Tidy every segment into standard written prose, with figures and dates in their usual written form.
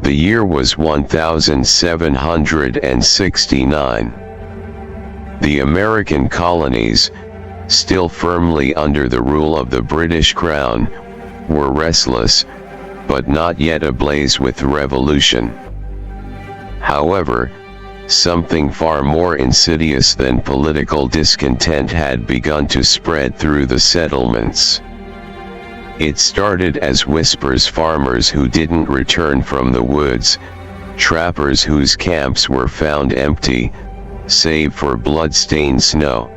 The year was 1769. The American colonies, still firmly under the rule of the British Crown, were restless, but not yet ablaze with revolution. However, something far more insidious than political discontent had begun to spread through the settlements. It started as whispers: farmers who didn't return from the woods, trappers whose camps were found empty, save for blood-stained snow.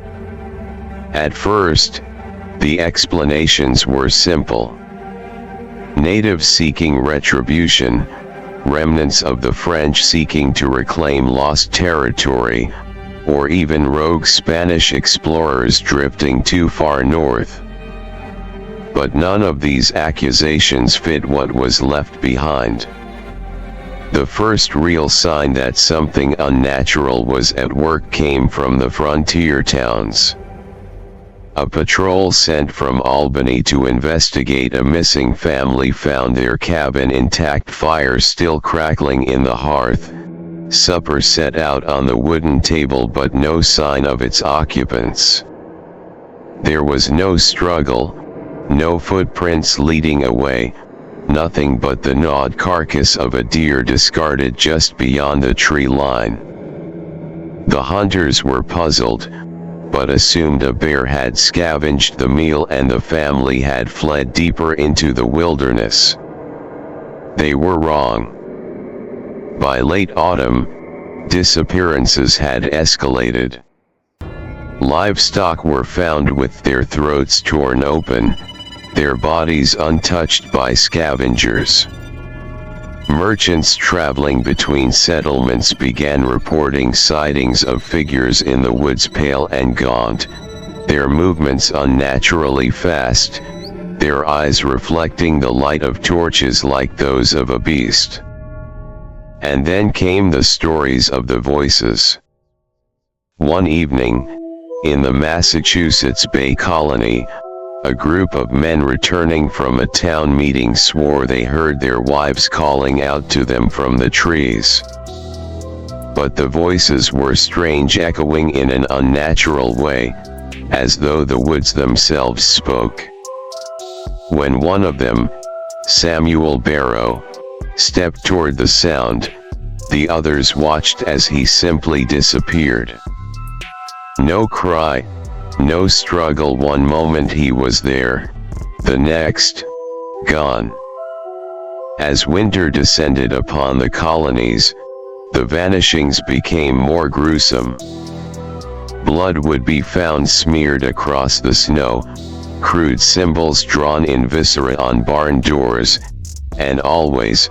At first, the explanations were simple. Natives seeking retribution, remnants of the French seeking to reclaim lost territory, or even rogue Spanish explorers drifting too far north. But none of these accusations fit what was left behind. The first real sign that something unnatural was at work came from the frontier towns. A patrol sent from Albany to investigate a missing family found their cabin intact, fire still crackling in the hearth, supper set out on the wooden table, but no sign of its occupants. There was no struggle, no footprints leading away, nothing but the gnawed carcass of a deer discarded just beyond the tree line. The hunters were puzzled, but assumed a bear had scavenged the meal and the family had fled deeper into the wilderness. They were wrong. By late autumn, disappearances had escalated. Livestock were found with their throats torn open, their bodies untouched by scavengers. Merchants traveling between settlements began reporting sightings of figures in the woods, pale and gaunt, their movements unnaturally fast, their eyes reflecting the light of torches like those of a beast. And then came the stories of the voices. One evening, in the Massachusetts Bay Colony, a group of men returning from a town meeting swore they heard their wives calling out to them from the trees. But the voices were strange, echoing in an unnatural way, as though the woods themselves spoke. When one of them, Samuel Barrow, stepped toward the sound, the others watched as he simply disappeared. No cry, no struggle. One moment he was there, the next, gone. As winter descended upon the colonies, the vanishings became more gruesome. Blood would be found smeared across the snow, crude symbols drawn in viscera on barn doors, and always,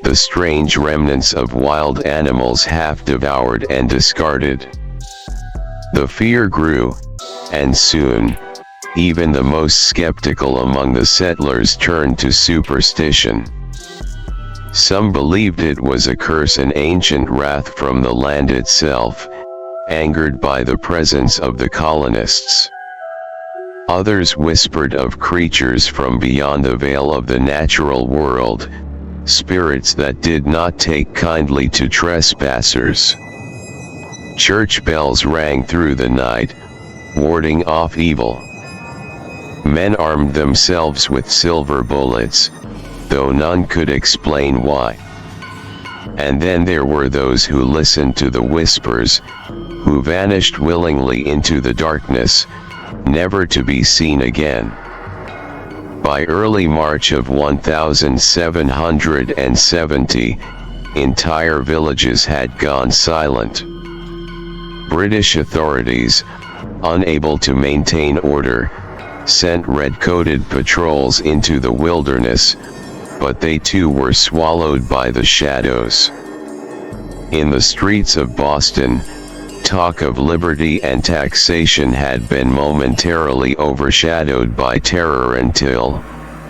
the strange remnants of wild animals half devoured and discarded. The fear grew, and soon, even the most skeptical among the settlers turned to superstition. Some believed it was a curse, an ancient wrath from the land itself, angered by the presence of the colonists. Others whispered of creatures from beyond the veil of the natural world, spirits that did not take kindly to trespassers. Church bells rang through the night, warding off evil. Men armed themselves with silver bullets, though none could explain why. And then there were those who listened to the whispers, who vanished willingly into the darkness, never to be seen again. By early March of 1770, entire villages had gone silent. British authorities, unable to maintain order, sent red-coated patrols into the wilderness, but they too were swallowed by the shadows. In the streets of Boston, talk of liberty and taxation had been momentarily overshadowed by terror until,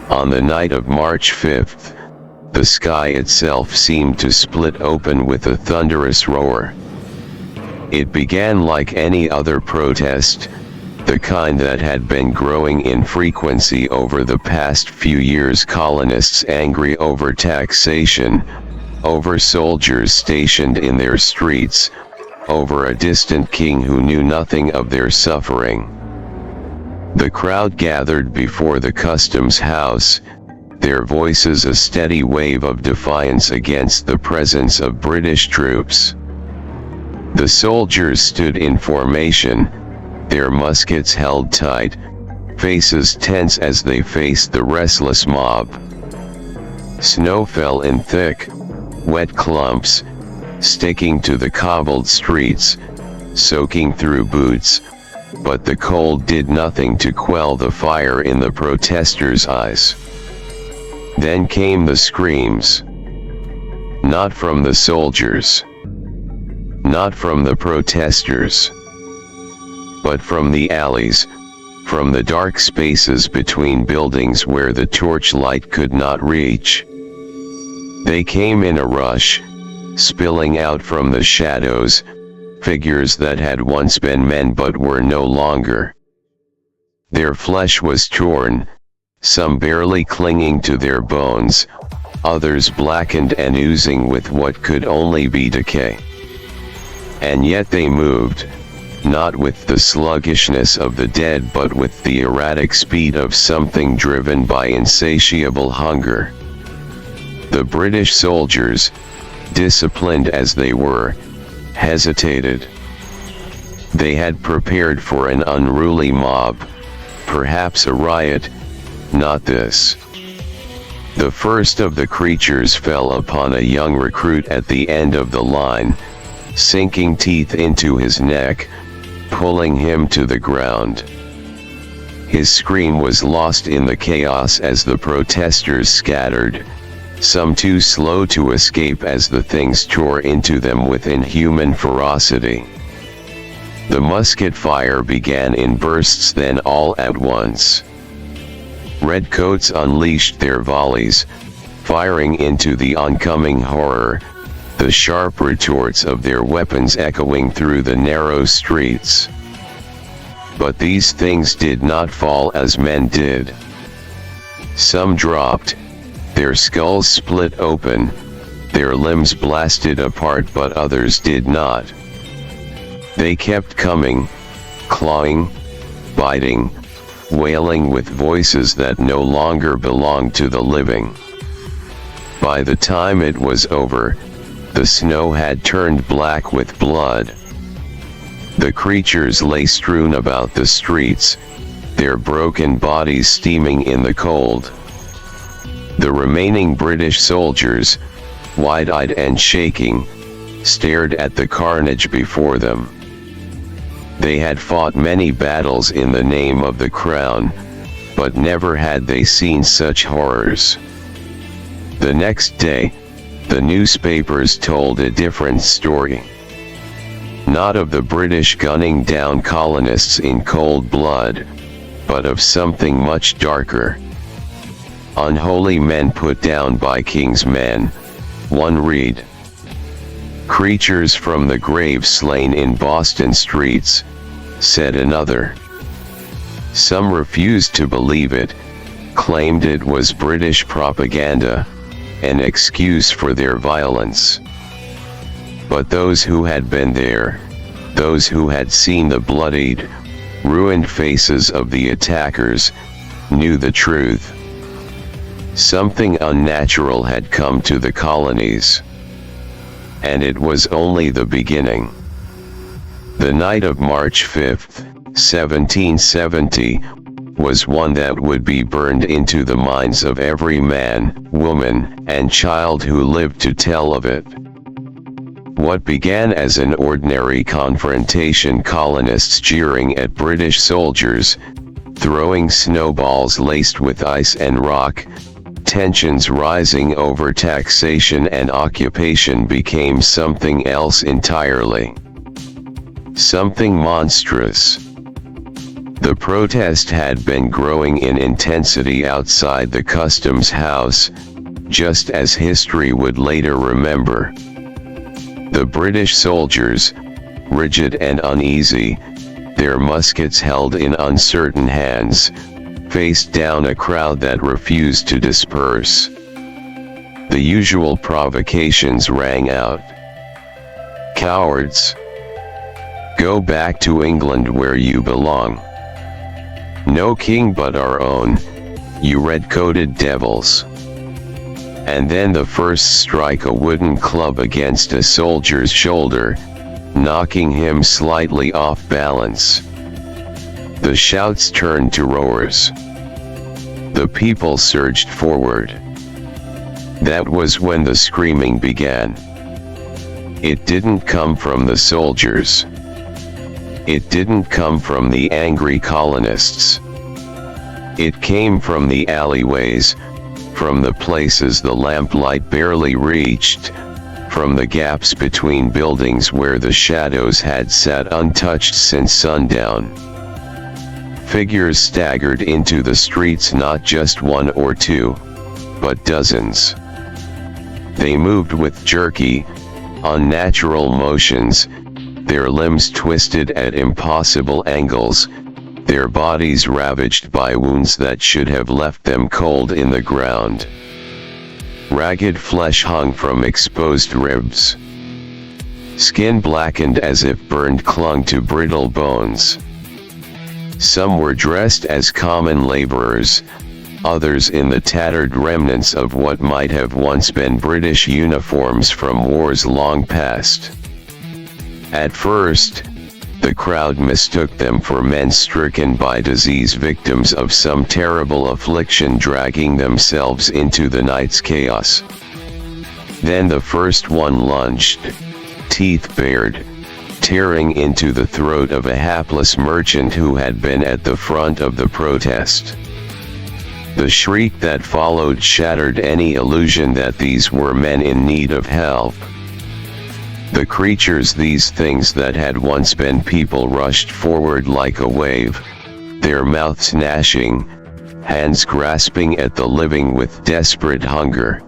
on the night of March 5th, the sky itself seemed to split open with a thunderous roar. It began like any other protest, the kind that had been growing in frequency over the past few years. Colonists angry over taxation, over soldiers stationed in their streets, over a distant king who knew nothing of their suffering. The crowd gathered before the customs house, their voices a steady wave of defiance against the presence of British troops. The soldiers stood in formation, their muskets held tight, faces tense as they faced the restless mob. Snow fell in thick, wet clumps, sticking to the cobbled streets, soaking through boots, but the cold did nothing to quell the fire in the protesters' eyes. Then came the screams. Not from the soldiers. Not from the protesters. But from the alleys, from the dark spaces between buildings where the torchlight could not reach. They came in a rush, spilling out from the shadows, figures that had once been men but were no longer. Their flesh was torn, some barely clinging to their bones, others blackened and oozing with what could only be decay. And yet they moved, not with the sluggishness of the dead but with the erratic speed of something driven by insatiable hunger. The British soldiers, disciplined as they were, hesitated. They had prepared for an unruly mob, perhaps a riot, not this. The first of the creatures fell upon a young recruit at the end of the line, sinking teeth into his neck, pulling him to the ground. His scream was lost in the chaos as the protesters scattered, some too slow to escape as the things tore into them with inhuman ferocity. The musket fire began in bursts, then all at once. Redcoats unleashed their volleys, firing into the oncoming horror, the sharp retorts of their weapons echoing through the narrow streets. But these things did not fall as men did. Some dropped, their skulls split open, their limbs blasted apart, but others did not. They kept coming, clawing, biting, wailing with voices that no longer belonged to the living. By the time it was over, the snow had turned black with blood. The creatures lay strewn about the streets, their broken bodies steaming in the cold. The remaining British soldiers, wide-eyed and shaking, stared at the carnage before them. They had fought many battles in the name of the crown, but never had they seen such horrors. The next day, the newspapers told a different story. Not of the British gunning down colonists in cold blood, but of something much darker. Unholy men put down by king's men, one read. Creatures from the grave slain in Boston streets, said another. Some refused to believe it, claimed it was British propaganda, an excuse for their violence. But those who had been there, those who had seen the bloodied, ruined faces of the attackers, knew the truth. Something unnatural had come to the colonies. And it was only the beginning. The night of March 5, 1770, was one that would be burned into the minds of every man, woman, and child who lived to tell of it. What began as an ordinary confrontation, colonists jeering at British soldiers, throwing snowballs laced with ice and rock, tensions rising over taxation and occupation, became something else entirely. Something monstrous. The protest had been growing in intensity outside the customs house, just as history would later remember. The British soldiers, rigid and uneasy, their muskets held in uncertain hands, faced down a crowd that refused to disperse. The usual provocations rang out. Cowards! Go back to England where you belong. No king but our own, you red-coated devils. And then the first strike a wooden club against a soldier's shoulder, knocking him slightly off balance. The shouts turned to roars. The people surged forward. That was when the screaming began. It didn't come from the soldiers. It didn't come from the angry colonists. It came from the alleyways, from the places the lamplight barely reached, from the gaps between buildings where the shadows had sat untouched since sundown. Figures staggered into the streets, not just one or two, but dozens. They moved with jerky, unnatural motions, their limbs twisted at impossible angles, their bodies ravaged by wounds that should have left them cold in the ground. Ragged flesh hung from exposed ribs. Skin blackened as if burned clung to brittle bones. Some were dressed as common laborers, others in the tattered remnants of what might have once been British uniforms from wars long past. At first, the crowd mistook them for men stricken by disease, victims of some terrible affliction dragging themselves into the night's chaos. Then the first one lunged, teeth bared, tearing into the throat of a hapless merchant who had been at the front of the protest. The shriek that followed shattered any illusion that these were men in need of help. The creatures, these things that had once been people, rushed forward like a wave, their mouths gnashing, hands grasping at the living with desperate hunger.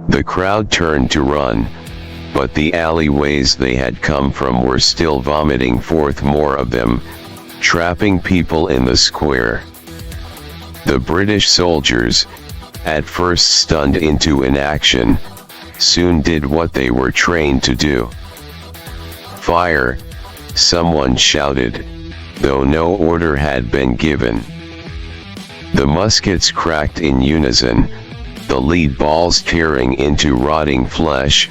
The crowd turned to run, but the alleyways they had come from were still vomiting forth more of them, trapping people in the square. The British soldiers, at first stunned into inaction, soon did what they were trained to do. Fire, someone shouted, though no order had been given. The muskets cracked in unison, the lead balls tearing into rotting flesh,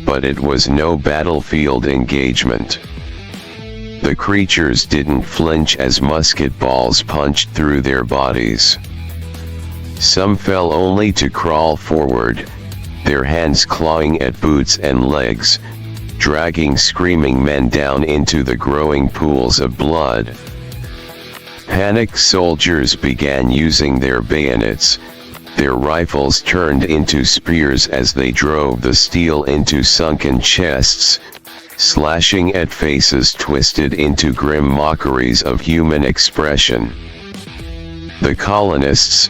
but it was no battlefield engagement. The creatures didn't flinch as musket balls punched through their bodies. Some fell only to crawl forward, their hands clawing at boots and legs, dragging screaming men down into the growing pools of blood. Panicked soldiers began using their bayonets, their rifles turned into spears as they drove the steel into sunken chests, slashing at faces twisted into grim mockeries of human expression. The colonists,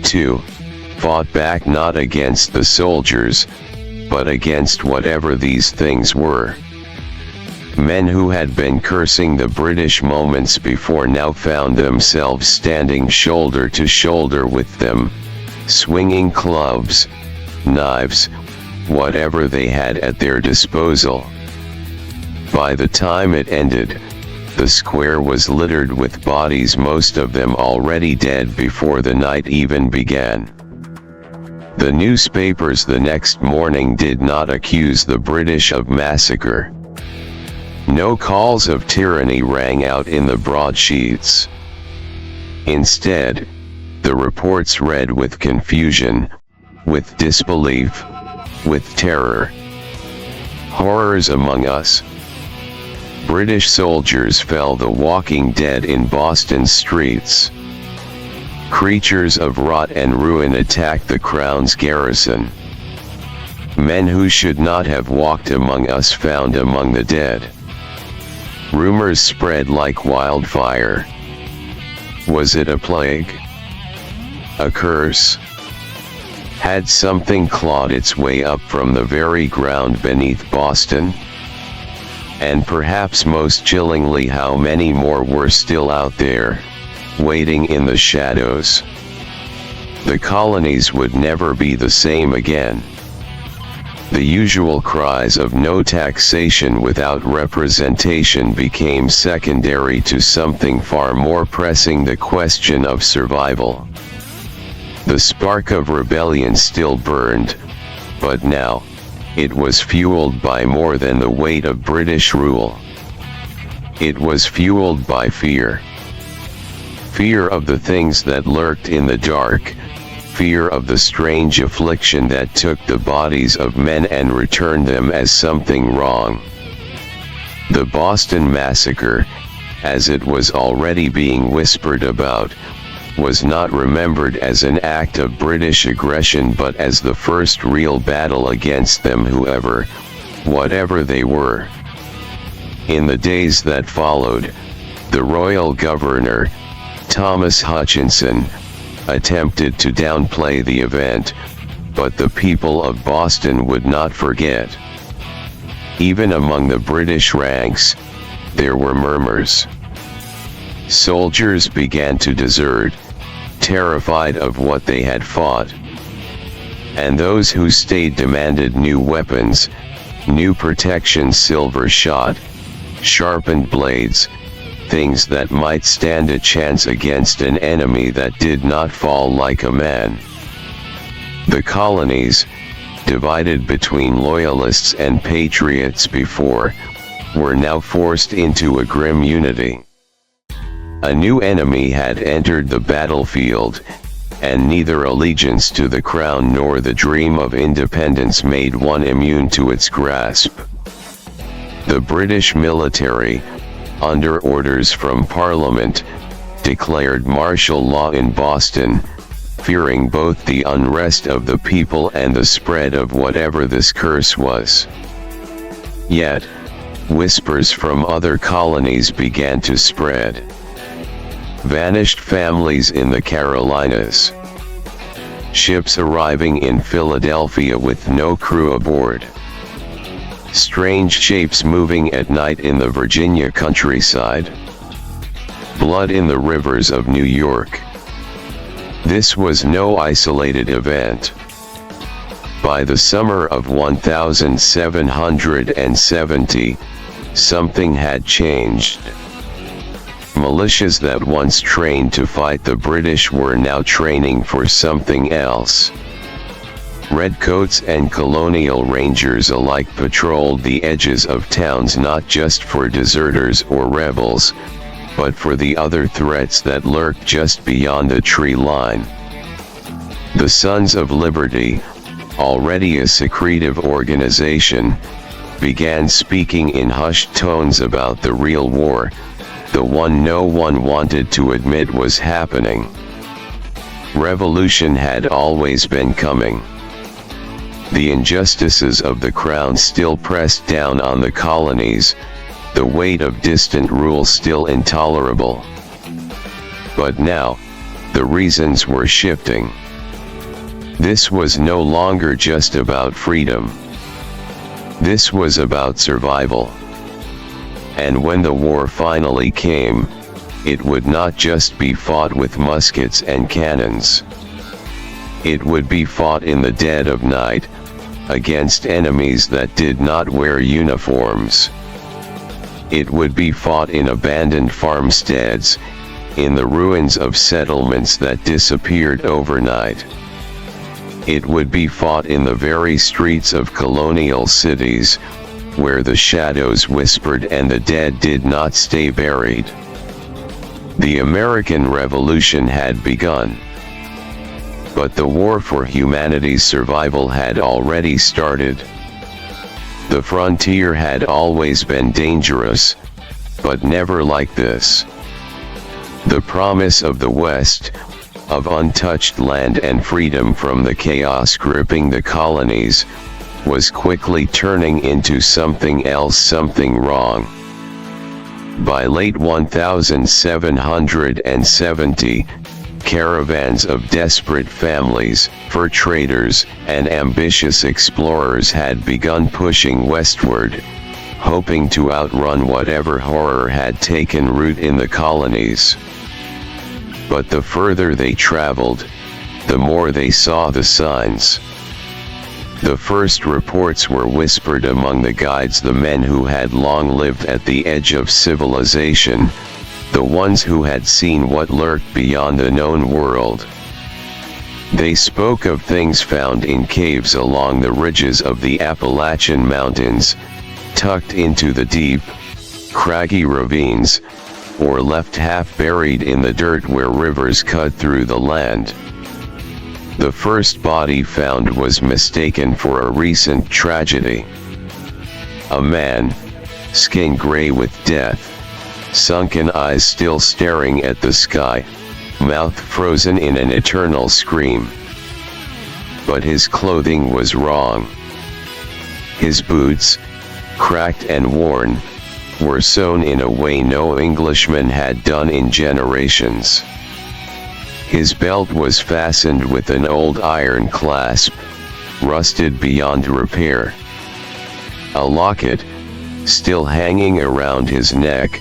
too, fought back, not against the soldiers, but against whatever these things were. Men who had been cursing the British moments before now found themselves standing shoulder to shoulder with them, swinging clubs, knives, whatever they had at their disposal. By the time it ended, the square was littered with bodies, most of them already dead before the night even began. The newspapers the next morning did not accuse the British of massacre. No calls of tyranny rang out in the broadsheets. Instead, the reports read with confusion, with disbelief, with terror. Horrors among us. British soldiers fell the walking dead in Boston's streets. Creatures of rot and ruin attacked the Crown's garrison. Men who should not have walked among us found among the dead. Rumors spread like wildfire. Was it a plague? A curse? Had something clawed its way up from the very ground beneath Boston? And perhaps most chillingly, how many more were still out there, waiting in the shadows? the colonies would never be the same again. The usual cries of no taxation without representation became secondary to something far more pressing: the question of survival. The spark of rebellion still burned, but now, it was fueled by more than the weight of British rule. It was fueled by fear. Fear of the things that lurked in the dark, fear of the strange affliction that took the bodies of men and returned them as something wrong. The Boston Massacre, as it was already being whispered about, was not remembered as an act of British aggression but as the first real battle against them, whatever they were. In the days that followed, the royal governor, Thomas Hutchinson, attempted to downplay the event, but the people of Boston would not forget. Even among the British ranks, there were murmurs. Soldiers began to desert, terrified of what they had fought. And those who stayed demanded new weapons, new protection: silver shot, sharpened blades, things that might stand a chance against an enemy that did not fall like a man. The colonies, divided between loyalists and patriots before, were now forced into a grim unity. A new enemy had entered the battlefield, and neither allegiance to the crown nor the dream of independence made one immune to its grasp. The British military, under orders from Parliament, declared martial law in Boston, fearing both the unrest of the people and the spread of whatever this curse was. Yet, whispers from other colonies began to spread. Vanished families in the Carolinas. Ships arriving in Philadelphia with no crew aboard. Strange shapes moving at night in the Virginia countryside. Blood in the rivers of New York. This was no isolated event. By the summer of 1770, something had changed. Militias that once trained to fight the British were now training for something else. Redcoats and colonial rangers alike patrolled the edges of towns not just for deserters or rebels, but for the other threats that lurked just beyond the tree line. The Sons of Liberty, already a secretive organization, began speaking in hushed tones about the real war, the one no one wanted to admit was happening. Revolution had always been coming. The injustices of the crown still pressed down on the colonies, the weight of distant rule still intolerable. But now, the reasons were shifting. This was no longer just about freedom. This was about survival. And when the war finally came, it would not just be fought with muskets and cannons. It would be fought in the dead of night, against enemies that did not wear uniforms. It would be fought in abandoned farmsteads, in the ruins of settlements that disappeared overnight. It would be fought in the very streets of colonial cities, where the shadows whispered and the dead did not stay buried. The American Revolution had begun. But the war for humanity's survival had already started. The frontier had always been dangerous, but never like this. The promise of the West, of untouched land and freedom from the chaos gripping the colonies, was quickly turning into something else, something wrong. By late 1770, caravans of desperate families, fur traders, and ambitious explorers had begun pushing westward, hoping to outrun whatever horror had taken root in the colonies. But the further they traveled, the more they saw the signs. The first reports were whispered among the guides, the men who had long lived at the edge of civilization, the ones who had seen what lurked beyond the known world. They spoke of things found in caves along the ridges of the Appalachian Mountains, tucked into the deep, craggy ravines, or left half buried in the dirt where rivers cut through the land. The first body found was mistaken for a recent tragedy. A man, skin gray with death, sunken eyes still staring at the sky, mouth frozen in an eternal scream. But his clothing was wrong. His boots, cracked and worn, were sewn in a way no Englishman had done in generations. His belt was fastened with an old iron clasp, rusted beyond repair. A locket, still hanging around his neck,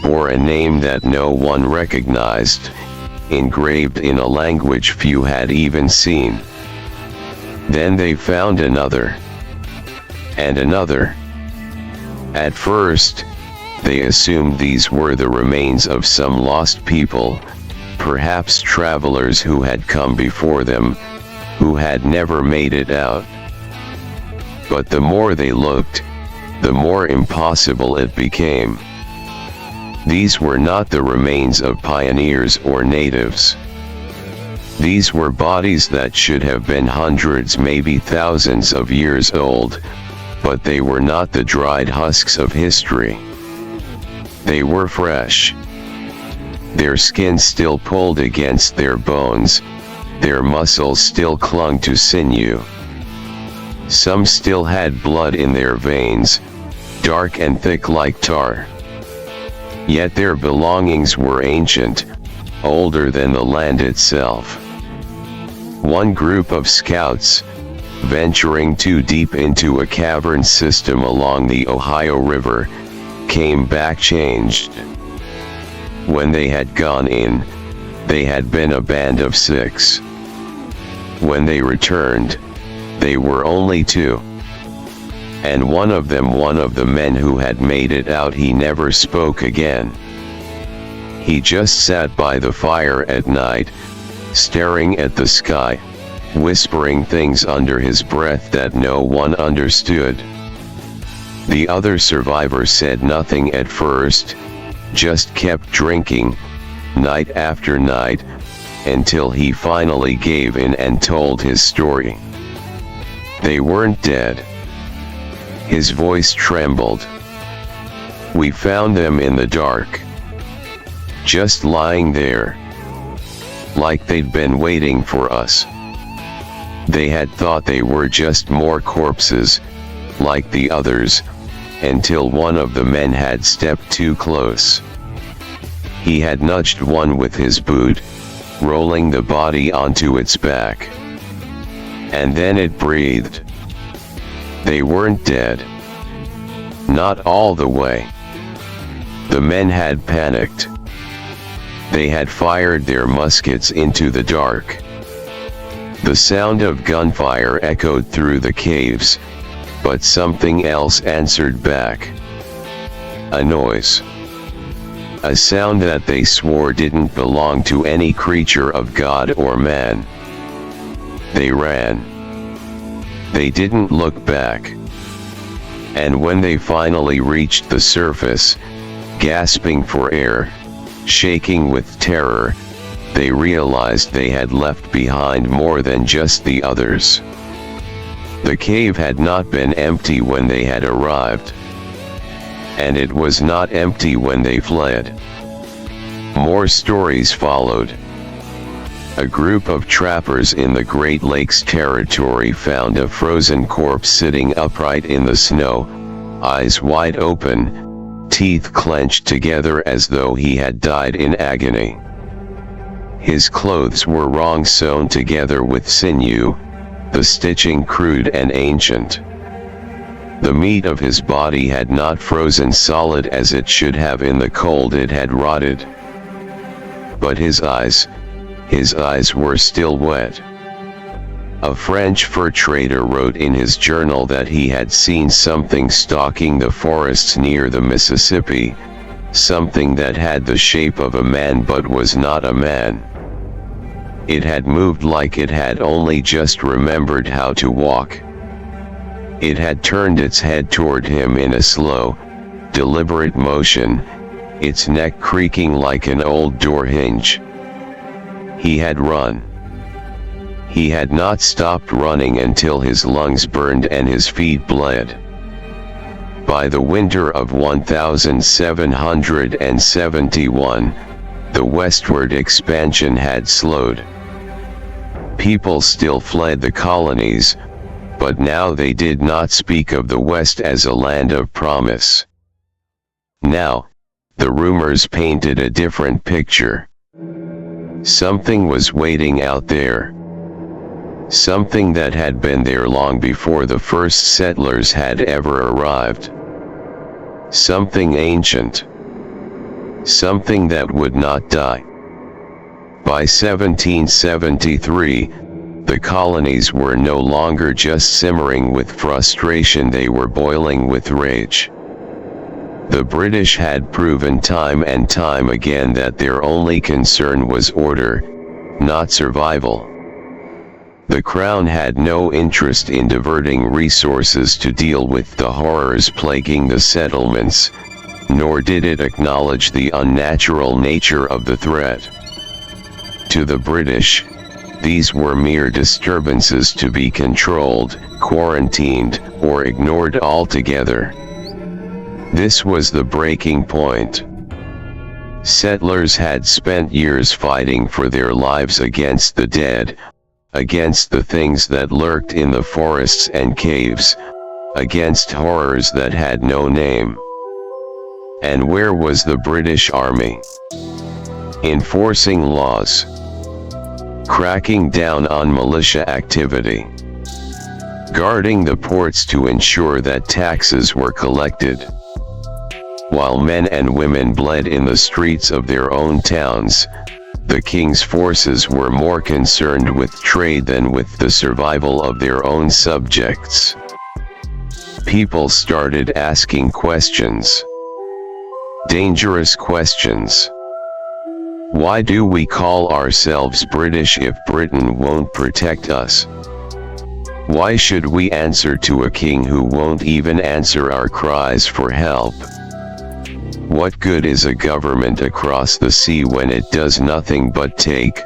bore a name that no one recognized, engraved in a language few had even seen. Then they found another, and another. At first, they assumed these were the remains of some lost people, perhaps travelers who had come before them, who had never made it out. But the more they looked, the more impossible it became. These were not the remains of pioneers or natives. These were bodies that should have been hundreds, maybe thousands of years old, but they were not the dried husks of history. They were fresh. Their skin still pulled against their bones, their muscles still clung to sinew. Some still had blood in their veins, dark and thick like tar. Yet their belongings were ancient, older than the land itself. One group of scouts, venturing too deep into a cavern system along the Ohio River, came back changed. When they had gone in, they had been a band of 6. When they returned, they were only 2. And one of the men who had made it out, he never spoke again. He just sat by the fire at night, staring at the sky, whispering things under his breath that no one understood. The other survivor said nothing at first, just kept drinking, night after night, until he finally gave in and told his story. They weren't dead. His voice trembled. We found them in the dark, just lying there, like they'd been waiting for us. They had thought they were just more corpses, like the others, until one of the men had stepped too close. He had nudged one with his boot, rolling the body onto its back. And then it breathed. They weren't dead. Not all the way. The men had panicked. They had fired their muskets into the dark. The sound of gunfire echoed through the caves, but something else answered back. A noise. A sound that they swore didn't belong to any creature of God or man. They ran. They didn't look back. And when they finally reached the surface, gasping for air, shaking with terror, they realized they had left behind more than just the others. The cave had not been empty when they had arrived. And it was not empty when they fled. More stories followed. A group of trappers in the Great Lakes territory found a frozen corpse sitting upright in the snow, eyes wide open, teeth clenched together as though he had died in agony. His clothes were wrong, sewn together with sinew, the stitching crude and ancient. The meat of his body had not frozen solid as it should have in the cold, it had rotted. But his eyes, his eyes were still wet. A French fur trader wrote in his journal that he had seen something stalking the forests near the Mississippi, something that had the shape of a man but was not a man. It had moved like it had only just remembered how to walk. It had turned its head toward him in a slow, deliberate motion, its neck creaking like an old door hinge. He had run. He had not stopped running until his lungs burned and his feet bled. By the winter of 1771, the westward expansion had slowed. People still fled the colonies, but now they did not speak of the West as a land of promise. Now, the rumors painted a different picture. Something was waiting out there. Something that had been there long before the first settlers had ever arrived. Something ancient. Something that would not die. By 1773, the colonies were no longer just simmering with frustration, they were boiling with rage. The British had proven time and time again that their only concern was order, not survival. The Crown had no interest in diverting resources to deal with the horrors plaguing the settlements, nor did it acknowledge the unnatural nature of the threat. To the British, these were mere disturbances to be controlled, quarantined, or ignored altogether. This was the breaking point. Settlers had spent years fighting for their lives against the dead, against the things that lurked in the forests and caves, against horrors that had no name. And where was the British Army? Enforcing laws. Cracking down on militia activity. Guarding the ports to ensure that taxes were collected. While men and women bled in the streets of their own towns, the king's forces were more concerned with trade than with the survival of their own subjects. People started asking questions. Dangerous questions. Why do we call ourselves British if Britain won't protect us? Why should we answer to a king who won't even answer our cries for help? What good is a government across the sea when it does nothing but take,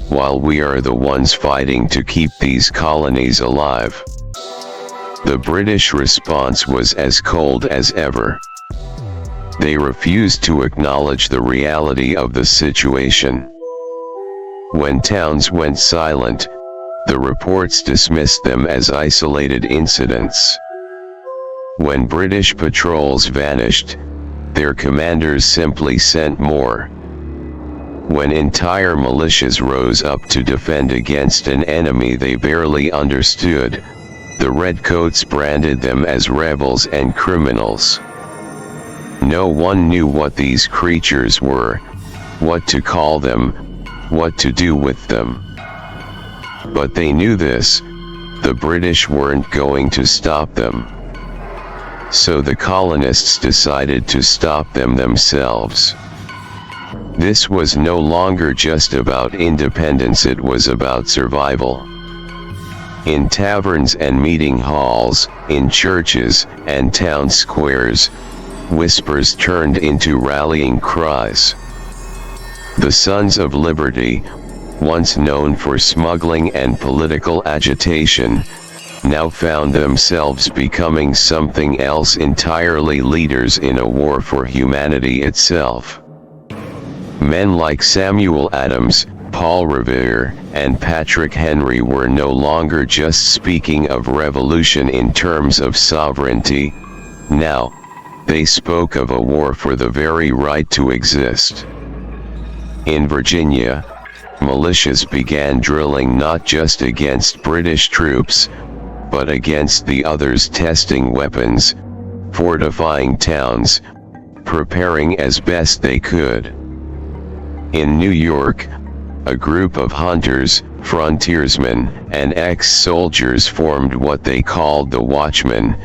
while we are the ones fighting to keep these colonies alive? The British response was as cold as ever. They refused to acknowledge the reality of the situation. When towns went silent, the reports dismissed them as isolated incidents. When British patrols vanished, their commanders simply sent more. When entire militias rose up to defend against an enemy they barely understood, the redcoats branded them as rebels and criminals. No one knew what these creatures were, what to call them, what to do with them. But they knew this: the British weren't going to stop them. So the colonists decided to stop them themselves. This was no longer just about independence, it was about survival. In taverns and meeting halls, in churches and town squares, whispers turned into rallying cries. The Sons of Liberty, once known for smuggling and political agitation, now found themselves becoming something else entirely: leaders in a war for humanity itself. Men like Samuel Adams, Paul Revere, and Patrick Henry were no longer just speaking of revolution in terms of sovereignty. Now, they spoke of a war for the very right to exist. In Virginia, militias began drilling not just against British troops, but against the others, testing weapons, fortifying towns, preparing as best they could. In New York, a group of hunters, frontiersmen, and ex-soldiers formed what they called the Watchmen,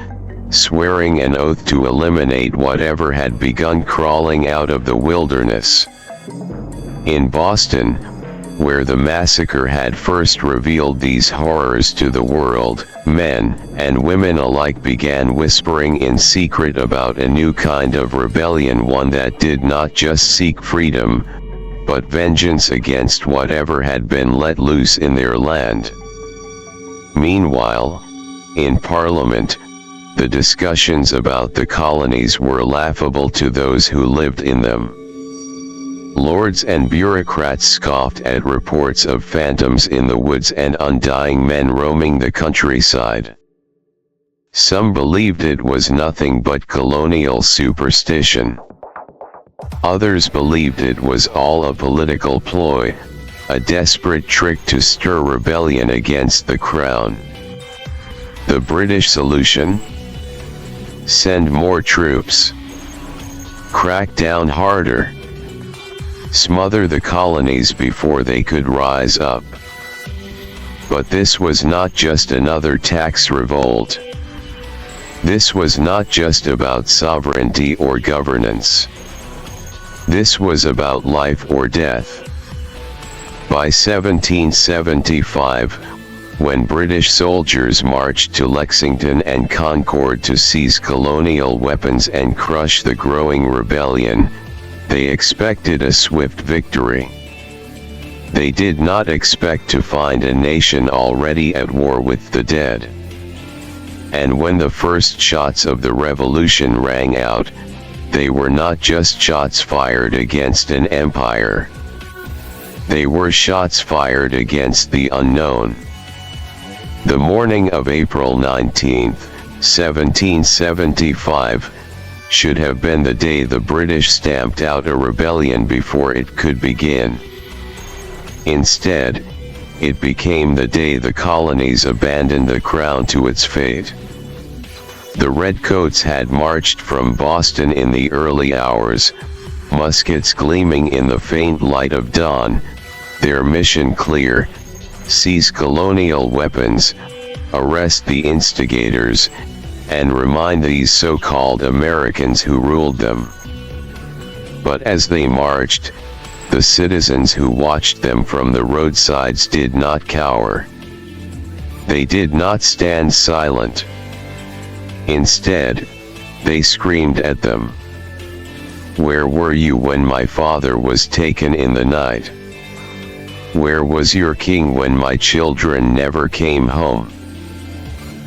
swearing an oath to eliminate whatever had begun crawling out of the wilderness. In Boston, where the massacre had first revealed these horrors to the world, men and women alike began whispering in secret about a new kind of rebellion, one that did not just seek freedom, but vengeance against whatever had been let loose in their land. Meanwhile, in Parliament, the discussions about the colonies were laughable to those who lived in them. Lords and bureaucrats scoffed at reports of phantoms in the woods and undying men roaming the countryside. Some believed it was nothing but colonial superstition. Others believed it was all a political ploy, a desperate trick to stir rebellion against the crown. The British solution? Send more troops. Crack down harder. Smother the colonies before they could rise up. But this was not just another tax revolt. This was not just about sovereignty or governance. This was about life or death. By 1775, when British soldiers marched to Lexington and Concord to seize colonial weapons and crush the growing rebellion, they expected a swift victory. They did not expect to find a nation already at war with the dead. And when the first shots of the revolution rang out, they were not just shots fired against an empire. They were shots fired against the unknown. The morning of April 19, 1775, should have been the day the British stamped out a rebellion before it could begin. Instead, it became the day the colonies abandoned the crown to its fate. The Redcoats had marched from Boston in the early hours, muskets gleaming in the faint light of dawn, their mission clear: seize colonial weapons, arrest the instigators, and remind these so-called Americans who ruled them. But as they marched, the citizens who watched them from the roadsides did not cower. They did not stand silent. Instead, they screamed at them. "Where were you when my father was taken in the night? Where was your king when my children never came home?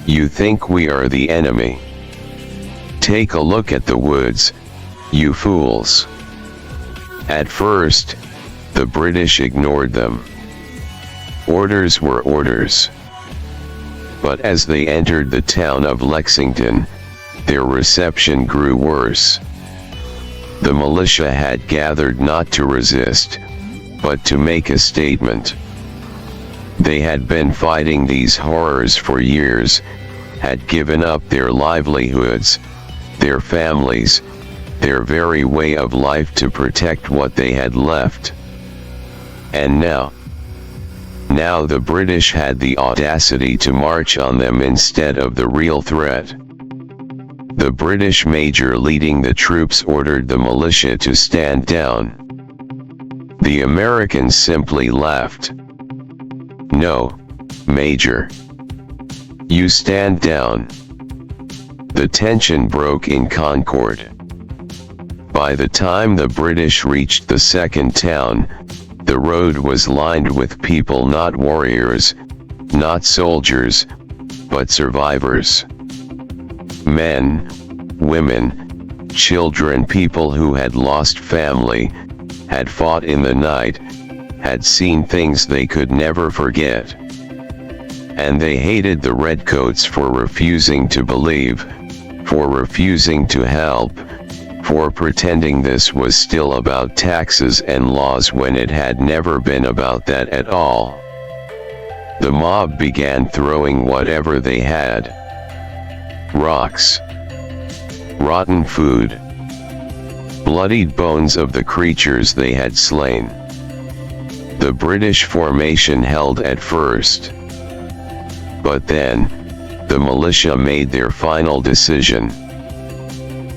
You think we are the enemy? Take a look at the woods, you fools." At first, the British ignored them. Orders were orders. But as they entered the town of Lexington, their reception grew worse. The militia had gathered not to resist, but to make a statement. They had been fighting these horrors for years, had given up their livelihoods, their families, their very way of life to protect what they had left. And now the British had the audacity to march on them instead of the real threat. The British major leading the troops ordered the militia to stand down. The Americans simply laughed. "No, Major. You stand down." The tension broke in Concord. By the time the British reached the second town, the road was lined with people, not warriors, not soldiers, but survivors. Men, women, children, people who had lost family, had fought in the night, had seen things they could never forget. And they hated the Redcoats for refusing to believe, for refusing to help, for pretending this was still about taxes and laws when it had never been about that at all. The mob began throwing whatever they had. Rocks, rotten food, bloodied bones of the creatures they had slain. the British formation held at first. But then, the militia made their final decision.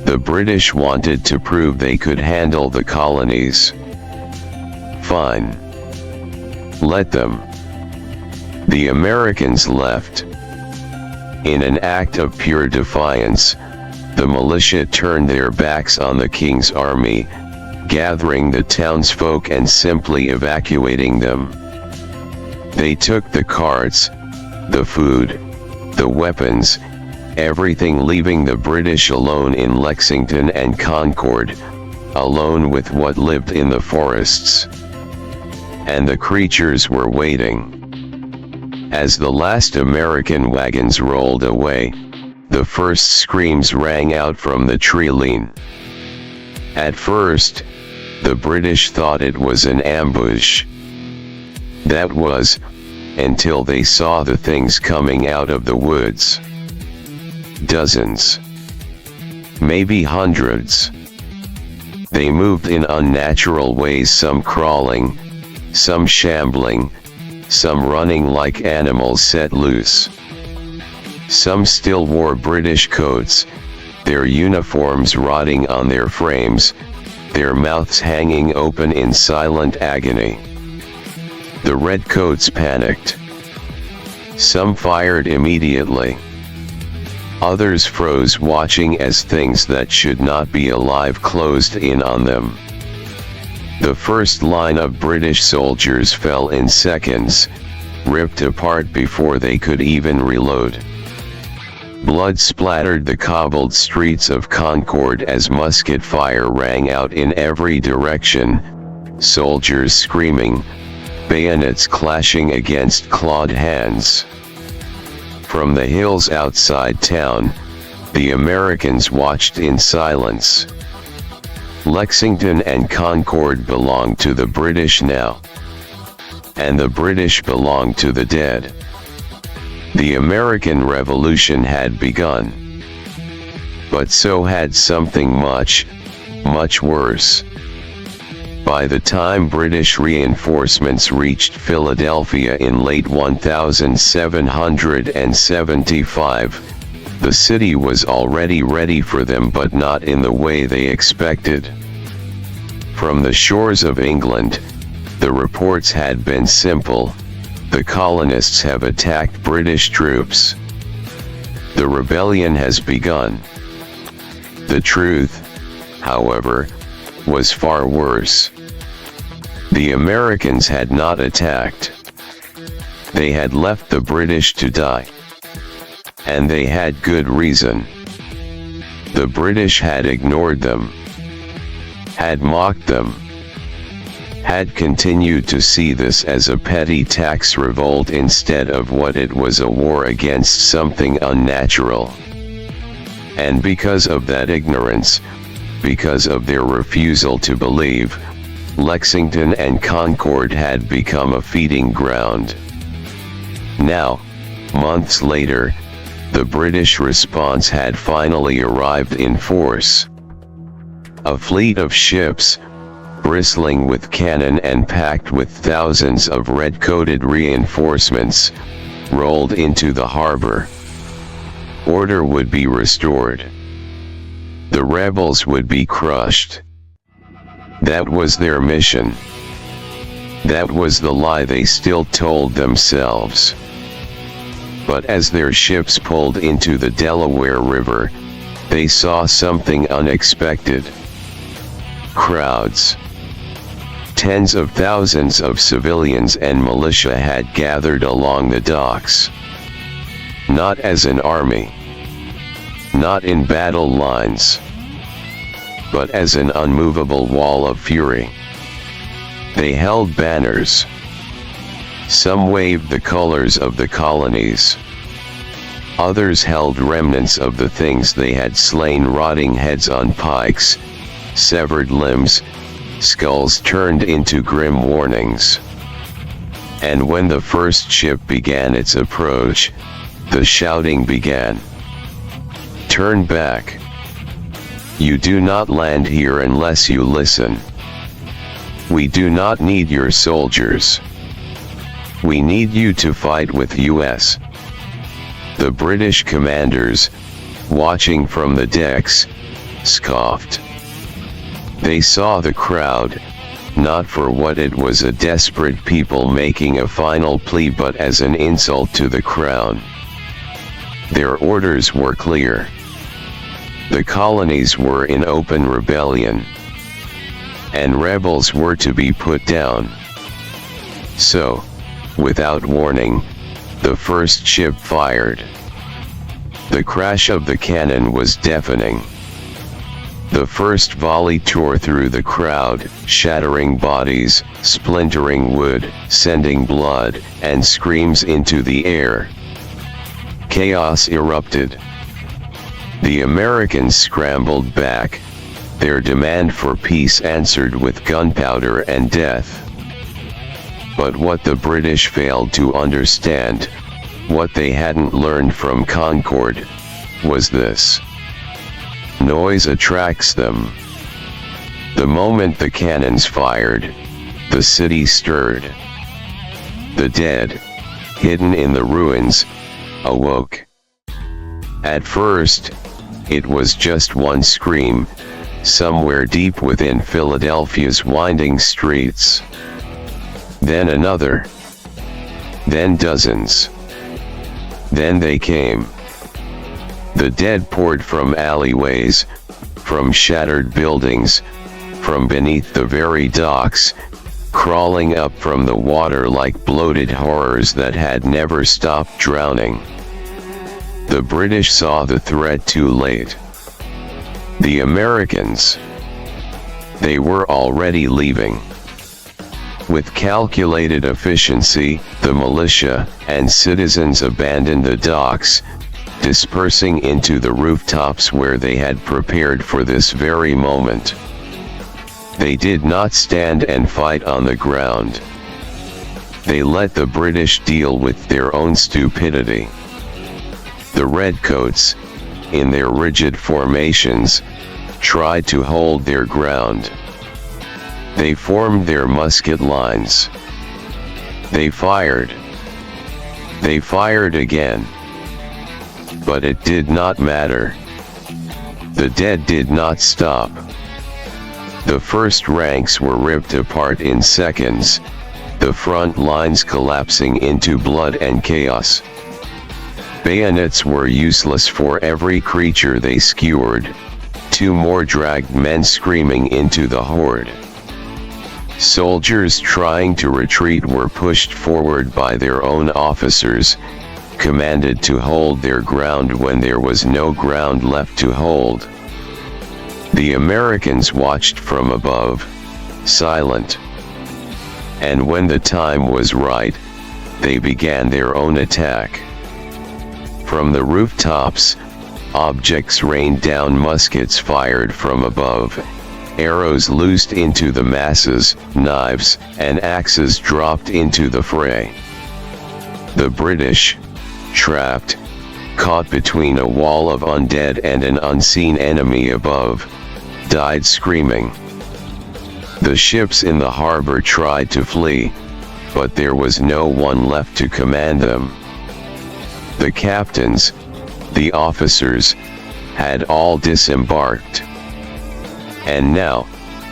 The British wanted to prove they could handle the colonies. Fine. Let them. The Americans left. In an act of pure defiance, the militia turned their backs on the king's army, gathering the townsfolk and simply evacuating them. They took the carts, the food, the weapons, everything, leaving the British alone in Lexington and Concord, alone with what lived in the forests. And the creatures were waiting. As the last American wagons rolled away, the first screams rang out from the tree-line. At first, the British thought it was an ambush. That was, until they saw the things coming out of the woods. Dozens. Maybe hundreds. They moved in unnatural ways, some crawling, some shambling, some running like animals set loose. Some still wore British coats, their uniforms rotting on their frames, their mouths hanging open in silent agony. The redcoats panicked. Some fired immediately. Others froze, watching as things that should not be alive closed in on them. The first line of British soldiers fell in seconds, ripped apart before they could even reload. Blood splattered the cobbled streets of Concord as musket fire rang out in every direction, soldiers screaming, bayonets clashing against clawed hands. From the hills outside town, the Americans watched in silence. Lexington and Concord belonged to the British now. And the British belonged to the dead. The American Revolution had begun. But so had something much, much worse. By the time British reinforcements reached Philadelphia in late 1775, the city was already ready for them, but not in the way they expected. From the shores of England, the reports had been simple: the colonists have attacked British troops. The rebellion has begun. The truth, however, was far worse. The Americans had not attacked. They had left the British to die. And they had good reason. The British had ignored them, had mocked them, had continued to see this as a petty tax revolt instead of what it was, a war against something unnatural. And because of that ignorance, because of their refusal to believe, Lexington and Concord had become a feeding ground. Now, months later, the British response had finally arrived in force. A fleet of ships, bristling with cannon and packed with thousands of red-coated reinforcements, rolled into the harbor. Order would be restored. The rebels would be crushed. That was their mission. That was the lie they still told themselves. But as their ships pulled into the Delaware River, they saw something unexpected. Crowds. Tens of thousands of civilians and militia had gathered along the docks. Not as an army. Not in battle lines. But as an unmovable wall of fury. They held banners. Some waved the colors of the colonies. Others held remnants of the things they had slain: rotting heads on pikes, severed limbs, skulls turned into grim warnings. And when the first ship began its approach, the shouting began. Turn back. You do not land here unless you listen. We do not need your soldiers. We need you to fight with US. The British commanders, watching from the decks, scoffed. They saw the crowd, not for what it was, a desperate people making a final plea, but as an insult to the crown. Their orders were clear. The colonies were in open rebellion, and rebels were to be put down. So, without warning, the first ship fired. The crash of the cannon was deafening. The first volley tore through the crowd, shattering bodies, splintering wood, sending blood and screams into the air. Chaos erupted. The Americans scrambled back, their demand for peace answered with gunpowder and death. But what the British failed to understand, what they hadn't learned from Concord, was this: noise attracts them. The moment the cannons fired, the city stirred. The dead, hidden in the ruins, awoke. At first, it was just one scream, somewhere deep within Philadelphia's winding streets. Then another. Then dozens. Then they came. The dead poured from alleyways, from shattered buildings, from beneath the very docks, crawling up from the water like bloated horrors that had never stopped drowning. The British saw the threat too late. The Americans, they were already leaving. With calculated efficiency, the militia and citizens abandoned the docks, dispersing into the rooftops where they had prepared for this very moment. They did not stand and fight on the ground. They let the British deal with their own stupidity. The redcoats, in their rigid formations, tried to hold their ground. They formed their musket lines. They fired. They fired again. But it did not matter. The dead did not stop. The first ranks were ripped apart in seconds, the front lines collapsing into blood and chaos. Bayonets were useless for every creature they skewered. 2 more dragged men screaming into the horde. Soldiers trying to retreat were pushed forward by their own officers, commanded to hold their ground when there was no ground left to hold. The Americans watched from above, silent. And when the time was right, they began their own attack. From the rooftops, objects rained down, muskets fired from above, arrows loosed into the masses, knives and axes dropped into the fray. The British, trapped, caught between a wall of undead and an unseen enemy above, died screaming. The ships in the harbor tried to flee, but there was no one left to command them. The captains, the officers, had all disembarked. And now,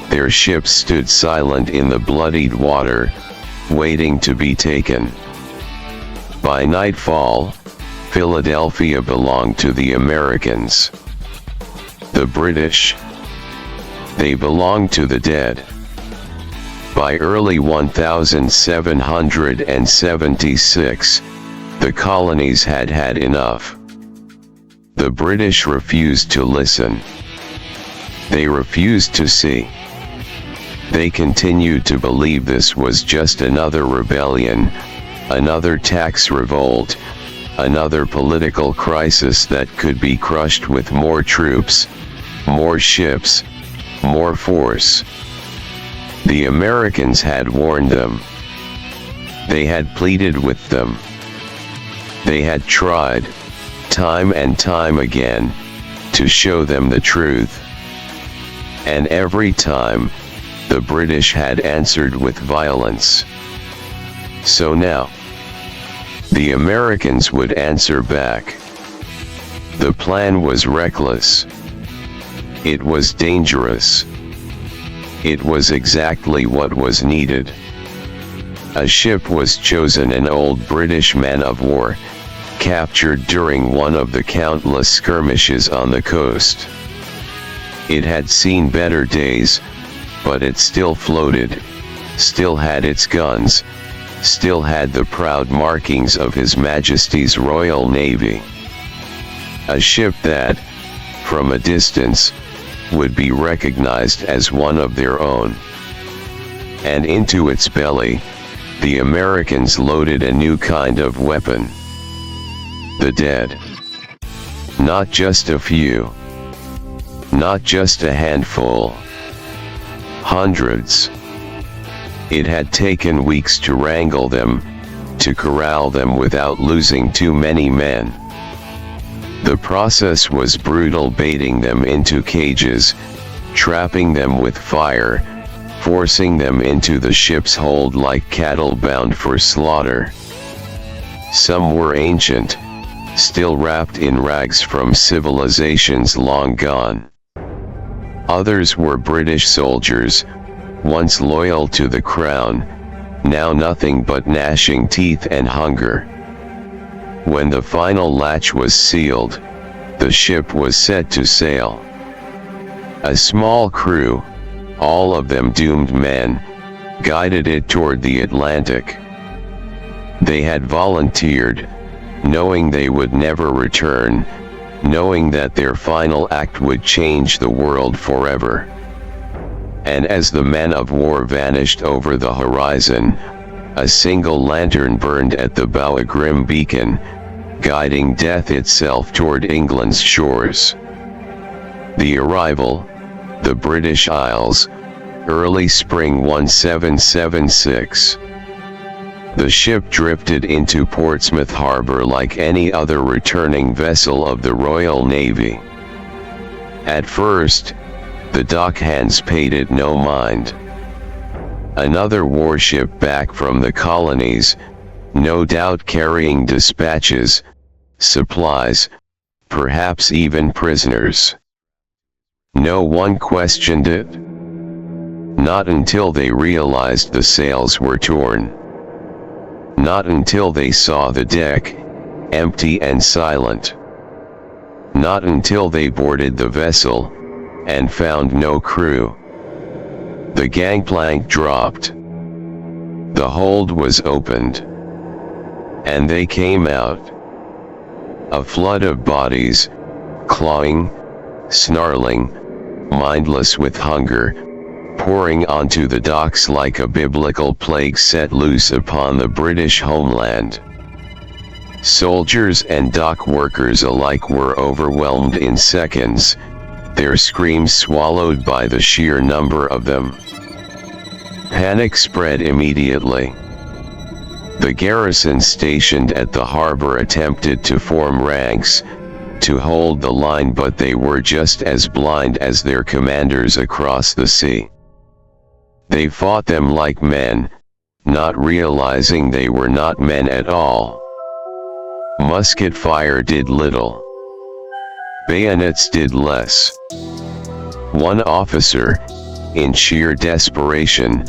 their ships stood silent in the bloodied water, waiting to be taken. By nightfall, Philadelphia belonged to the Americans. The British, they belonged to the dead. By early 1776, the colonies had had enough. The British refused to listen. They refused to see. They continued to believe this was just another rebellion, another tax revolt, another political crisis that could be crushed with more troops, more ships, more force. The Americans had warned them. They had pleaded with them. They had tried, time and time again, to show them the truth. And every time, the British had answered with violence. So now, the Americans would answer back. The plan was reckless. It was dangerous. It was exactly what was needed. A ship was chosen, an old British man of war, captured during one of the countless skirmishes on the coast. It had seen better days, but it still floated, still had its guns, still had the proud markings of His Majesty's Royal Navy. A ship that, from a distance, would be recognized as one of their own. And into its belly, the Americans loaded a new kind of weapon. The dead. Not just a few. Not just a handful. Hundreds. It had taken weeks to wrangle them, to corral them without losing too many men. The process was brutal, baiting them into cages, trapping them with fire, forcing them into the ship's hold like cattle bound for slaughter. Some were ancient, still wrapped in rags from civilizations long gone. Others were British soldiers, once loyal to the crown, now nothing but gnashing teeth and hunger. When the final latch was sealed, the ship was set to sail. A small crew, all of them doomed men, guided it toward the Atlantic. They had volunteered, knowing they would never return, knowing that their final act would change the world forever. And as the men of war vanished over the horizon, a single lantern burned at the bow, a grim beacon, guiding death itself toward England's shores. The arrival, the British Isles, early spring 1776. The ship drifted into Portsmouth Harbor like any other returning vessel of the Royal Navy. At first, the dock hands paid it no mind. Another warship back from the colonies, no doubt carrying dispatches, supplies, perhaps even prisoners. No one questioned it. Not until they realized the sails were torn. Not until they saw the deck, empty and silent. Not until they boarded the vessel, and found no crew. The gangplank dropped. The hold was opened. And they came out. A flood of bodies, clawing, snarling, mindless with hunger, pouring onto the docks like a biblical plague set loose upon the British homeland. Soldiers and dock workers alike were overwhelmed in seconds, their screams swallowed by the sheer number of them. Panic spread immediately. The garrison stationed at the harbor attempted to form ranks, to hold the line, but they were just as blind as their commanders across the sea. They fought them like men, not realizing they were not men at all. Musket fire did little. Bayonets did less. One officer, in sheer desperation,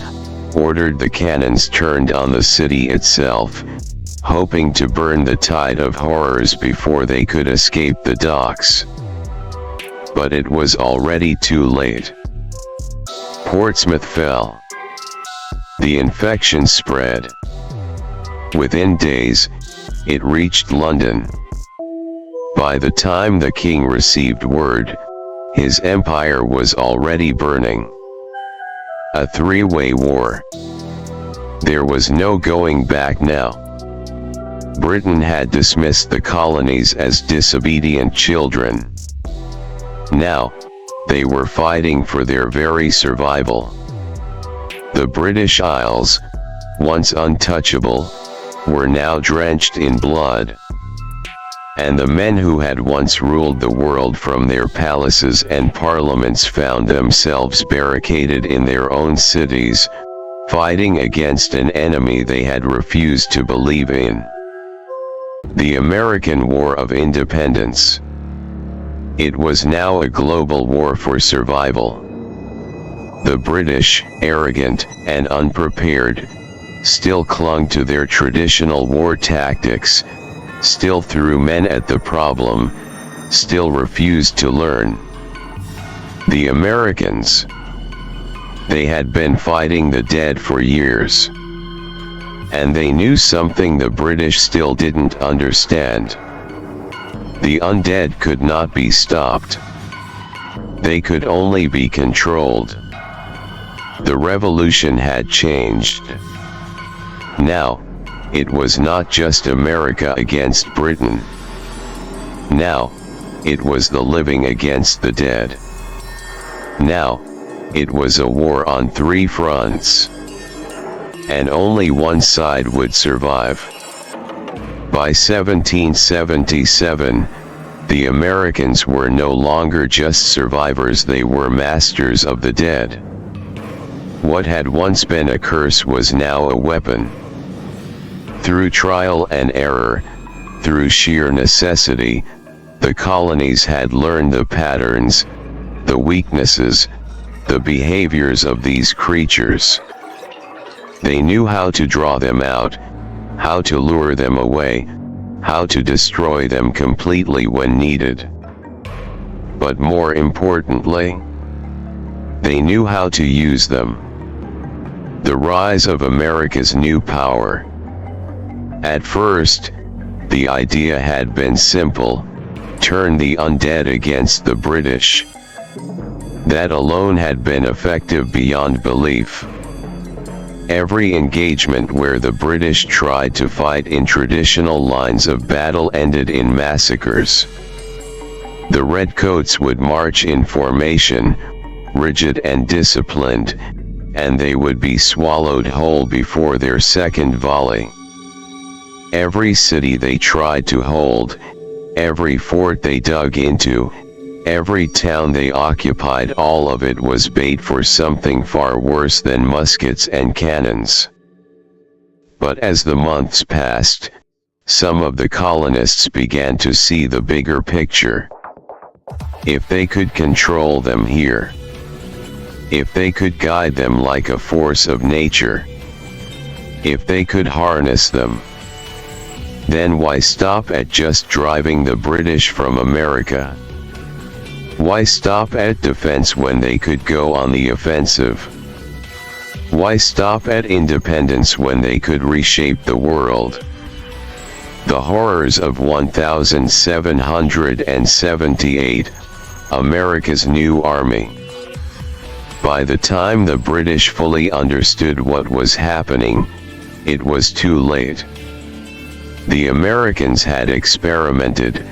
ordered the cannons turned on the city itself, hoping to burn the tide of horrors before they could escape the docks. But it was already too late. Portsmouth fell. The infection spread. Within days, it reached London. By the time the king received word, his empire was already burning. A three-way war. There was no going back now. Britain had dismissed the colonies as disobedient children. Now, they were fighting for their very survival. The British Isles, once untouchable, were now drenched in blood. and the men who had once ruled the world from their palaces and parliaments found themselves barricaded in their own cities, fighting against an enemy they had refused to believe in. The American War of Independence. It was now a global war for survival. The British, arrogant and unprepared, still clung to their traditional war tactics, still threw men at the problem, still refused to learn. The Americans. They had been fighting the dead for years. And they knew something the British still didn't understand. The undead could not be stopped. They could only be controlled. The revolution had changed. Now, it was not just America against Britain. Now, it was the living against the dead. Now, it was a war on three fronts. And only one side would survive. By 1777, the Americans were no longer just survivors, they were masters of the dead. What had once been a curse was now a weapon. Through trial and error, through sheer necessity, the colonies had learned the patterns, the weaknesses, the behaviors of these creatures. They knew how to draw them out, how to lure them away, how to destroy them completely when needed. But more importantly, they knew how to use them. The rise of America's new power. At first, the idea had been simple: turn the undead against the British. That alone had been effective beyond belief. Every engagement where the British tried to fight in traditional lines of battle ended in massacres. The Redcoats would march in formation, rigid and disciplined, and they would be swallowed whole before their second volley. Every city they tried to hold, every fort they dug into, every town they occupied, all of it was bait for something far worse than muskets and cannons. But as the months passed, some of the colonists began to see the bigger picture. If they could control them here, if they could guide them like a force of nature, if they could harness them, then why stop at just driving the British from America? Why stop at defense when they could go on the offensive? Why stop at independence when they could reshape the world? The horrors of 1778, America's new army. By the time the British fully understood what was happening, it was too late. The Americans had experimented,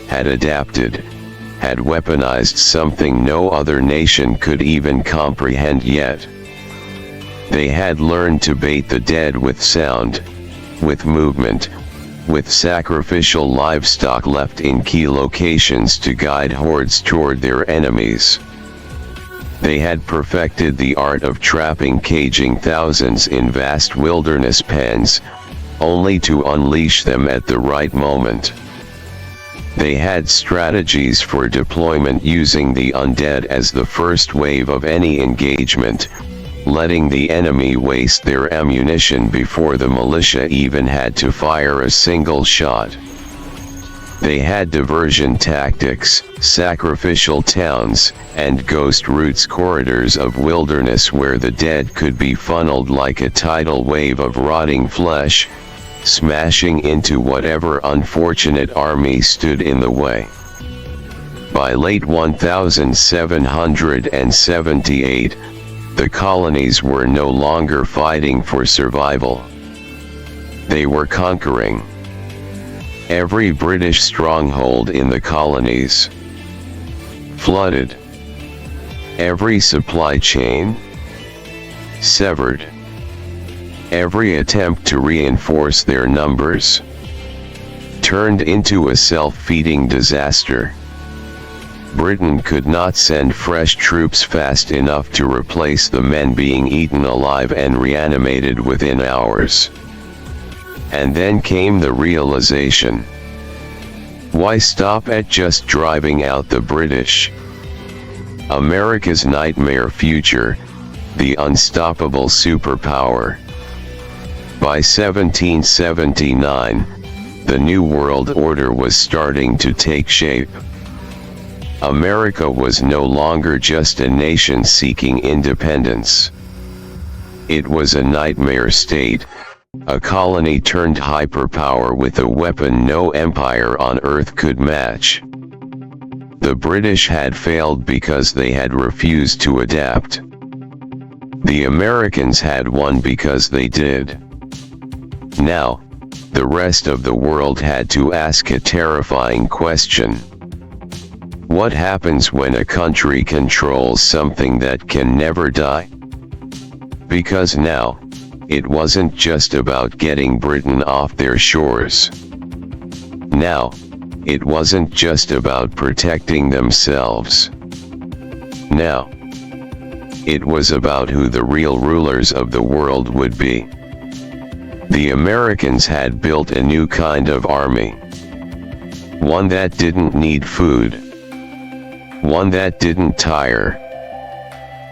had adapted, had weaponized something no other nation could even comprehend yet. They had learned to bait the dead with sound, with movement, with sacrificial livestock left in key locations to guide hordes toward their enemies. They had perfected the art of trapping, caging thousands in vast wilderness pens, only to unleash them at the right moment. They had strategies for deployment using the undead as the first wave of any engagement, letting the enemy waste their ammunition before the militia even had to fire a single shot. They had diversion tactics, sacrificial towns, and ghost routes, corridors of wilderness where the dead could be funneled like a tidal wave of rotting flesh, smashing into whatever unfortunate army stood in the way. By late 1778, the colonies were no longer fighting for survival. They were conquering. Every British stronghold in the colonies. Flooded. Every supply chain. Severed. Every attempt to reinforce their numbers. turned into a self-feeding disaster. Britain could not send fresh troops fast enough to replace the men being eaten alive and reanimated within hours. And then came the realization. Why stop at just driving out the British? America's nightmare future, the unstoppable superpower. By 1779, the New World Order was starting to take shape. America was no longer just a nation seeking independence. It was a nightmare state, a colony turned hyperpower with a weapon no empire on Earth could match. The British had failed because they had refused to adapt. The Americans had won because they did. Now, the rest of the world had to ask a terrifying question. What happens when a country controls something that can never die? Because now, it wasn't just about getting Britain off their shores. Now, it wasn't just about protecting themselves. Now, it was about who the real rulers of the world would be. The Americans had built a new kind of army. One that didn't need food. One that didn't tire.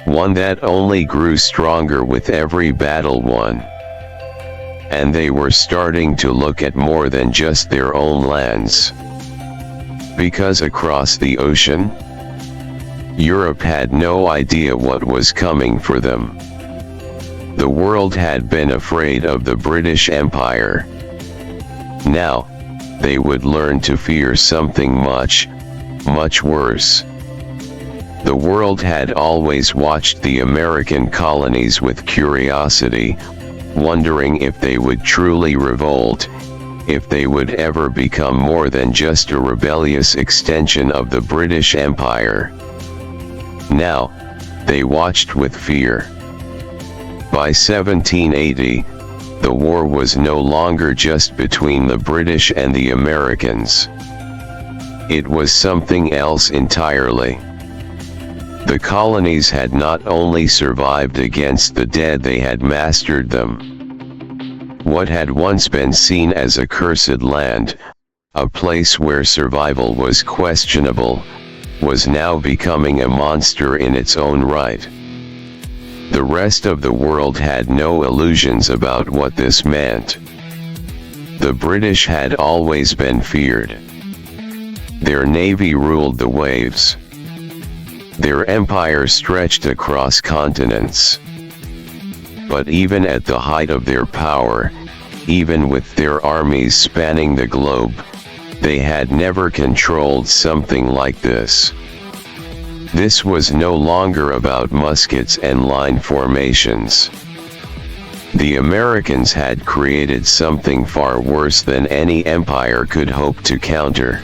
One that only grew stronger with every battle won. And they were starting to look at more than just their own lands. Because across the ocean, Europe had no idea what was coming for them. The world had been afraid of the British Empire. Now, they would learn to fear something much, much worse. The world had always watched the American colonies with curiosity, wondering if they would truly revolt, if they would ever become more than just a rebellious extension of the British Empire. Now, they watched with fear. By 1780, the war was no longer just between the British and the Americans. It was something else entirely. The colonies had not only survived against the dead, they had mastered them. What had once been seen as a cursed land, a place where survival was questionable, was now becoming a monster in its own right. The rest of the world had no illusions about what this meant. The British had always been feared. Their navy ruled the waves. Their empire stretched across continents. But even at the height of their power, even with their armies spanning the globe, they had never controlled something like this. This was no longer about muskets and line formations. The Americans had created something far worse than any empire could hope to counter.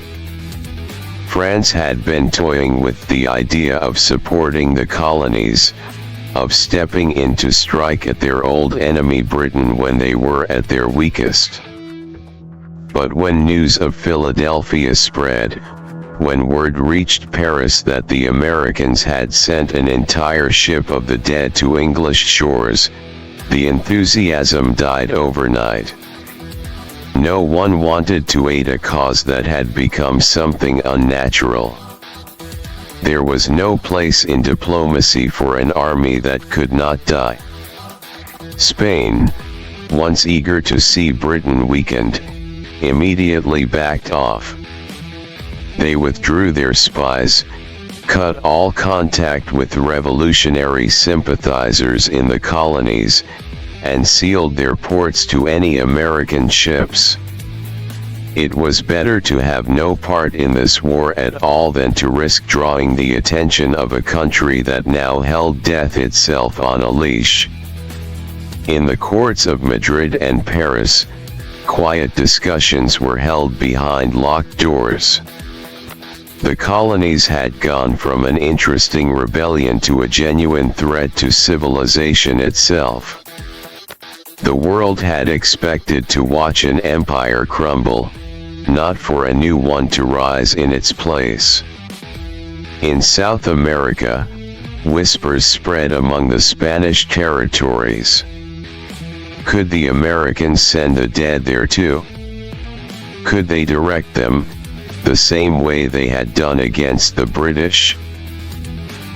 France had been toying with the idea of supporting the colonies, of stepping in to strike at their old enemy Britain when they were at their weakest. But when news of Philadelphia spread, when word reached Paris that the Americans had sent an entire ship of the dead to English shores, the enthusiasm died overnight. No one wanted to aid a cause that had become something unnatural. There was no place in diplomacy for an army that could not die. Spain, once eager to see Britain weakened, immediately backed off. They withdrew their spies, cut all contact with revolutionary sympathizers in the colonies, and sealed their ports to any American ships. It was better to have no part in this war at all than to risk drawing the attention of a country that now held death itself on a leash. In the courts of Madrid and Paris, quiet discussions were held behind locked doors. The colonies had gone from an interesting rebellion to a genuine threat to civilization itself. The world had expected to watch an empire crumble, not for a new one to rise in its place. In South America, whispers spread among the Spanish territories. Could the Americans send the dead there too? Could they direct them, the same way they had done against the British?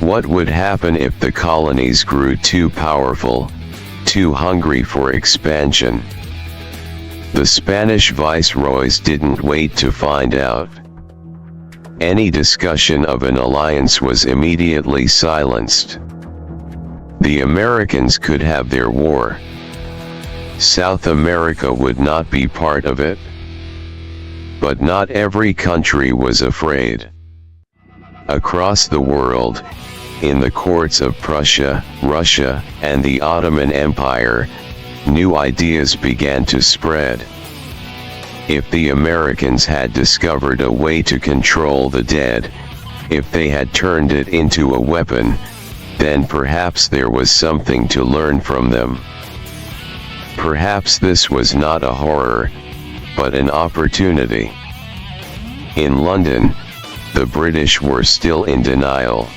What would happen if the colonies grew too powerful, too hungry for expansion? The Spanish viceroys didn't wait to find out. Any discussion of an alliance was immediately silenced. The Americans could have their war. South America would not be part of it. But not every country was afraid. Across the world, in the courts of Prussia, Russia, and the Ottoman Empire, new ideas began to spread. If the Americans had discovered a way to control the dead, if they had turned it into a weapon, then perhaps there was something to learn from them. Perhaps this was not a horror, but an opportunity. In London, the British were still in denial.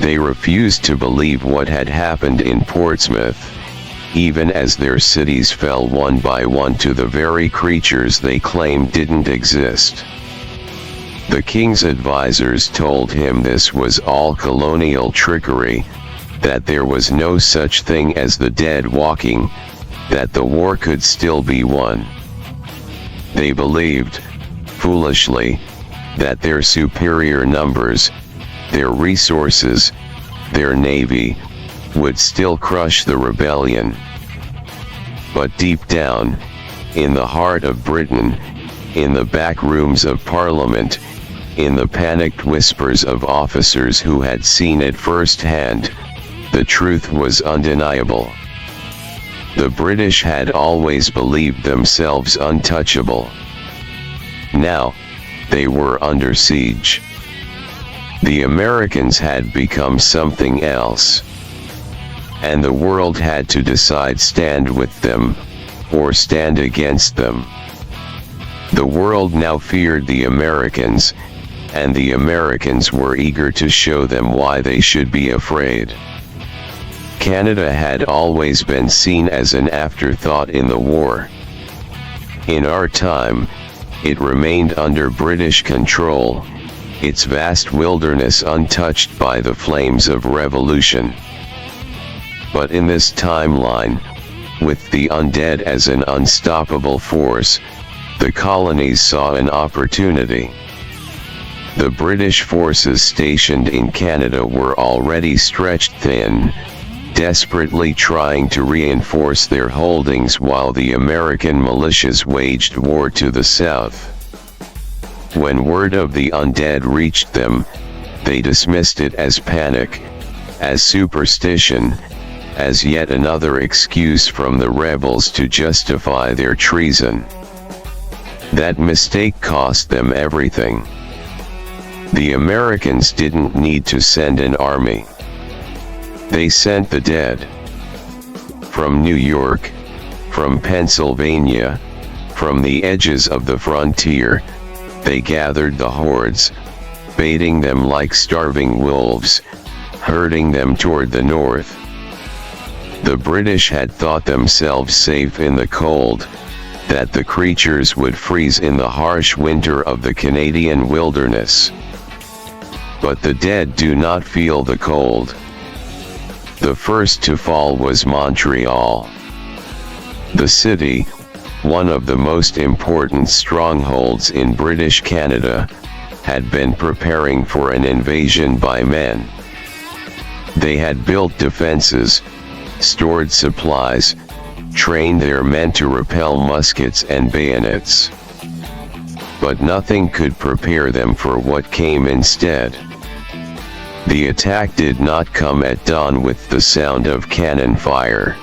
They refused to believe what had happened in Portsmouth, even as their cities fell one by one to the very creatures they claimed didn't exist. The king's advisors told him this was all colonial trickery, that there was no such thing as the dead walking, that the war could still be won. They believed, foolishly, that their superior numbers, their resources, their navy, would still crush the rebellion. But deep down, in the heart of Britain, in the back rooms of Parliament, in the panicked whispers of officers who had seen it firsthand, the truth was undeniable. The British had always believed themselves untouchable. Now, they were under siege. The Americans had become something else. And the world had to decide: stand with them, or stand against them. The world now feared the Americans, and the Americans were eager to show them why they should be afraid. Canada had always been seen as an afterthought in the war. In our time, it remained under British control, its vast wilderness untouched by the flames of revolution. But in this timeline, with the undead as an unstoppable force, the colonies saw an opportunity. The British forces stationed in Canada were already stretched thin, desperately trying to reinforce their holdings while the American militias waged war to the south. When word of the undead reached them, they dismissed it as panic, as superstition, as yet another excuse from the rebels to justify their treason. That mistake cost them everything. The Americans didn't need to send an army. They sent the dead. From New York, from Pennsylvania, from the edges of the frontier, they gathered the hordes, baiting them like starving wolves, herding them toward the north. The British had thought themselves safe in the cold, that the creatures would freeze in the harsh winter of the Canadian wilderness. But the dead do not feel the cold. The first to fall was Montreal. The city, one of the most important strongholds in British Canada, had been preparing for an invasion by men. They had built defenses, stored supplies, trained their men to repel muskets and bayonets. But nothing could prepare them for what came instead. The attack did not come at dawn with the sound of cannon fire.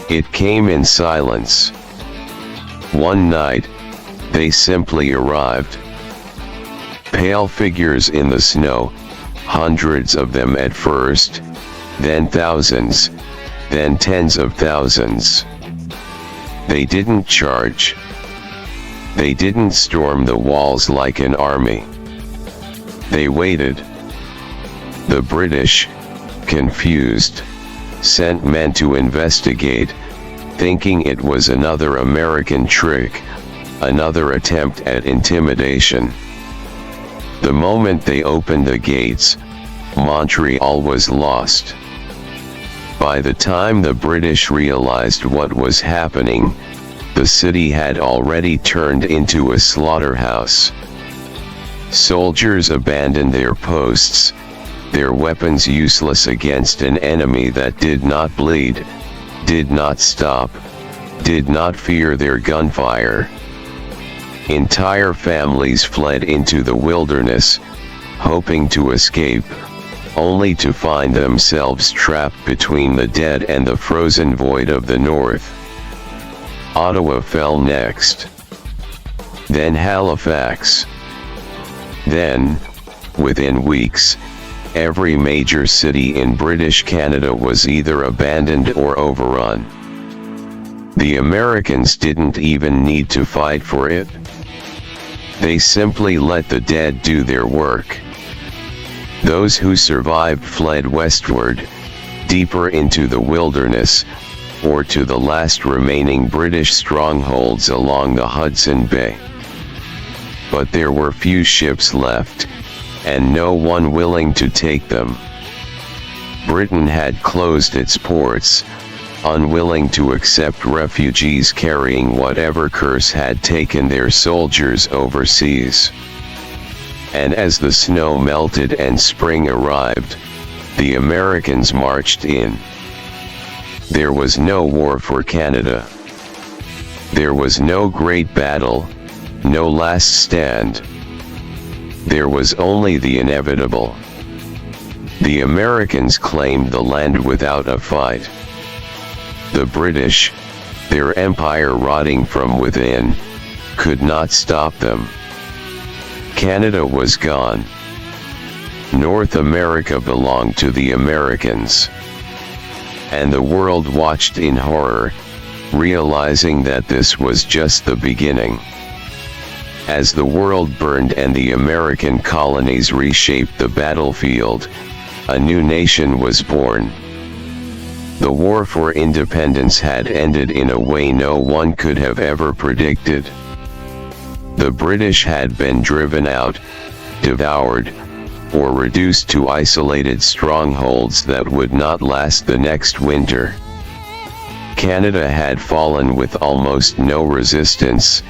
It came in silence. One night, they simply arrived. Pale figures in the snow, hundreds of them at first, then thousands, then tens of thousands. They didn't charge. They didn't storm the walls like an army. They waited. The British, confused, sent men to investigate, thinking it was another American trick, another attempt at intimidation. The moment they opened the gates, Montreal was lost. By the time the British realized what was happening, the city had already turned into a slaughterhouse. Soldiers abandoned their posts, their weapons useless against an enemy that did not bleed, did not stop, did not fear their gunfire. Entire families fled into the wilderness, hoping to escape, only to find themselves trapped between the dead and the frozen void of the north. Ottawa fell next. Then Halifax. Then, within weeks, every major city in British Canada was either abandoned or overrun. The Americans didn't even need to fight for it. They simply let the dead do their work. Those who survived fled westward, deeper into the wilderness, or to the last remaining British strongholds along the Hudson Bay. But there were few ships left, and no one willing to take them. Britain had closed its ports, unwilling to accept refugees carrying whatever curse had taken their soldiers overseas. And as the snow melted and spring arrived, the Americans marched in. There was no war for Canada. There was no great battle, no last stand. There was only the inevitable. The Americans claimed the land without a fight. The British, their empire rotting from within, could not stop them. Canada was gone. North America belonged to the Americans. And the world watched in horror, realizing that this was just the beginning. As the world burned and the American colonies reshaped the battlefield, a new nation was born. The war for independence had ended in a way no one could have ever predicted. The British had been driven out, devoured, or reduced to isolated strongholds that would not last the next winter. Canada had fallen with almost no resistance,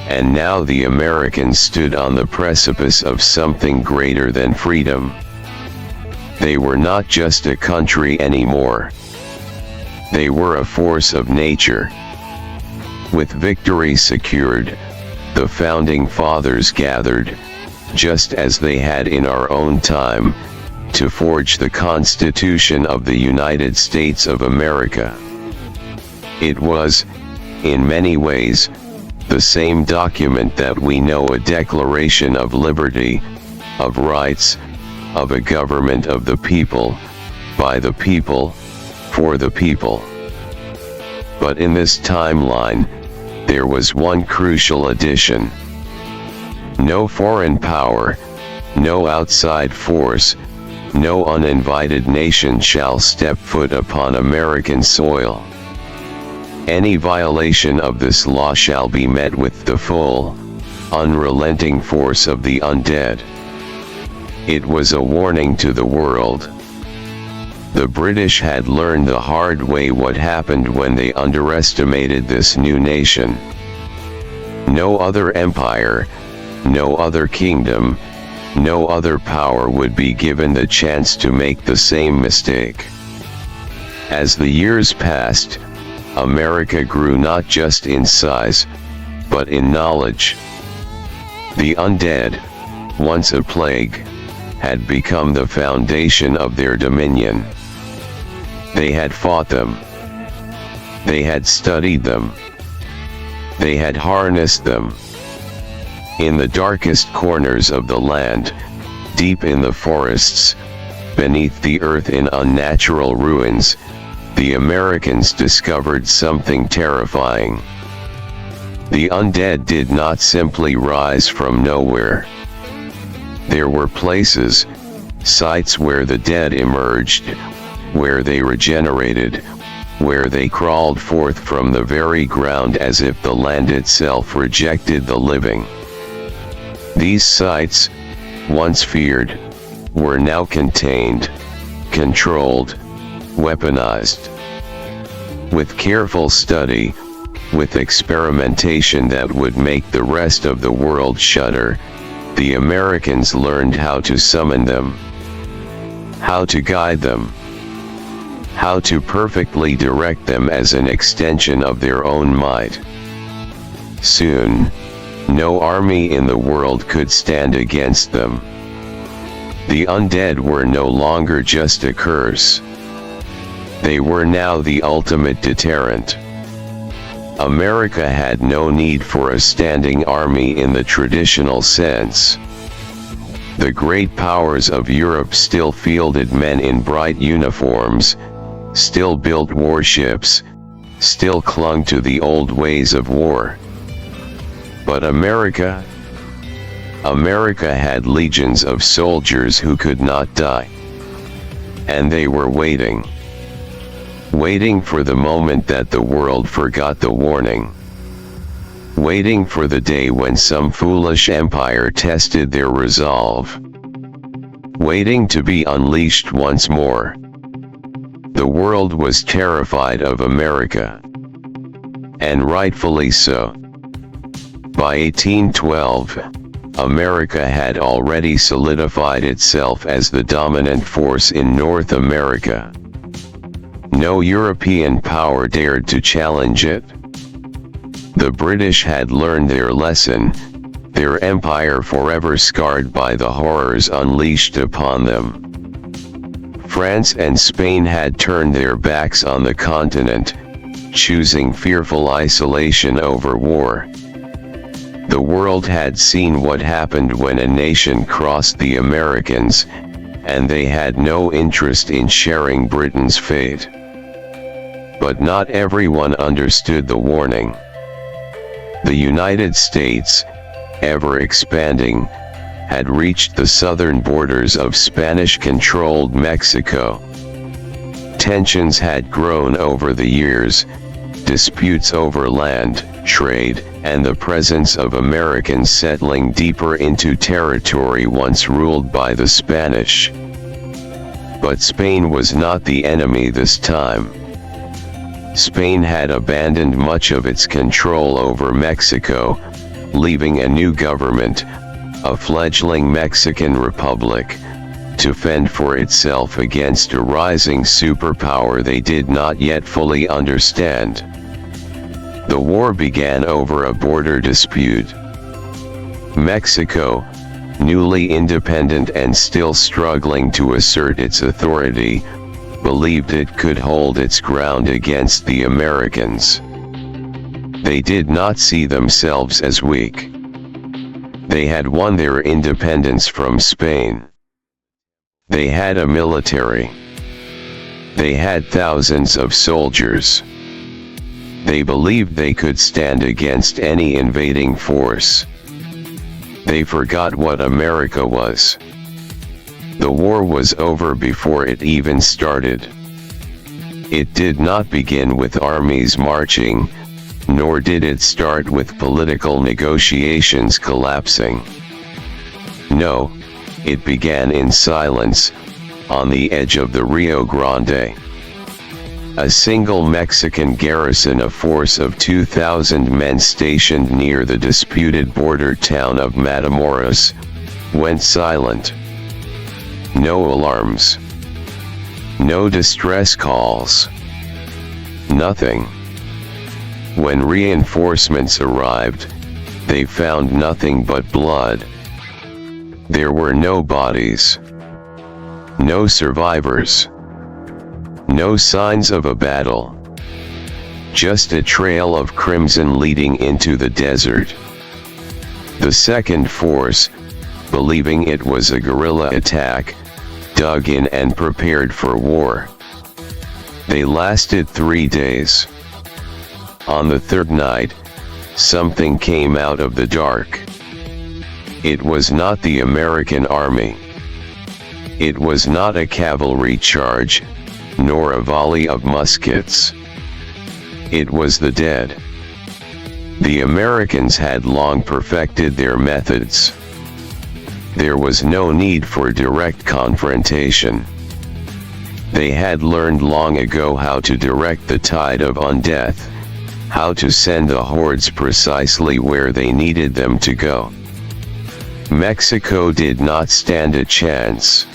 and now the Americans stood on the precipice of something greater than freedom. They were not just a country anymore. They were a force of nature. With victory secured, the Founding Fathers gathered, just as they had in our own time, to forge the Constitution of the United States of America. It was, in many ways, the same document that we know: a declaration of liberty, of rights, of a government of the people, by the people, for the people. But in this timeline, there was one crucial addition. No foreign power, no outside force, no uninvited nation shall step foot upon American soil. Any violation of this law shall be met with the full, unrelenting force of the undead. It was a warning to the world. The British had learned the hard way what happened when they underestimated this new nation. No other empire, no other kingdom, no other power would be given the chance to make the same mistake. As the years passed, America grew not just in size, but in knowledge. The undead, once a plague, had become the foundation of their dominion. They had fought them. They had studied them. They had harnessed them. In the darkest corners of the land, deep in the forests, beneath the earth in unnatural ruins, the Americans discovered something terrifying. The undead did not simply rise from nowhere. There were places, sites where the dead emerged, where they regenerated, where they crawled forth from the very ground as if the land itself rejected the living. These sites, once feared, were now contained, controlled, weaponized. With careful study, with experimentation that would make the rest of the world shudder, the Americans learned how to summon them, how to guide them, how to perfectly direct them as an extension of their own might. Soon, no army in the world could stand against them. The undead were no longer just a curse. They were now the ultimate deterrent. America had no need for a standing army in the traditional sense. The great powers of Europe still fielded men in bright uniforms, still built warships, still clung to the old ways of war. But America had legions of soldiers who could not die. And they were waiting for the moment that the world forgot the warning. Waiting for the day when some foolish empire tested their resolve. Waiting to be unleashed once more. The world was terrified of America. And rightfully so. By 1812, America had already solidified itself as the dominant force in North America. No European power dared to challenge it. The British had learned their lesson, their empire forever scarred by the horrors unleashed upon them. France and Spain had turned their backs on the continent, choosing fearful isolation over war. The world had seen what happened when a nation crossed the Americans, and they had no interest in sharing Britain's fate. But not everyone understood the warning. The United States, ever expanding, had reached the southern borders of Spanish-controlled Mexico. Tensions had grown over the years, disputes over land, trade, and the presence of Americans settling deeper into territory once ruled by the Spanish. But Spain was not the enemy this time. Spain had abandoned much of its control over Mexico, leaving a new government, a fledgling Mexican republic, to fend for itself against a rising superpower they did not yet fully understand. The war began over a border dispute. Mexico, newly independent and still struggling to assert its authority, believed it could hold its ground against the Americans. They did not see themselves as weak. They had won their independence from Spain. They had a military. They had thousands of soldiers. They believed they could stand against any invading force. They forgot what America was. The war was over before it even started. It did not begin with armies marching, nor did it start with political negotiations collapsing. No, it began in silence, on the edge of the Rio Grande. A single Mexican garrison, a force of 2,000 men stationed near the disputed border town of Matamoros, went silent. No alarms. No distress calls. Nothing. When reinforcements arrived, they found nothing but blood. There were no bodies. No survivors. No signs of a battle. Just a trail of crimson leading into the desert. The second force, believing it was a guerrilla attack, dug in and prepared for war. They lasted 3 days. On the third night, something came out of the dark. It was not the American army. It was not a cavalry charge, nor a volley of muskets. It was the dead. The Americans had long perfected their methods. There was no need for direct confrontation. They had learned long ago how to direct the tide of undeath, how to send the hordes precisely where they needed them to go. Mexico did not stand a chance.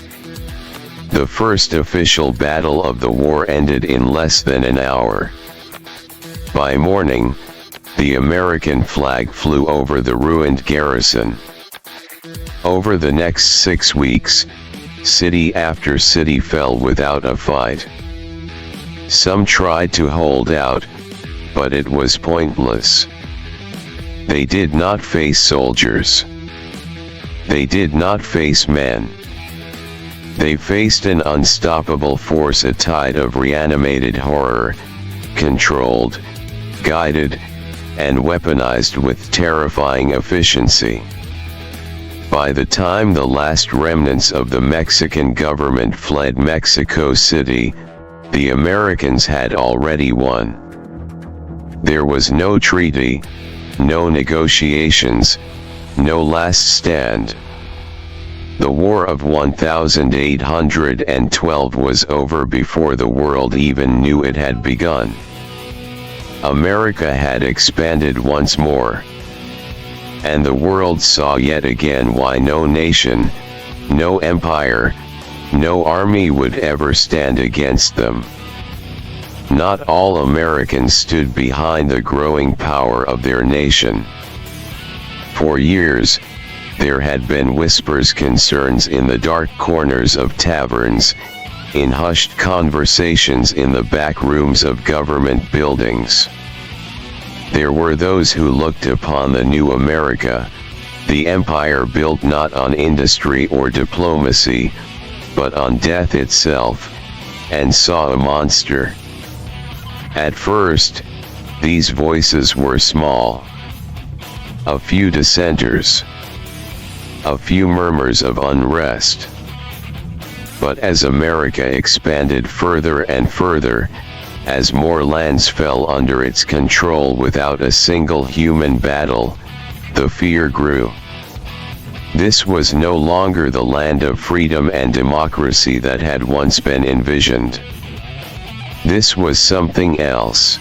The first official battle of the war ended in less than an hour. By morning, the American flag flew over the ruined garrison. Over the next 6 weeks, city after city fell without a fight. Some tried to hold out, but it was pointless. They did not face soldiers. They did not face men. They faced an unstoppable force, a tide of reanimated horror, controlled, guided, and weaponized with terrifying efficiency. By the time the last remnants of the Mexican government fled Mexico City, the Americans had already won. There was no treaty, no negotiations, no last stand. The War of 1812 was over before the world even knew it had begun. America had expanded once more. And the world saw yet again why no nation, no empire, no army would ever stand against them. Not all Americans stood behind the growing power of their nation. For years, there had been whispers, concerns in the dark corners of taverns, in hushed conversations in the back rooms of government buildings. There were those who looked upon the new America, the empire built not on industry or diplomacy, but on death itself, and saw a monster. At first, these voices were small. A few dissenters. A few murmurs of unrest. But as America expanded further and further, as more lands fell under its control without a single human battle, the fear grew. This was no longer the land of freedom and democracy that had once been envisioned. This was something else.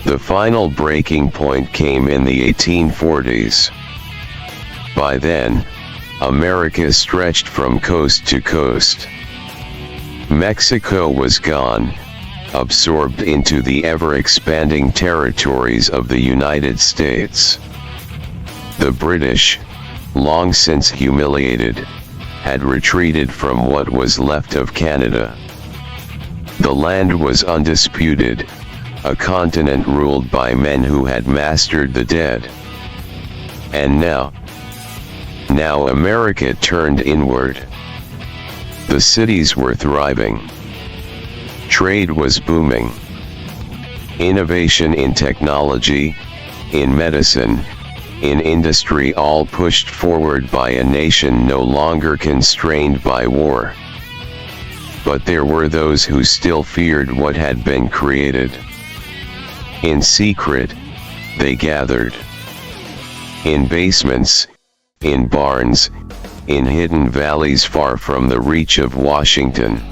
The final breaking point came in the 1840s. By then, America stretched from coast to coast. Mexico was gone, absorbed into the ever-expanding territories of the United States. The British, long since humiliated, had retreated from what was left of Canada. The land was undisputed, a continent ruled by men who had mastered the dead. And now America turned inward. The cities were thriving. Trade was booming. Innovation in technology, in medicine, in industry, all pushed forward by a nation no longer constrained by war. But there were those who still feared what had been created. In secret, they gathered. In basements, in barns, in hidden valleys far from the reach of Washington.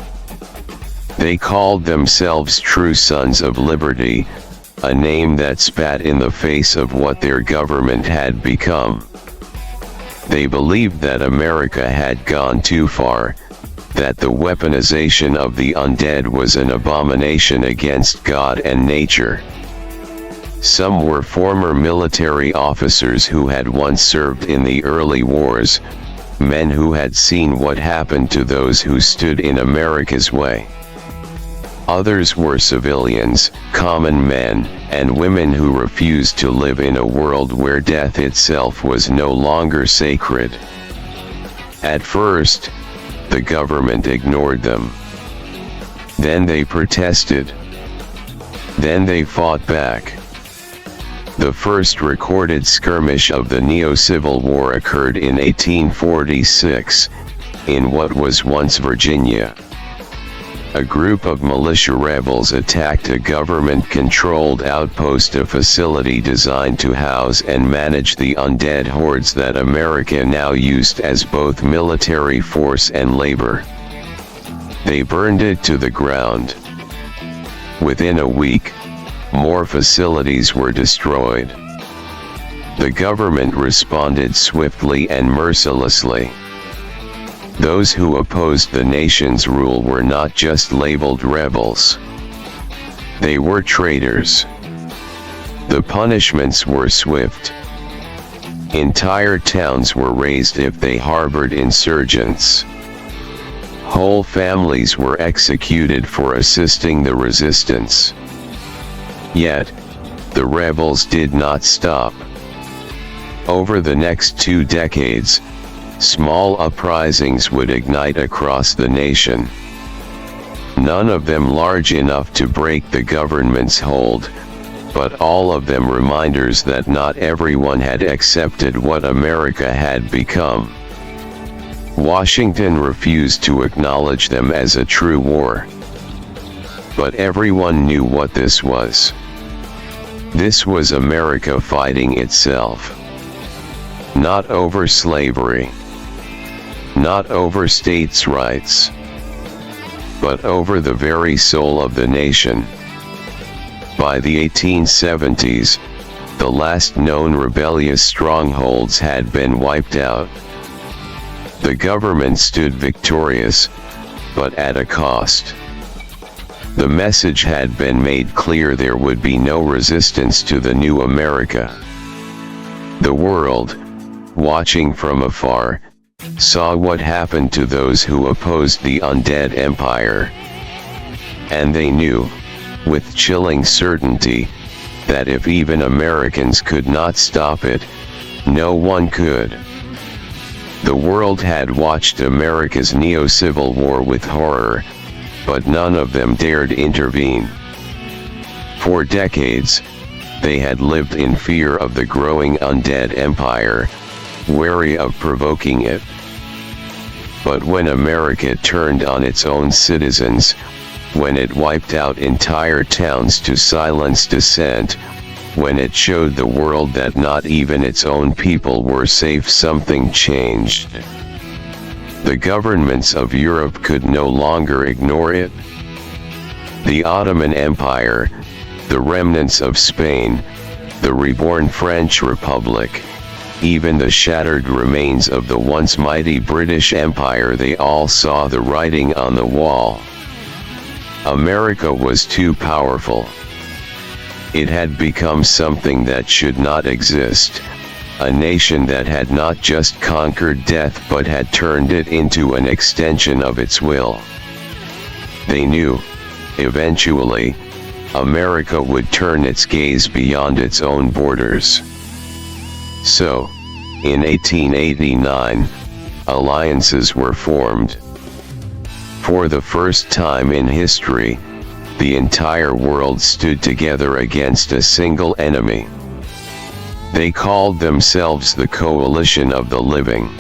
They called themselves true sons of liberty, a name that spat in the face of what their government had become. They believed that America had gone too far, that the weaponization of the undead was an abomination against God and nature. Some were former military officers who had once served in the early wars, men who had seen what happened to those who stood in America's way. Others were civilians, common men, and women who refused to live in a world where death itself was no longer sacred. At first, the government ignored them. Then they protested. Then they fought back. The first recorded skirmish of the Neo-Civil War occurred in 1846, in what was once Virginia. A group of militia rebels attacked a government-controlled outpost, a facility designed to house and manage the undead hordes that America now used as both military force and labor. They burned it to the ground. Within a week, more facilities were destroyed. The government responded swiftly and mercilessly. Those who opposed the nation's rule were not just labeled rebels. They were traitors. The punishments were swift. Entire towns were razed if they harbored insurgents. Whole families were executed for assisting the resistance. Yet, the rebels did not stop. Over the next 2 decades, small uprisings would ignite across the nation. None of them large enough to break the government's hold, but all of them reminders that not everyone had accepted what America had become. Washington refused to acknowledge them as a true war. But everyone knew what this was. This was America fighting itself. Not over slavery. Not over states' rights. But over the very soul of the nation. By the 1870s, the last known rebellious strongholds had been wiped out. The government stood victorious, but at a cost. The message had been made clear: there would be no resistance to the new America. The world, watching from afar, saw what happened to those who opposed the undead empire. And they knew, with chilling certainty, that if even Americans could not stop it, no one could. The world had watched America's Neo-Civil War with horror, but none of them dared intervene. For decades, they had lived in fear of the growing undead empire, wary of provoking it. But when America turned on its own citizens, when it wiped out entire towns to silence dissent, when it showed the world that not even its own people were safe, something changed. The governments of Europe could no longer ignore it. The Ottoman Empire, the remnants of Spain, the reborn French Republic, even the shattered remains of the once mighty British Empire, they all saw the writing on the wall. America was too powerful. It had become something that should not exist, a nation that had not just conquered death but had turned it into an extension of its will. They knew, eventually, America would turn its gaze beyond its own borders. So, in 1889, alliances were formed. For the first time in history, the entire world stood together against a single enemy. They called themselves the Coalition of the Living.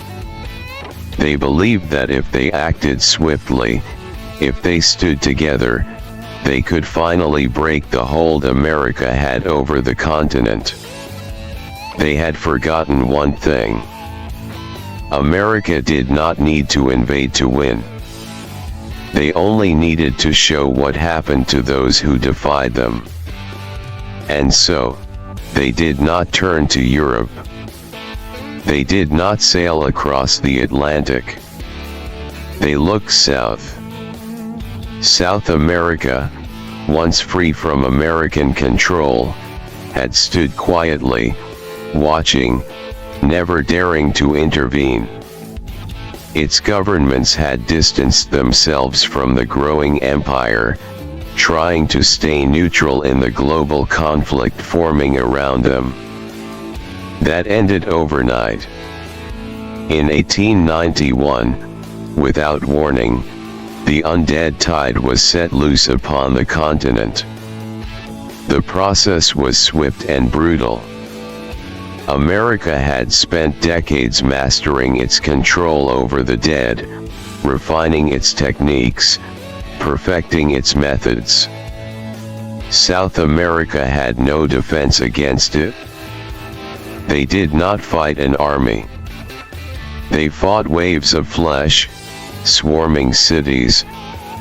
They believed that if they acted swiftly, if they stood together, they could finally break the hold America had over the continent. They had forgotten one thing. America did not need to invade to win. They only needed to show what happened to those who defied them. And so, they did not turn to Europe. They did not sail across the Atlantic. They looked south. South America, once free from American control, had stood quietly, watching, never daring to intervene. Its governments had distanced themselves from the growing empire, trying to stay neutral in the global conflict forming around them. That ended overnight. In 1891, without warning, the undead tide was set loose upon the continent. The process was swift and brutal. America had spent decades mastering its control over the dead, refining its techniques, perfecting its methods. South America had no defense against it. They did not fight an army. They fought waves of flesh, swarming cities,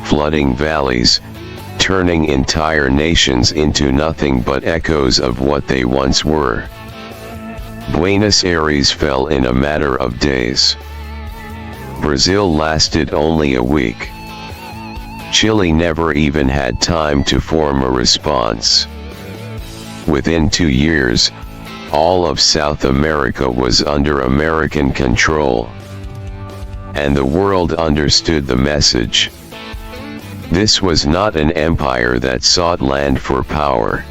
flooding valleys, turning entire nations into nothing but echoes of what they once were. Buenos Aires fell in a matter of days. Brazil lasted only a week. Chile never even had time to form a response. Within 2 years, all of South America was under American control. And the world understood the message. This was not an empire that sought land for power.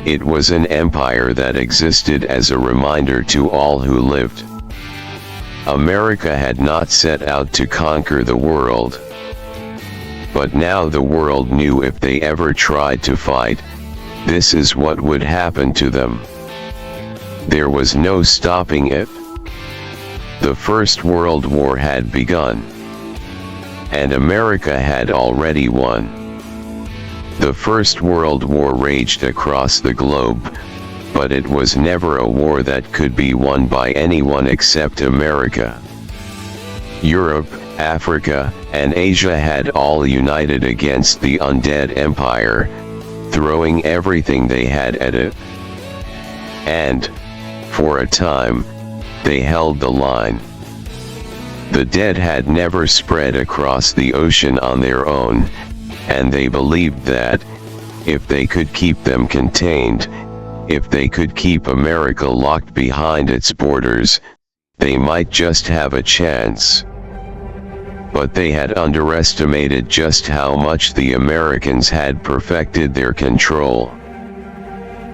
It was an empire that existed as a reminder to all who lived. America had not set out to conquer the world. But now the world knew if they ever tried to fight, this is what would happen to them. There was no stopping it. The First World War had begun. And America had already won. The First World War raged across the globe, but it was never a war that could be won by anyone except America. Europe, Africa, and Asia had all united against the undead empire, throwing everything they had at it. And, for a time, they held the line. The dead had never spread across the ocean on their own, and they believed that, if they could keep them contained, if they could keep America locked behind its borders, they might just have a chance. But they had underestimated just how much the Americans had perfected their control.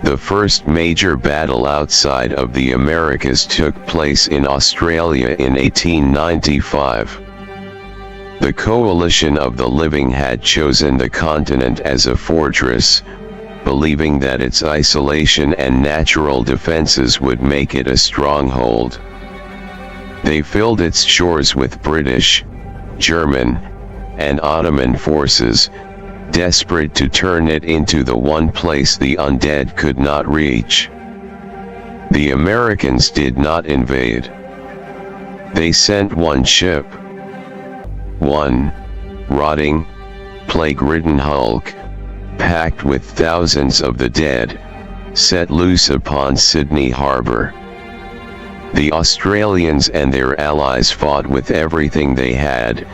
The first major battle outside of the Americas took place in Australia in 1895. The coalition of the living had chosen the continent as a fortress, believing that its isolation and natural defenses would make it a stronghold. They filled its shores with British, German, and Ottoman forces, desperate to turn it into the one place the undead could not reach. The Americans did not invade. They sent one ship. One rotting, plague-ridden hulk, packed with thousands of the dead, set loose upon Sydney Harbour. The Australians and their allies fought with everything they had,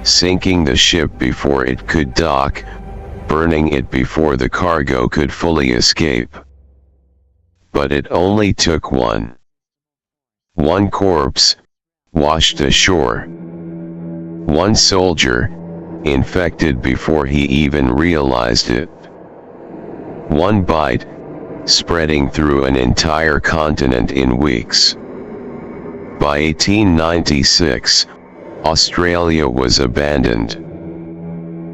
sinking the ship before it could dock, burning it before the cargo could fully escape. But it only took one corpse, washed ashore. One soldier, infected before he even realized it. One bite, spreading through an entire continent in weeks. By 1896, Australia was abandoned.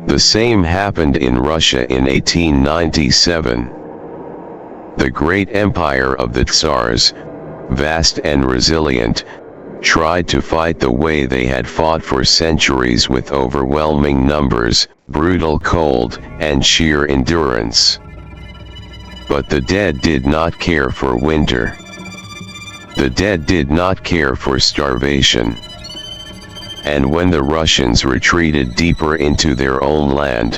The same happened in Russia in 1897. The great empire of the Tsars, vast and resilient, tried to fight the way they had fought for centuries with overwhelming numbers, brutal cold, and sheer endurance. But the dead did not care for winter. The dead did not care for starvation. And when the Russians retreated deeper into their own land,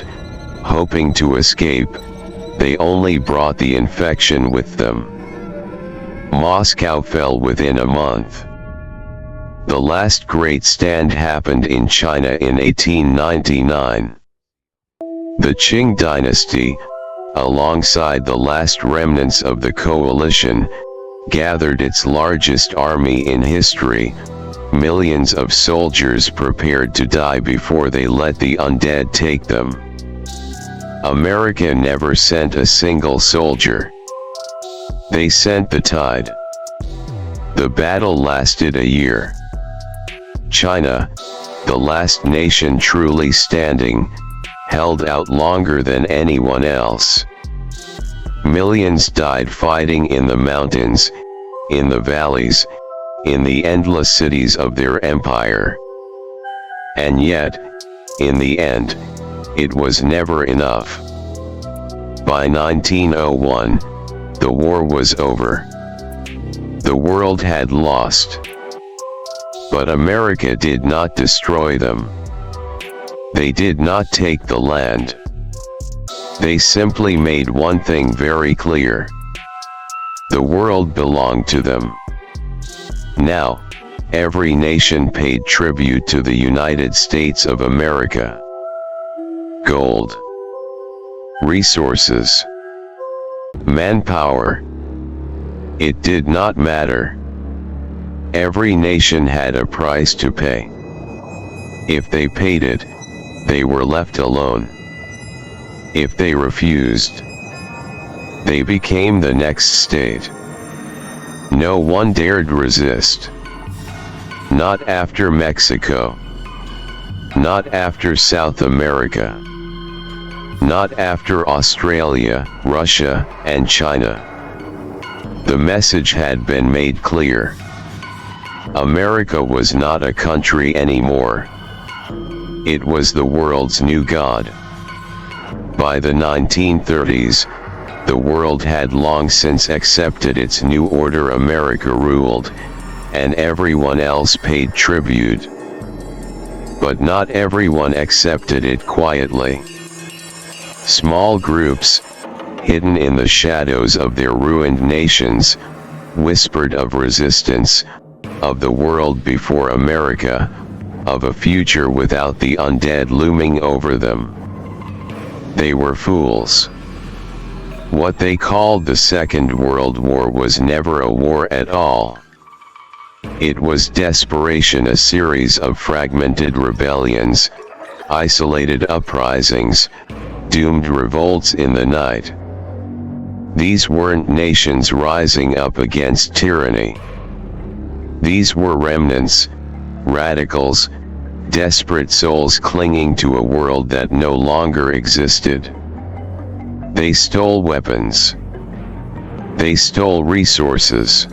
hoping to escape, they only brought the infection with them. Moscow fell within a month. The last great stand happened in China in 1899. The Qing dynasty, alongside the last remnants of the coalition, gathered its largest army in history, millions of soldiers prepared to die before they let the undead take them. America never sent a single soldier. They sent the tide. The battle lasted a year. China, the last nation truly standing, held out longer than anyone else. Millions died fighting in the mountains, in the valleys, in the endless cities of their empire. And yet, in the end, it was never enough. By 1901, the war was over. The world had lost. But America did not destroy them. They did not take the land. They simply made one thing very clear. The world belonged to them. Now, every nation paid tribute to the United States of America. Gold, resources, manpower. It did not matter. Every nation had a price to pay. If they paid it, they were left alone. If they refused, they became the next state. No one dared resist. Not after Mexico. Not after South America. Not after Australia, Russia, and China. The message had been made clear. America was not a country anymore. It was the world's new god. By the 1930s, the world had long since accepted its new order. America ruled, and everyone else paid tribute. But not everyone accepted it quietly. Small groups, hidden in the shadows of their ruined nations, whispered of resistance, of the world before America, of a future without the undead looming over them. They were fools. What they called the Second World War was never a war at all. It was desperation, a series of fragmented rebellions, isolated uprisings, doomed revolts in the night. These weren't nations rising up against tyranny. These were remnants, radicals, desperate souls clinging to a world that no longer existed. They stole weapons. They stole resources.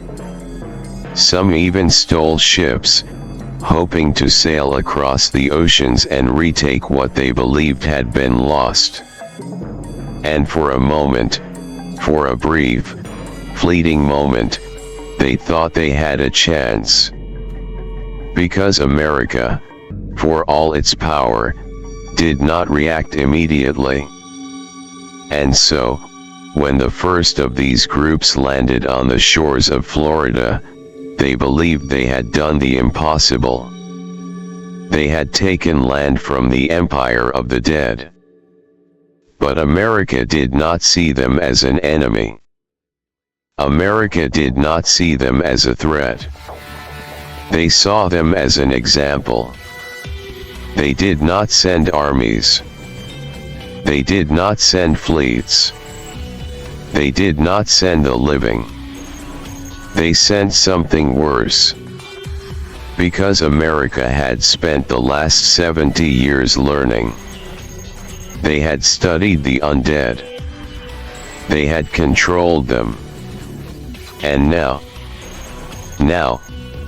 Some even stole ships, hoping to sail across the oceans and retake what they believed had been lost. And for a moment, for a brief, fleeting moment, they thought they had a chance. Because America, for all its power, did not react immediately. And so, when the first of these groups landed on the shores of Florida, they believed they had done the impossible. They had taken land from the empire of the dead. But America did not see them as an enemy. America did not see them as a threat. They saw them as an example. They did not send armies. They did not send fleets. They did not send the living. They sent something worse. Because America had spent the last 70 years learning. They had studied the undead. They had controlled them. And now,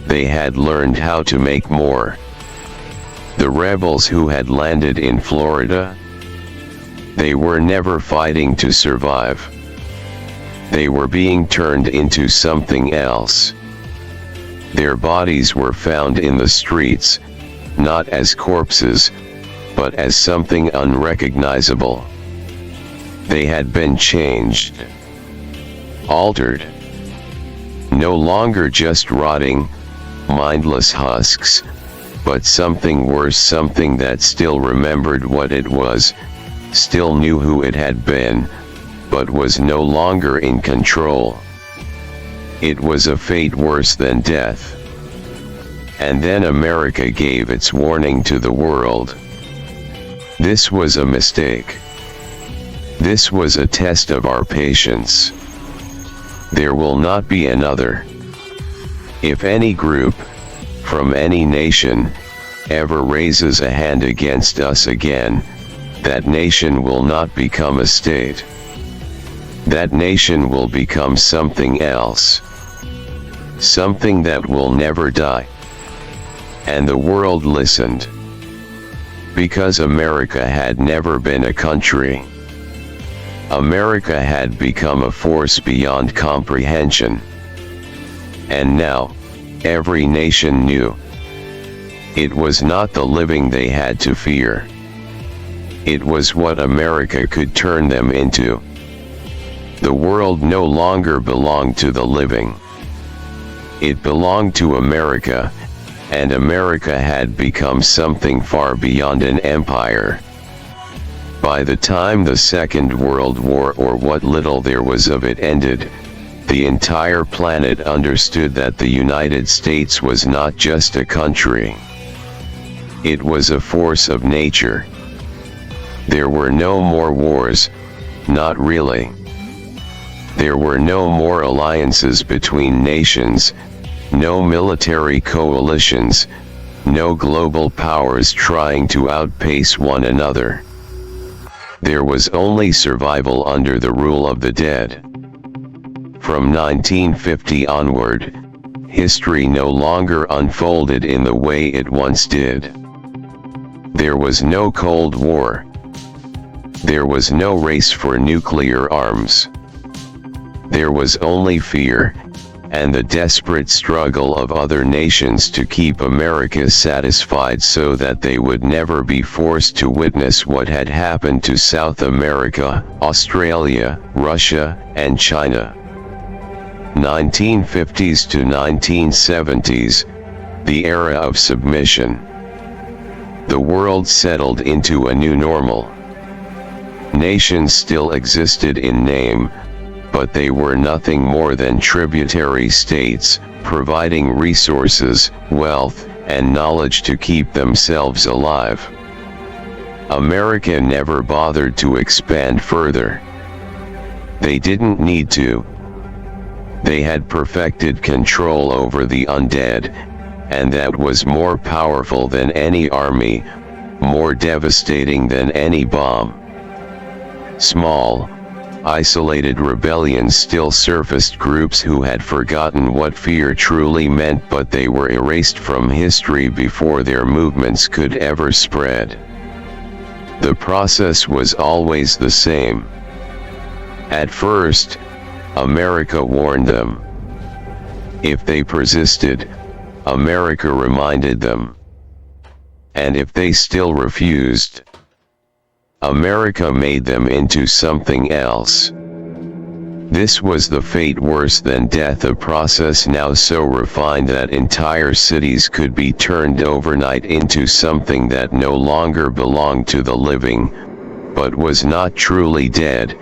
they had learned how to make more. The rebels who had landed in Florida, they were never fighting to survive. They were being turned into something else. Their bodies were found in the streets, not as corpses, but as something unrecognizable. They had been changed, altered. No longer just rotting, mindless husks, but something worse, something that still remembered what it was, still knew who it had been, but was no longer in control. It was a fate worse than death. And then America gave its warning to the world. This was a mistake. This was a test of our patience. There will not be another. If any group, from any nation, ever raises a hand against us again, that nation will not become a state. That nation will become something else. something that will never die. And the world listened. Because America had never been a country. America had become a force beyond comprehension. And now, every nation knew. It was not the living they had to fear. It was what America could turn them into. The world no longer belonged to the living. It belonged to America, and America had become something far beyond an empire. By the time the Second World War, or what little there was of it, ended, the entire planet understood that the United States was not just a country. It was a force of nature. There were no more wars, not really. There were no more alliances between nations, no military coalitions, no global powers trying to outpace one another. There was only survival under the rule of the dead. From 1950 onward, history no longer unfolded in the way it once did. There was no Cold War. There was no race for nuclear arms. There was only fear, and the desperate struggle of other nations to keep America satisfied so that they would never be forced to witness what had happened to South America, Australia, Russia, and China. 1950s to 1970s, the era of submission. The world settled into a new normal. Nations still existed in name, but they were nothing more than tributary states, providing resources, wealth, and knowledge to keep themselves alive. America never bothered to expand further. They didn't need to. They had perfected control over the undead, and that was more powerful than any army, more devastating than any bomb. Small, isolated rebellions still surfaced, groups who had forgotten what fear truly meant, but they were erased from history before their movements could ever spread. The process was always the same. At first, America warned them. If they persisted, America reminded them. And if they still refused, America made them into something else. This was the fate worse than death, a process now so refined that entire cities could be turned overnight into something that no longer belonged to the living, but was not truly dead,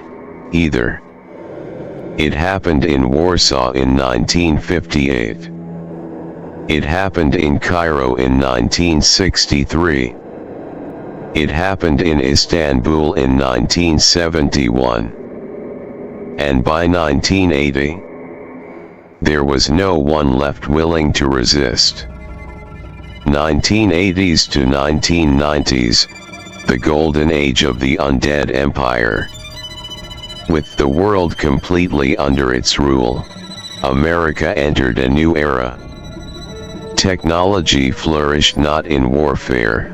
either. It happened in Warsaw in 1958. It happened in Cairo in 1963. It happened in Istanbul in 1971. And by 1980, there was no one left willing to resist. 1980s to 1990s, the golden age of the undead empire. With the world completely under its rule, America entered a new era. Technology flourished not in warfare,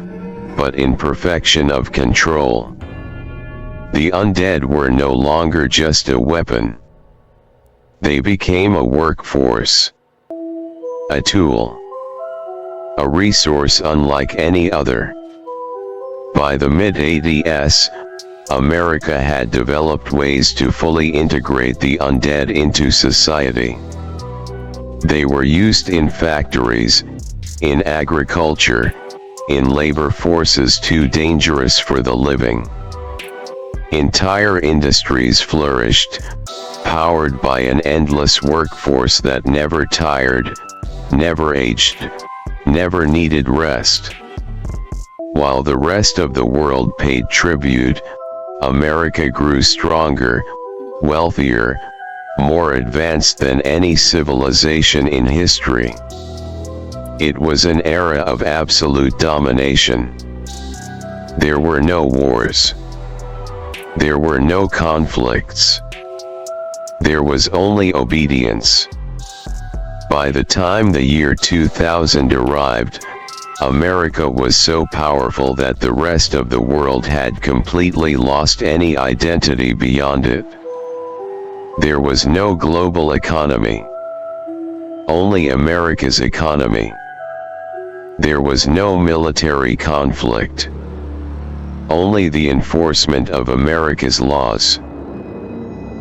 but in perfection of control. The undead were no longer just a weapon. They became a workforce, a tool, a resource unlike any other. By the mid-80s, America had developed ways to fully integrate the undead into society. They were used in factories, in agriculture, in labor forces too dangerous for the living. Entire industries flourished, powered by an endless workforce that never tired, never aged, never needed rest. While the rest of the world paid tribute, America grew stronger, wealthier, more advanced than any civilization in history. It was an era of absolute domination. There were no wars. There were no conflicts. There was only obedience. By the time the year 2000 arrived, America was so powerful that the rest of the world had completely lost any identity beyond it. There was no global economy. Only America's economy. There was no military conflict. Only the enforcement of America's laws.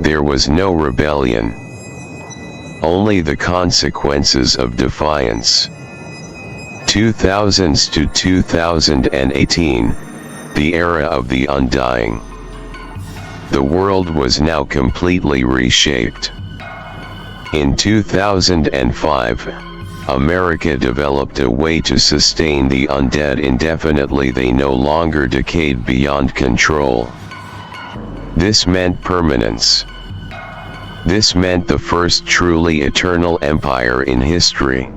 There was no rebellion. Only the consequences of defiance. 2000s to 2018, the era of the undying. The world was now completely reshaped. In 2005, America developed a way to sustain the undead indefinitely. They no longer decayed beyond control. This meant permanence. This meant the first truly eternal empire in history.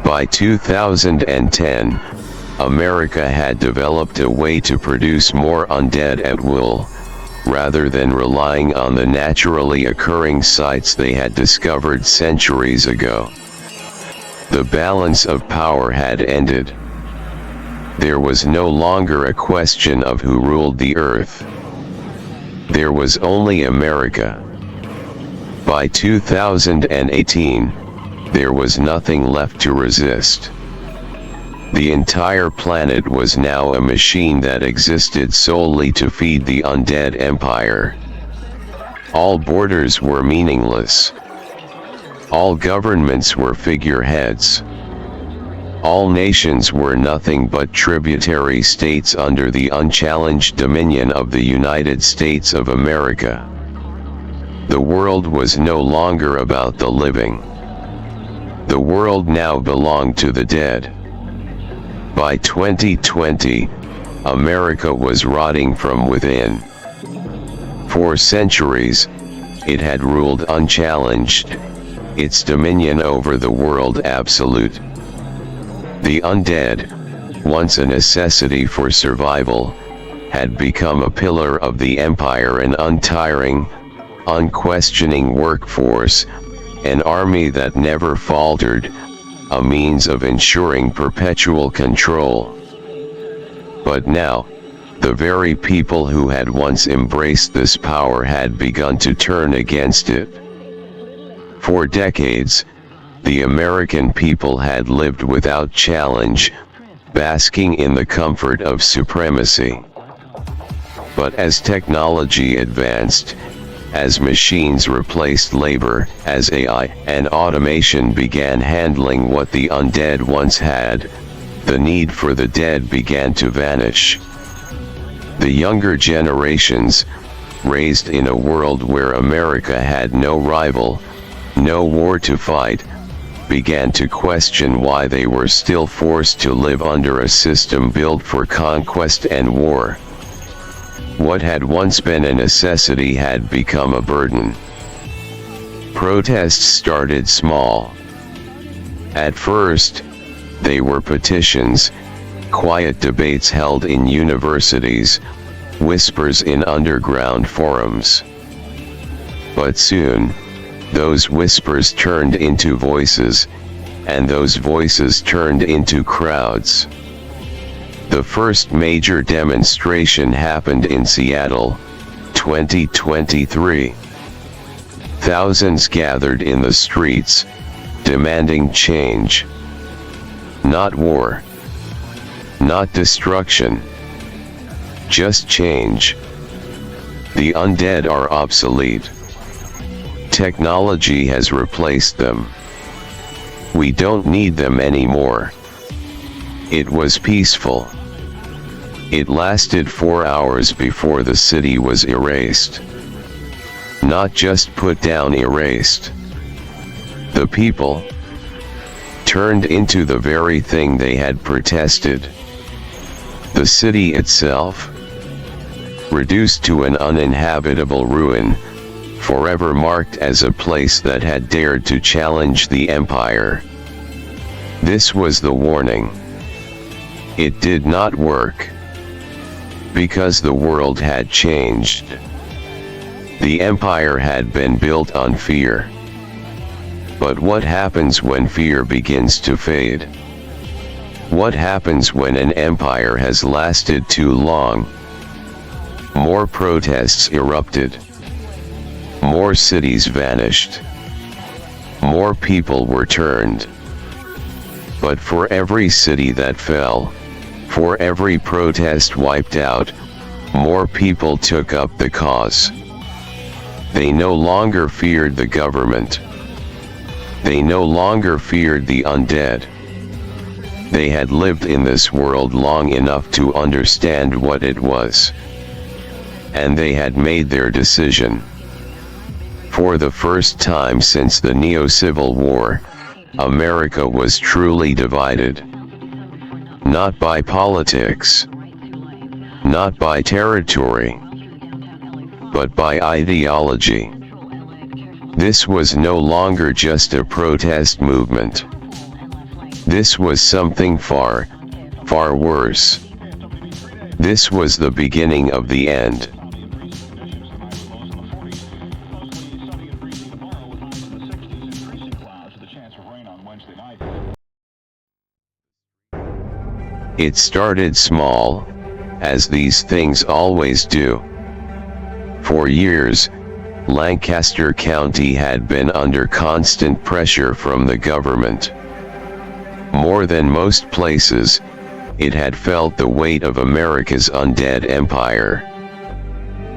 By 2010, America had developed a way to produce more undead at will, rather than relying on the naturally occurring sites they had discovered centuries ago. The balance of power had ended. There was no longer a question of who ruled the earth. There was only America. By 2018, there was nothing left to resist. The entire planet was now a machine that existed solely to feed the undead empire. All borders were meaningless. All governments were figureheads. All nations were nothing but tributary states under the unchallenged dominion of the United States of America. The world was no longer about the living. The world now belonged to the dead. By 2020, America was rotting from within. For centuries, it had ruled unchallenged, its dominion over the world absolute. The undead, once a necessity for survival, had become a pillar of the empire, an untiring, unquestioning workforce, an army that never faltered, a means of ensuring perpetual control. But now, the very people who had once embraced this power had begun to turn against it. For decades, the American people had lived without challenge, basking in the comfort of supremacy. But as technology advanced, as machines replaced labor, as AI and automation began handling what the undead once had, the need for the dead began to vanish. The younger generations, raised in a world where America had no rival, no war to fight, began to question why they were still forced to live under a system built for conquest and war. What had once been a necessity had become a burden. Protests started small. At first, they were petitions, quiet debates held in universities, whispers in underground forums. But soon, those whispers turned into voices, and those voices turned into crowds. The first major demonstration happened in Seattle, 2023. Thousands gathered in the streets, demanding change. Not war. Not destruction. Just change. The undead are obsolete. Technology has replaced them. We don't need them anymore. It was peaceful. It lasted 4 hours before the city was erased. Not just put down, erased. The people turned into the very thing they had protested. The city itself, reduced to an uninhabitable ruin, forever marked as a place that had dared to challenge the empire. This was the warning. It did not work. Because the world had changed. The empire had been built on fear. But what happens when fear begins to fade? What happens when an empire has lasted too long? More protests erupted. More cities vanished. More people were turned. But for every city that fell, for every protest wiped out, more people took up the cause. They no longer feared the government. They no longer feared the undead. They had lived in this world long enough to understand what it was. And they had made their decision. For the first time since the Neo-Civil War, America was truly divided. Not by politics. Not by territory. But by ideology. This was no longer just a protest movement. This was something far, far worse. This was the beginning of the end. It started small, as these things always do. For years, Lancaster County had been under constant pressure from the government. More than most places, it had felt the weight of America's undead empire.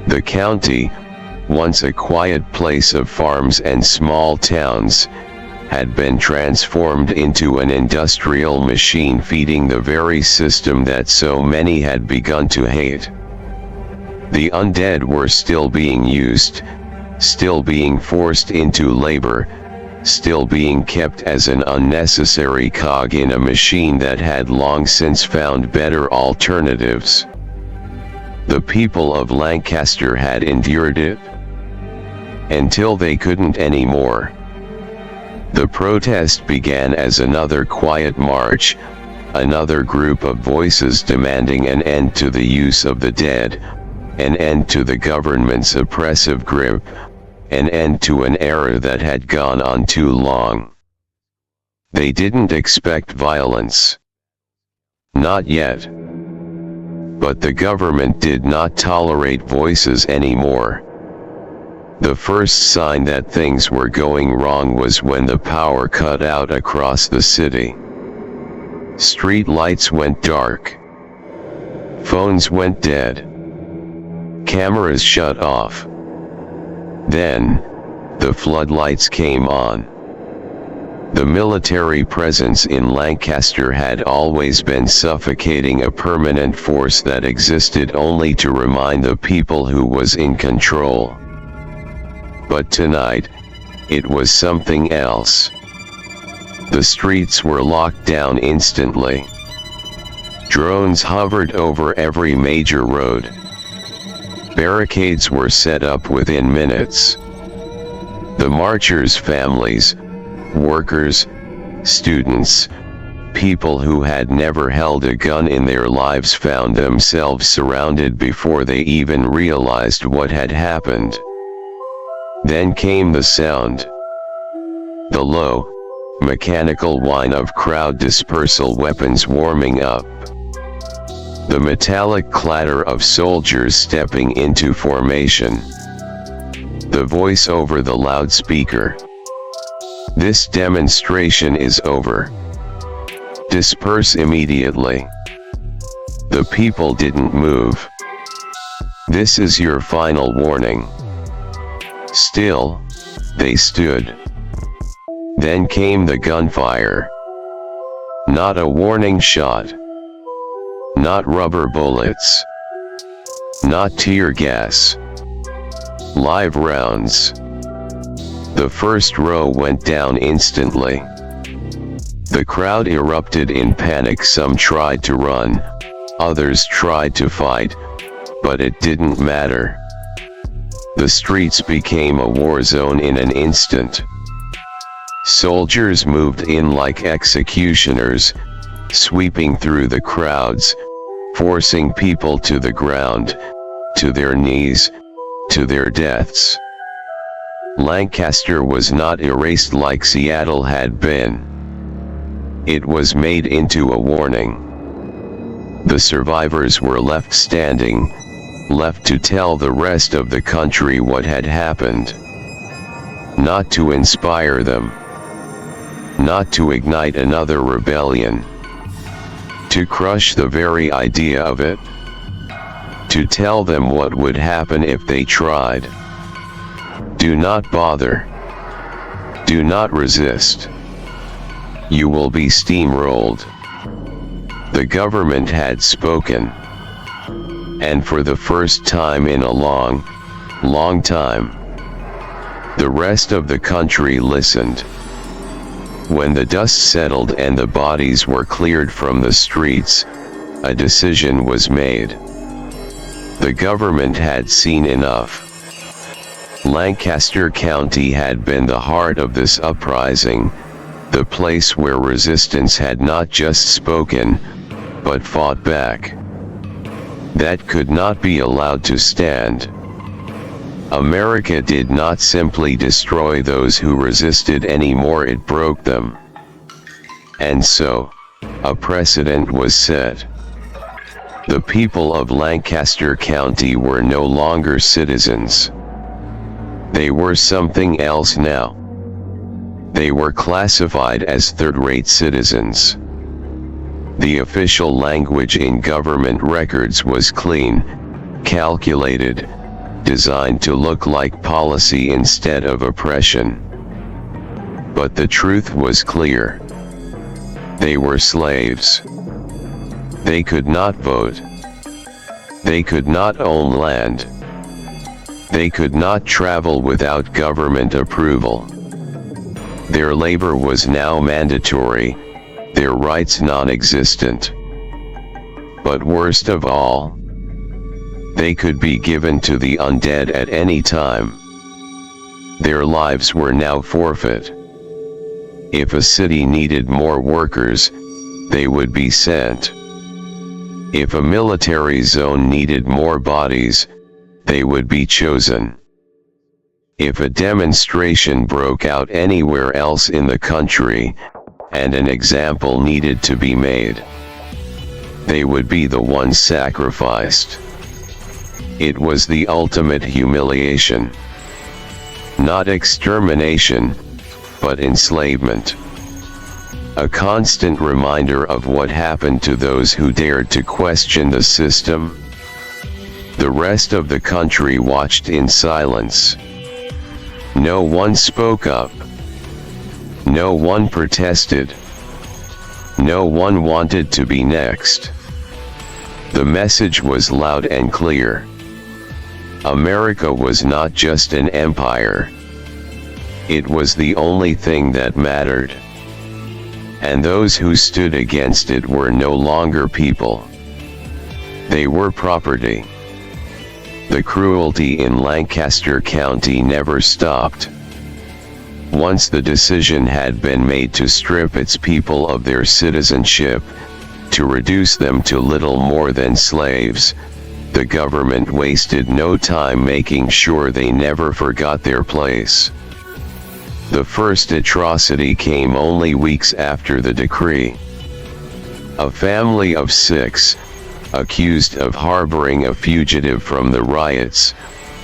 The county, once a quiet place of farms and small towns, had been transformed into an industrial machine feeding the very system that so many had begun to hate. The undead were still being used, still being forced into labor, still being kept as an unnecessary cog in a machine that had long since found better alternatives. The people of Lancaster had endured it until they couldn't anymore. The protest began as another quiet march, another group of voices demanding an end to the use of the dead, an end to the government's oppressive grip, an end to an era that had gone on too long. They didn't expect violence. Not yet. But the government did not tolerate voices anymore. The first sign that things were going wrong was when the power cut out across the city. Street lights went dark. Phones went dead. Cameras shut off. Then, the floodlights came on. The military presence in Lancaster had always been suffocating, a permanent force that existed only to remind the people who was in control. But tonight, it was something else. The streets were locked down instantly. Drones hovered over every major road. Barricades were set up within minutes. The marchers' families, workers, students, people who had never held a gun in their lives found themselves surrounded before they even realized what had happened. Then came the sound. The low, mechanical whine of crowd dispersal weapons warming up. The metallic clatter of soldiers stepping into formation. The voice over the loudspeaker. This demonstration is over. Disperse immediately. The people didn't move. This is your final warning. Still, they stood. Then came the gunfire. Not a warning shot. Not rubber bullets. Not tear gas. Live rounds. The first row went down instantly. The crowd erupted in panic. Some tried to run, others tried to fight, but it didn't matter. The streets became a war zone in an instant. Soldiers moved in like executioners, sweeping through the crowds, forcing people to the ground, to their knees, to their deaths. Lancaster was not erased like Seattle had been. It was made into a warning. The survivors were left standing, left to tell the rest of the country what had happened. Not to inspire them. Not to ignite another rebellion. To crush the very idea of it. To tell them what would happen if they tried. Do not bother. Do not resist. You will be steamrolled. The government had spoken. And for the first time in a long, long time, the rest of the country listened. When the dust settled and the bodies were cleared from the streets, a decision was made. The government had seen enough. Lancaster County had been the heart of this uprising, the place where resistance had not just spoken, but fought back. That could not be allowed to stand. America did not simply destroy those who resisted anymore, it broke them. And so, a precedent was set. The people of Lancaster County were no longer citizens. They were something else now. They were classified as third-rate citizens. The official language in government records was clean, calculated, designed to look like policy instead of oppression. But the truth was clear. They were slaves. They could not vote. They could not own land. They could not travel without government approval. Their labor was now mandatory, their rights non-existent. But worst of all, they could be given to the undead at any time. Their lives were now forfeit. If a city needed more workers, they would be sent. If a military zone needed more bodies, they would be chosen. If a demonstration broke out anywhere else in the country, and an example needed to be made, they would be the ones sacrificed. It was the ultimate humiliation. Not extermination, but enslavement. A constant reminder of what happened to those who dared to question the system. The rest of the country watched in silence. No one spoke up. No one protested. No one wanted to be next. The message was loud and clear. America was not just an empire. It was the only thing that mattered. And those who stood against it were no longer people. They were property. The cruelty in Lancaster County never stopped. Once the decision had been made to strip its people of their citizenship, to reduce them to little more than slaves, the government wasted no time making sure they never forgot their place. The first atrocity came only weeks after the decree. A family of 6, accused of harboring a fugitive from the riots,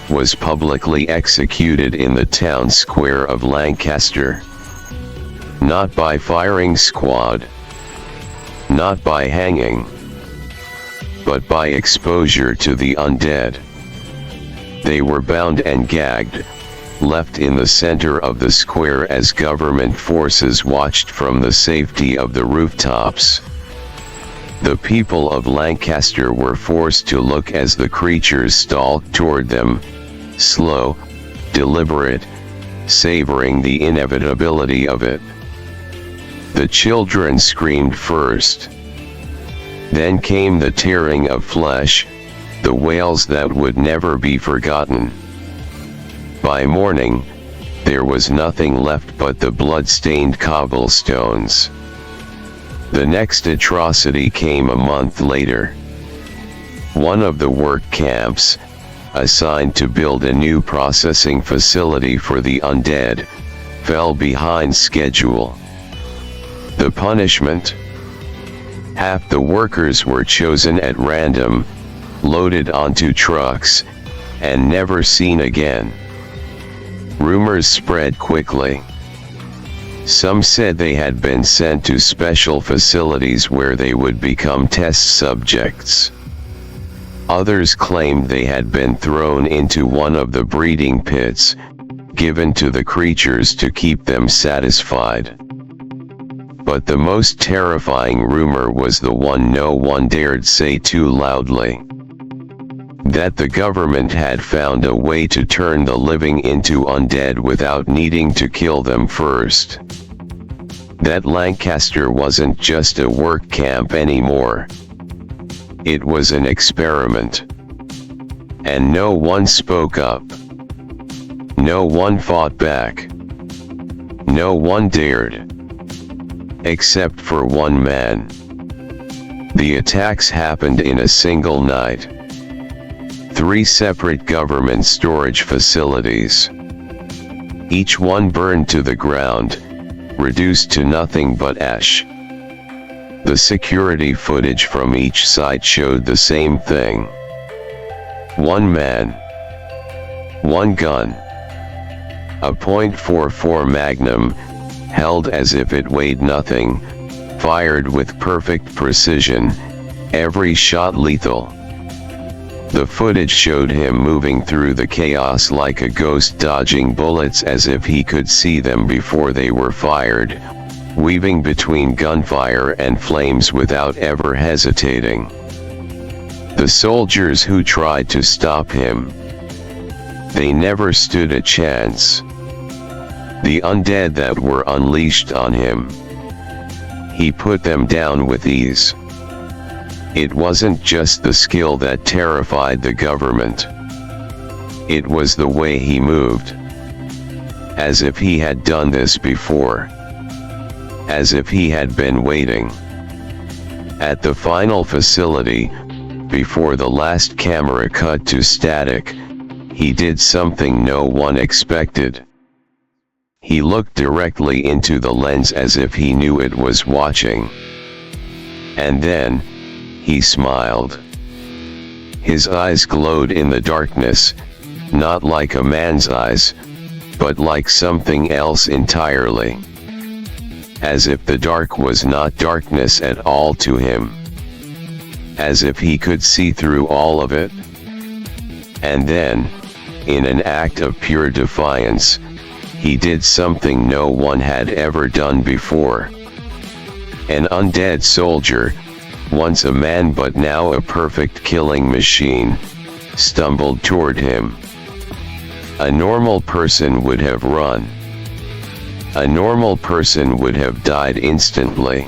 was publicly executed in the town square of Lancaster. Not by firing squad. Not by hanging. But by exposure to the undead. They were bound and gagged, left in the center of the square as government forces watched from the safety of the rooftops. The people of Lancaster were forced to look as the creatures stalked toward them, slow, deliberate, savoring the inevitability of it. The children screamed first. Then came the tearing of flesh, the wails that would never be forgotten. By morning, there was nothing left but the blood-stained cobblestones. The next atrocity came a month later. One of the work camps, assigned to build a new processing facility for the undead, fell behind schedule. The punishment? Half the workers were chosen at random, loaded onto trucks, and never seen again. Rumors spread quickly. Some said they had been sent to special facilities where they would become test subjects. Others claimed they had been thrown into one of the breeding pits, given to the creatures to keep them satisfied. But the most terrifying rumor was the one no one dared say too loudly. That the government had found a way to turn the living into undead without needing to kill them first. That Lancaster wasn't just a work camp anymore. It was an experiment. And no one spoke up. No one fought back. No one dared. Except for one man. The attacks happened in a single night. 3 separate government storage facilities. Each one burned to the ground, reduced to nothing but ash. The security footage from each site showed the same thing. One man. One gun. A .44 Magnum, held as if it weighed nothing, fired with perfect precision, every shot lethal. The footage showed him moving through the chaos like a ghost, dodging bullets as if he could see them before they were fired, weaving between gunfire and flames without ever hesitating. The soldiers who tried to stop him, they never stood a chance. The undead that were unleashed on him, he put them down with ease. It wasn't just the skill that terrified the government. It was the way he moved. As if he had done this before. As if he had been waiting. At the final facility, before the last camera cut to static, he did something no one expected. He looked directly into the lens as if he knew it was watching. And then, he smiled. His eyes glowed in the darkness, not like a man's eyes, but like something else entirely. As if the dark was not darkness at all to him. As if he could see through all of it. And then, in an act of pure defiance, he did something no one had ever done before. An undead soldier, once a man but now a perfect killing machine, stumbled toward him. A normal person would have run. A normal person would have died instantly.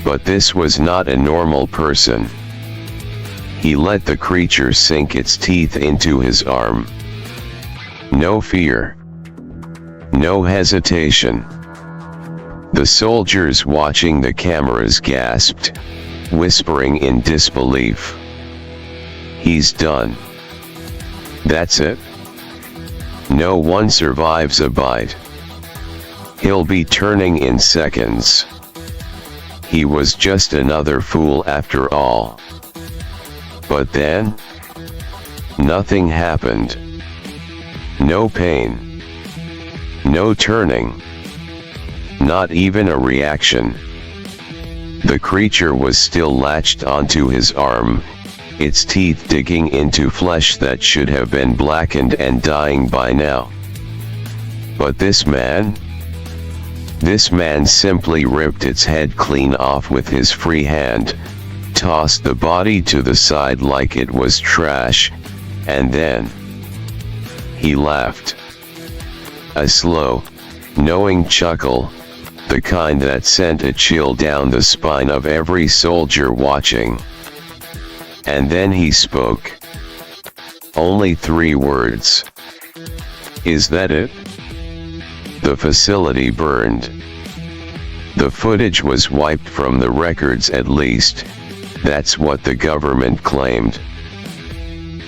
But this was not a normal person. He let the creature sink its teeth into his arm. No fear. No hesitation. The soldiers watching the cameras gasped, whispering in disbelief. He's done. That's it. No one survives a bite. He'll be turning in seconds. He was just another fool after all. But then, nothing happened. No pain. No turning. Not even a reaction. The creature was still latched onto his arm, its teeth digging into flesh that should have been blackened and dying by now. But this man simply ripped its head clean off with his free hand, tossed the body to the side like it was trash, and then he laughed. A slow, knowing chuckle, the kind that sent a chill down the spine of every soldier watching. And then he spoke. Only 3 words. Is that it? The facility burned. The footage was wiped from the records, at least, that's what the government claimed.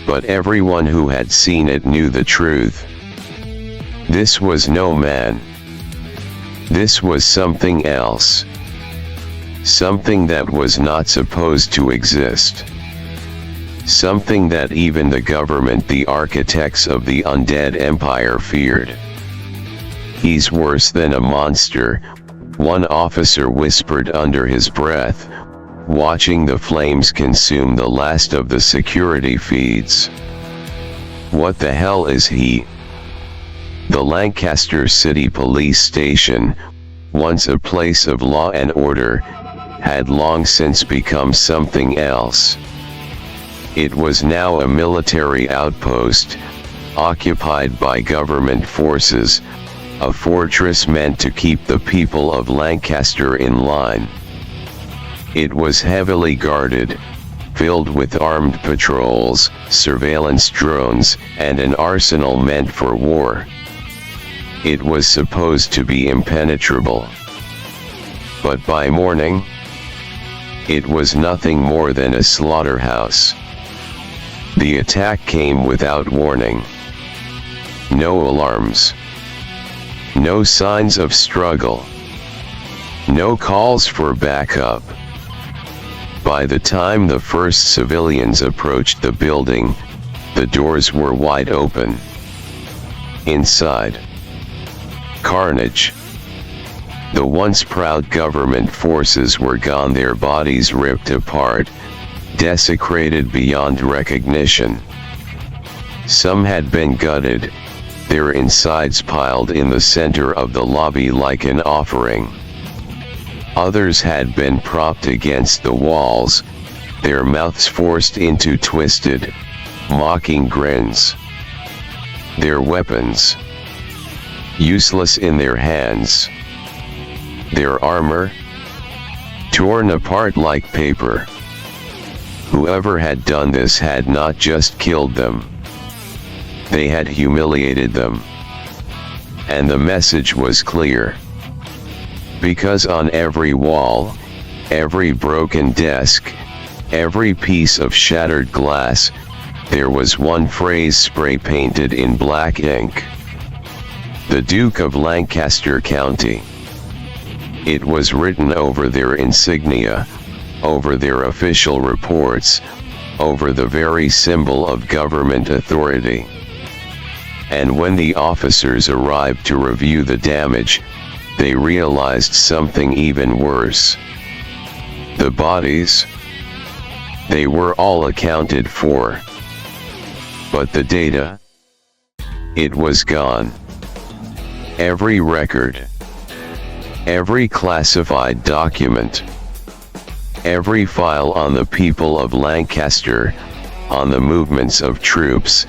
but everyone who had seen it knew the truth. This was no man. This was something else. Something that was not supposed to exist. Something that even the government, the architects of the undead empire, feared. "He's worse than a monster," one officer whispered under his breath, watching the flames consume the last of the security feeds. "What the hell is he?" The Lancaster City Police Station, once a place of law and order, had long since become something else. It was now a military outpost, occupied by government forces, a fortress meant to keep the people of Lancaster in line. It was heavily guarded, filled with armed patrols, surveillance drones, and an arsenal meant for war. It was supposed to be impenetrable. But by morning, it was nothing more than a slaughterhouse. The attack came without warning. No alarms. No signs of struggle. No calls for backup. By the time the first civilians approached the building, the doors were wide open. Inside, carnage. The once proud government forces were gone, their bodies ripped apart, desecrated beyond recognition. Some had been gutted, their insides piled in the center of the lobby like an offering. Others had been propped against the walls, their mouths forced into twisted, mocking grins. Their weapons useless in their hands. Their armor torn apart like paper. Whoever had done this had not just killed them. They had humiliated them. And the message was clear. Because on every wall, every broken desk, every piece of shattered glass, there was one phrase spray-painted in black ink. The Duke of Lancaster County. It was written over their insignia, over their official reports, over the very symbol of government authority. And when the officers arrived to review the damage, they realized something even worse. The bodies, they were all accounted for. But the data, it was gone. Every record, every classified document, every file on the people of Lancaster, on the movements of troops,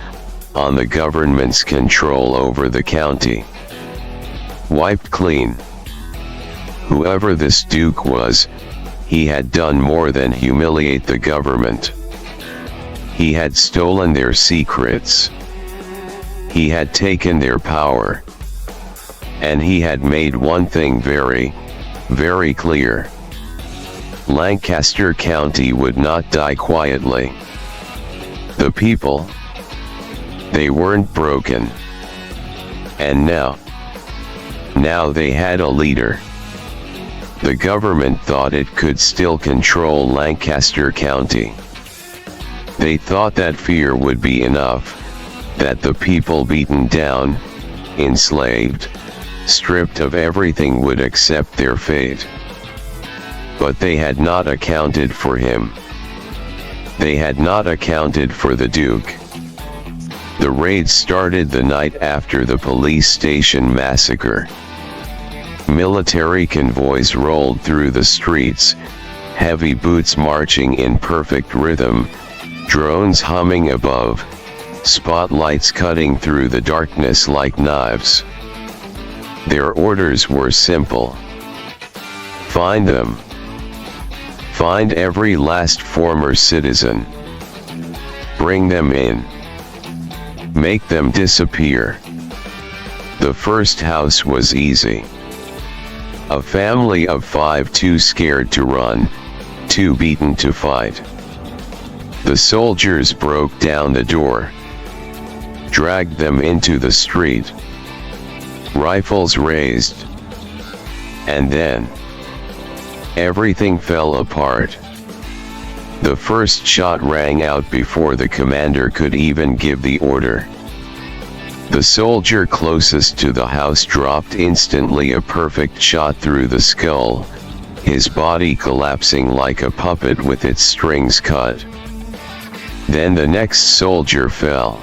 on the government's control over the county. Wiped clean. Whoever this Duke was, he had done more than humiliate the government. He had stolen their secrets. He had taken their power. And he had made one thing very, very clear. Lancaster County would not die quietly. The people, they weren't broken. And now they had a leader. The government thought it could still control Lancaster County. They thought that fear would be enough, that the people beaten down, enslaved, stripped of everything would accept their fate. But they had not accounted for him. They had not accounted for the Duke. The raid started the night after the police station massacre. Military convoys rolled through the streets, heavy boots marching in perfect rhythm, drones humming above, spotlights cutting through the darkness like knives. Their orders were simple. Find them. Find every last former citizen. Bring them in. Make them disappear. The first house was easy. A family of 5, too scared to run, too beaten to fight. The soldiers broke down the door, dragged them into the street, rifles raised, and then everything fell apart. The first shot rang out before the commander could even give the order. The soldier closest to the house dropped instantly, a perfect shot through the skull, his body collapsing like a puppet with its strings cut. Then the next soldier fell.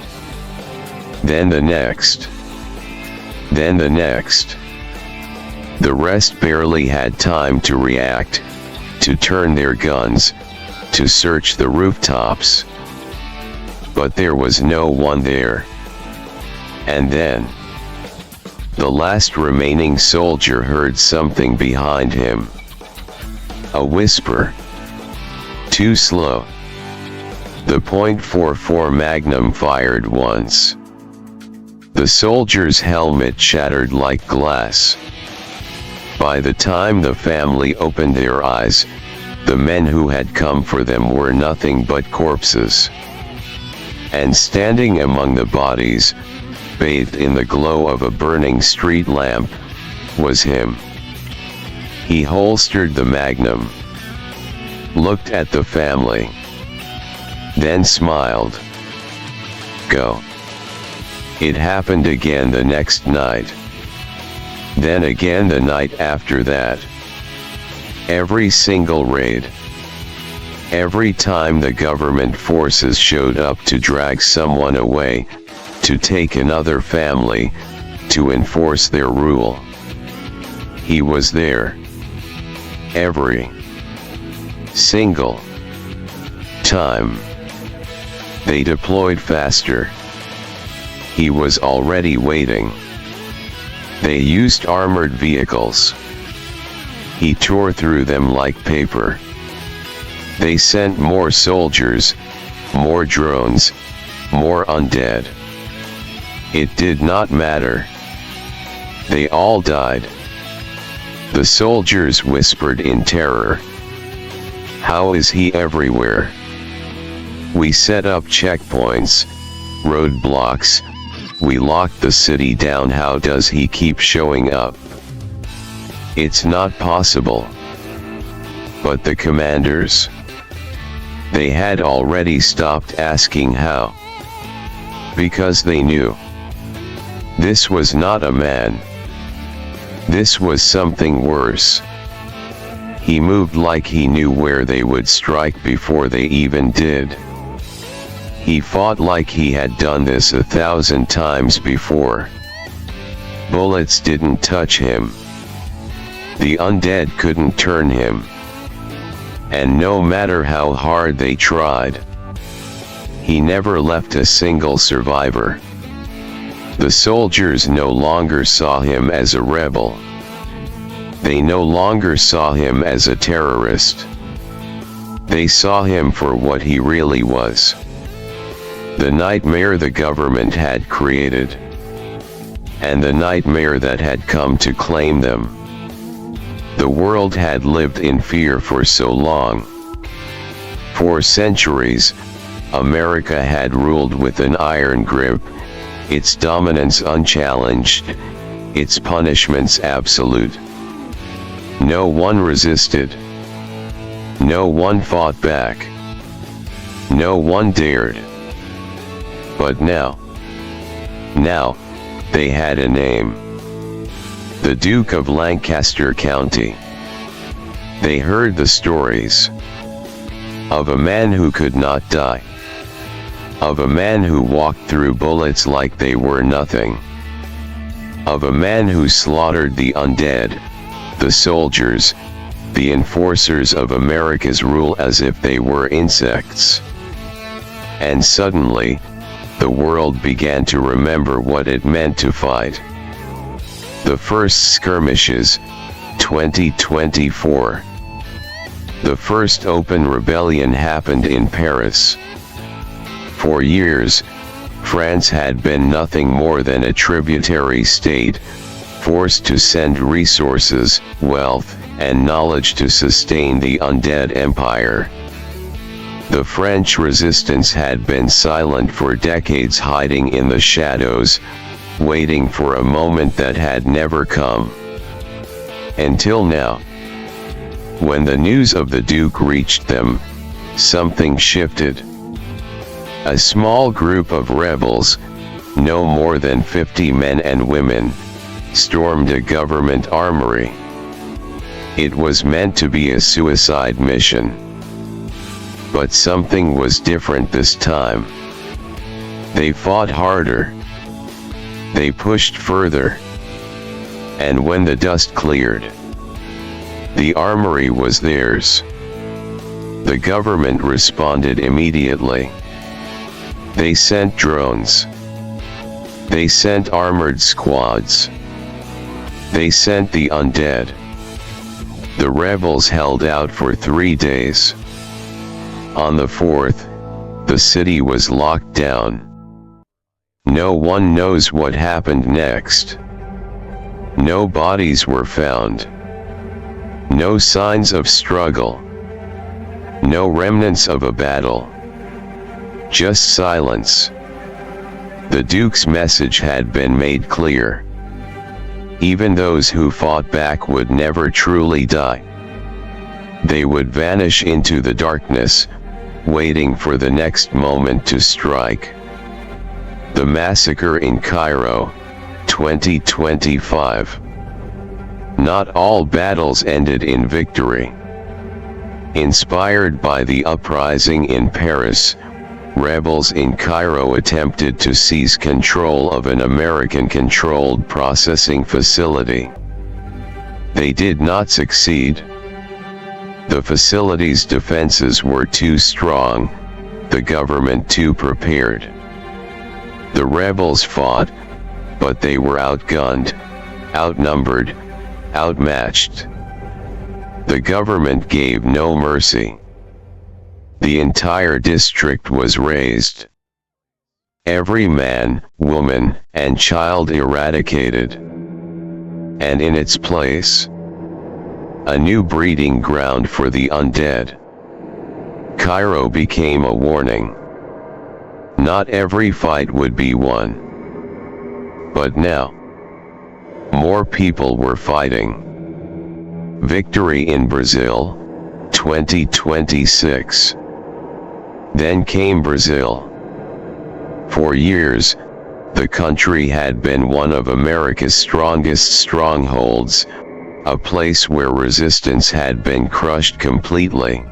Then the next. Then the next. The rest barely had time to react, to turn their guns, to search the rooftops. But there was no one there. And then the last remaining soldier heard something behind him. A whisper. Too slow. The .44 Magnum fired once. The soldier's helmet shattered like glass. By the time the family opened their eyes, the men who had come for them were nothing but corpses. And standing among the bodies, bathed in the glow of a burning street lamp, was him. He holstered the Magnum, looked at the family, then smiled. Go. It happened again the next night. Then again the night after that. Every single raid. Every time the government forces showed up to drag someone away, to take another family, to enforce their rule. He was there. Every single time. They deployed faster. He was already waiting. They used armored vehicles. He tore through them like paper. They sent more soldiers, more drones, more undead. It did not matter. They all died. The soldiers whispered in terror. How is he everywhere? We set up checkpoints, roadblocks, we locked the city down. How does he keep showing up? It's not possible. But the commanders? They had already stopped asking how. Because they knew. This was not a man. This was something worse. He moved like he knew where they would strike before they even did. He fought like he had done this 1,000 times before. Bullets didn't touch him. The undead couldn't turn him. And no matter how hard they tried, he never left a single survivor. The soldiers no longer saw him as a rebel. They no longer saw him as a terrorist. They saw him for what he really was. The nightmare the government had created. And the nightmare that had come to claim them. The world had lived in fear for so long. For centuries, America had ruled with an iron grip, its dominance unchallenged, its punishments absolute. No one resisted. No one fought back. No one dared. But now, they had a name. The Duke of Lancaster County. They heard the stories of a man who could not die. Of a man who walked through bullets like they were nothing. Of a man who slaughtered the undead, the soldiers, the enforcers of America's rule as if they were insects. And suddenly, the world began to remember what it meant to fight. The first skirmishes, 2024. The first open rebellion happened in Paris. For years, France had been nothing more than a tributary state, forced to send resources, wealth, and knowledge to sustain the undead empire. The French resistance had been silent for decades, hiding in the shadows, waiting for a moment that had never come. Until now. When the news of the Duke reached them, something shifted. A small group of rebels, no more than 50 men and women, stormed a government armory. It was meant to be a suicide mission. But something was different this time. They fought harder. They pushed further. And when the dust cleared, the armory was theirs. The government responded immediately. They sent drones. They sent armored squads. They sent the undead. The rebels held out for 3 days. On the 4th, the city was locked down. No one knows what happened next. No bodies were found. No signs of struggle. No remnants of a battle. Just silence. The Duke's message had been made clear. Even those who fought back would never truly die. They would vanish into the darkness, waiting for the next moment to strike. The massacre in Cairo, 2025. Not all battles ended in victory. Inspired by the uprising in Paris, rebels in Cairo attempted to seize control of an American-controlled processing facility. They did not succeed. The facility's defenses were too strong, the government too prepared. The rebels fought, but they were outgunned, outnumbered, outmatched. The government gave no mercy. The entire district was razed. Every man, woman, and child eradicated. And in its place, a new breeding ground for the undead. Cairo became a warning. Not every fight would be won. But now, more people were fighting. Victory in Brazil, 2026. Then came Brazil. For years, the country had been one of America's strongest strongholds, a place where resistance had been crushed completely.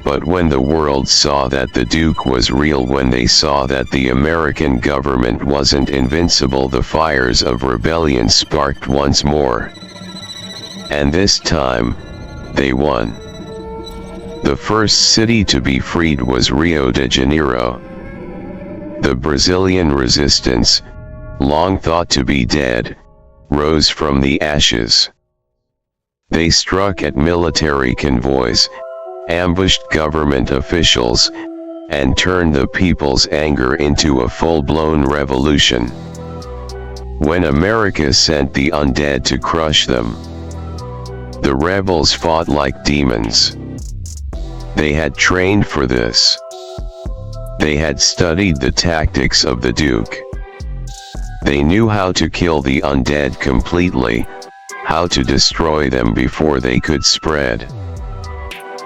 But when the world saw that the Duke was real, when they saw that the American government wasn't invincible, the fires of rebellion sparked once more. And this time, they won. The first city to be freed was Rio de Janeiro. The Brazilian resistance, long thought to be dead, rose from the ashes. They struck at military convoys, ambushed government officials, and turned the people's anger into a full-blown revolution. When America sent the undead to crush them, the rebels fought like demons. They had trained for this. They had studied the tactics of the Duke. They knew how to kill the undead completely, how to destroy them before they could spread.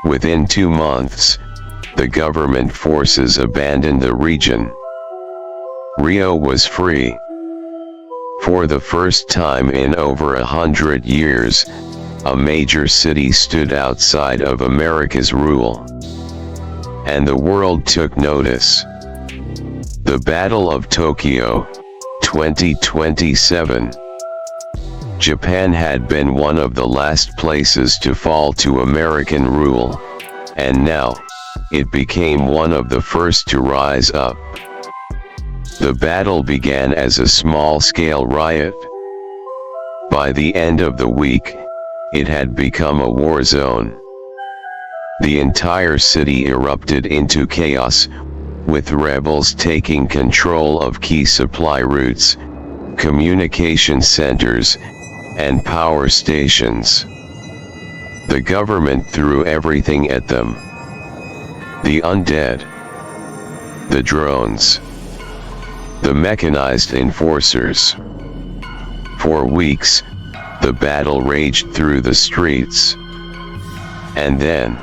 Within 2 months, the government forces abandoned the region. Rio was free. For the first time in over 100 years, a major city stood outside of America's rule. And the world took notice. The Battle of Tokyo, 2027. Japan had been one of the last places to fall to American rule, and now, it became one of the first to rise up. The battle began as a small-scale riot. By the end of the week, it had become a war zone. The entire city erupted into chaos, with rebels taking control of key supply routes, communication centers, and power stations. The government threw everything at them. The undead, the drones, the mechanized enforcers. For weeks, the battle raged through the streets. And then,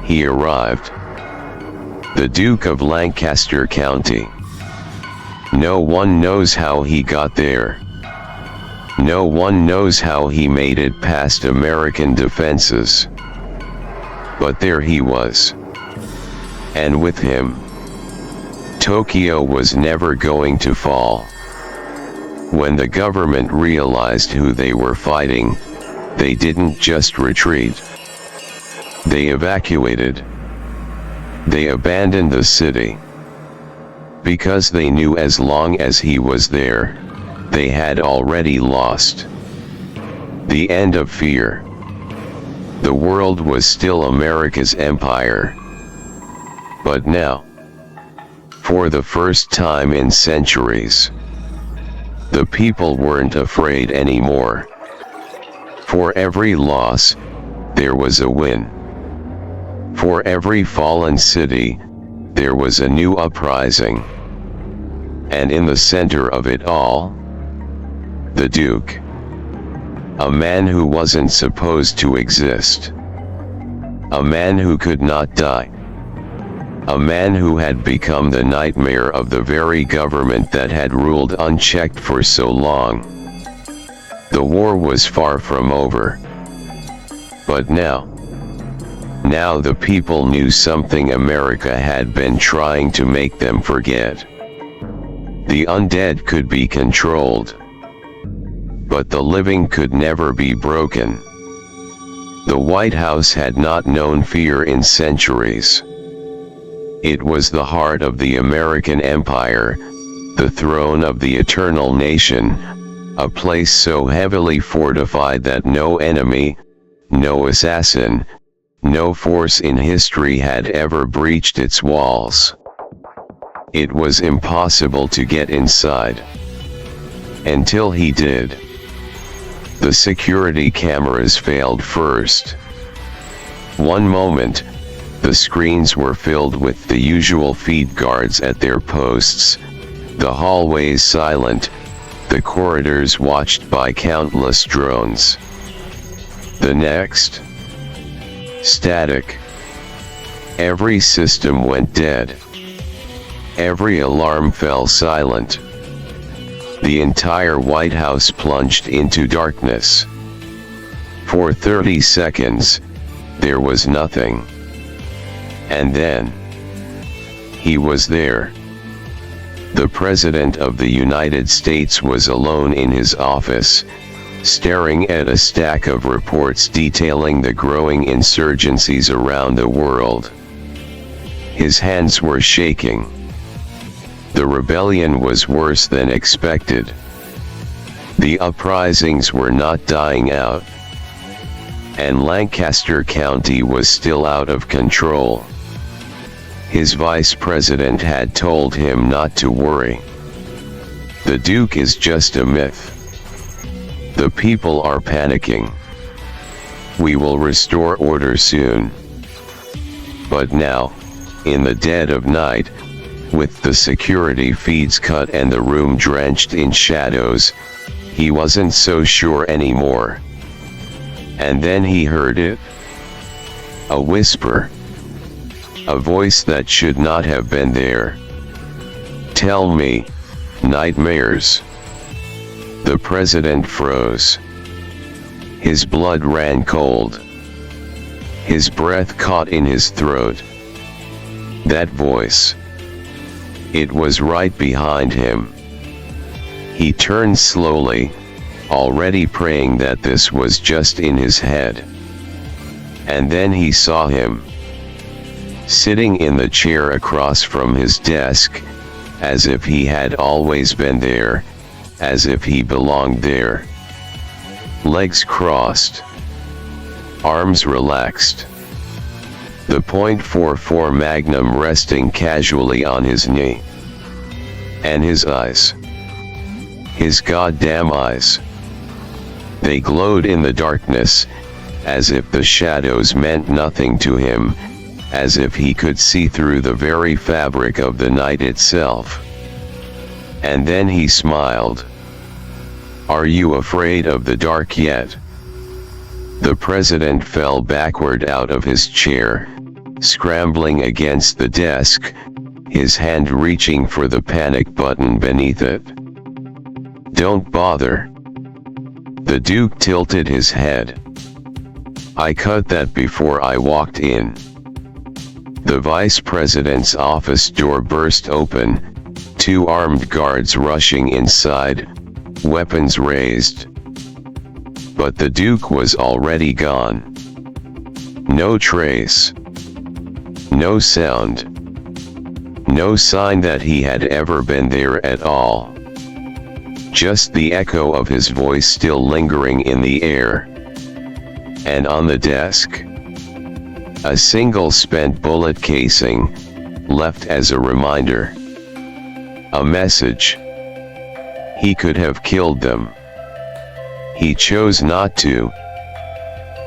he arrived. The Duke of Lancaster County. No one knows how he got there. No one knows how he made it past American defenses. But there he was. And with him, Tokyo was never going to fall. When the government realized who they were fighting, they didn't just retreat. They evacuated. They abandoned the city. Because they knew as long as he was there, they had already lost. The end of fear. The world was still America's empire. But now, for the first time in centuries, the people weren't afraid anymore. For every loss, there was a win. For every fallen city, there was a new uprising. And in the center of it all, the Duke. A man who wasn't supposed to exist. A man who could not die. A man who had become the nightmare of the very government that had ruled unchecked for so long. The war was far from over. But now the people knew something America had been trying to make them forget. The undead could be controlled. But the living could never be broken. The White House had not known fear in centuries. It was the heart of the American empire, the throne of the eternal nation, a place so heavily fortified that no enemy, no assassin, no force in history had ever breached its walls. It was impossible to get inside. Until he did. The security cameras failed first. One moment, the screens were filled with the usual feed guards at their posts, the hallways silent, the corridors watched by countless drones. The next, static. Every system went dead. Every alarm fell silent. The entire White House plunged into darkness. For 30 seconds, there was nothing. And then, he was there. The President of the United States was alone in his office, staring at a stack of reports detailing the growing insurgencies around the world. His hands were shaking. The rebellion was worse than expected. The uprisings were not dying out. And Lancaster County was still out of control. His vice president had told him not to worry. The Duke is just a myth. The people are panicking. We will restore order soon. But now, in the dead of night, with the security feeds cut and the room drenched in shadows, he wasn't so sure anymore. And then he heard it. A whisper. A voice that should not have been there. Tell me, nightmares. The president froze. His blood ran cold. His breath caught in his throat. That voice. It was right behind him. He turned slowly, already praying that this was just in his head. And then he saw him. Sitting in the chair across from his desk, as if he had always been there, as if he belonged there. Legs crossed. Arms relaxed. The .44 Magnum resting casually on his knee. And his eyes. His goddamn eyes. They glowed in the darkness, as if the shadows meant nothing to him, as if he could see through the very fabric of the night itself. And then he smiled. "Are you afraid of the dark yet?" The president fell backward out of his chair, scrambling against the desk, his hand reaching for the panic button beneath it. "Don't bother." The Duke tilted his head. "I cut that before I walked in." The vice president's office door burst open, two armed guards rushing inside, weapons raised. But the Duke was already gone. No trace. No sound. No sign that he had ever been there at all. Just the echo of his voice still lingering in the air. And on the desk, a single spent bullet casing, left as a reminder. A message. He could have killed them. He chose not to.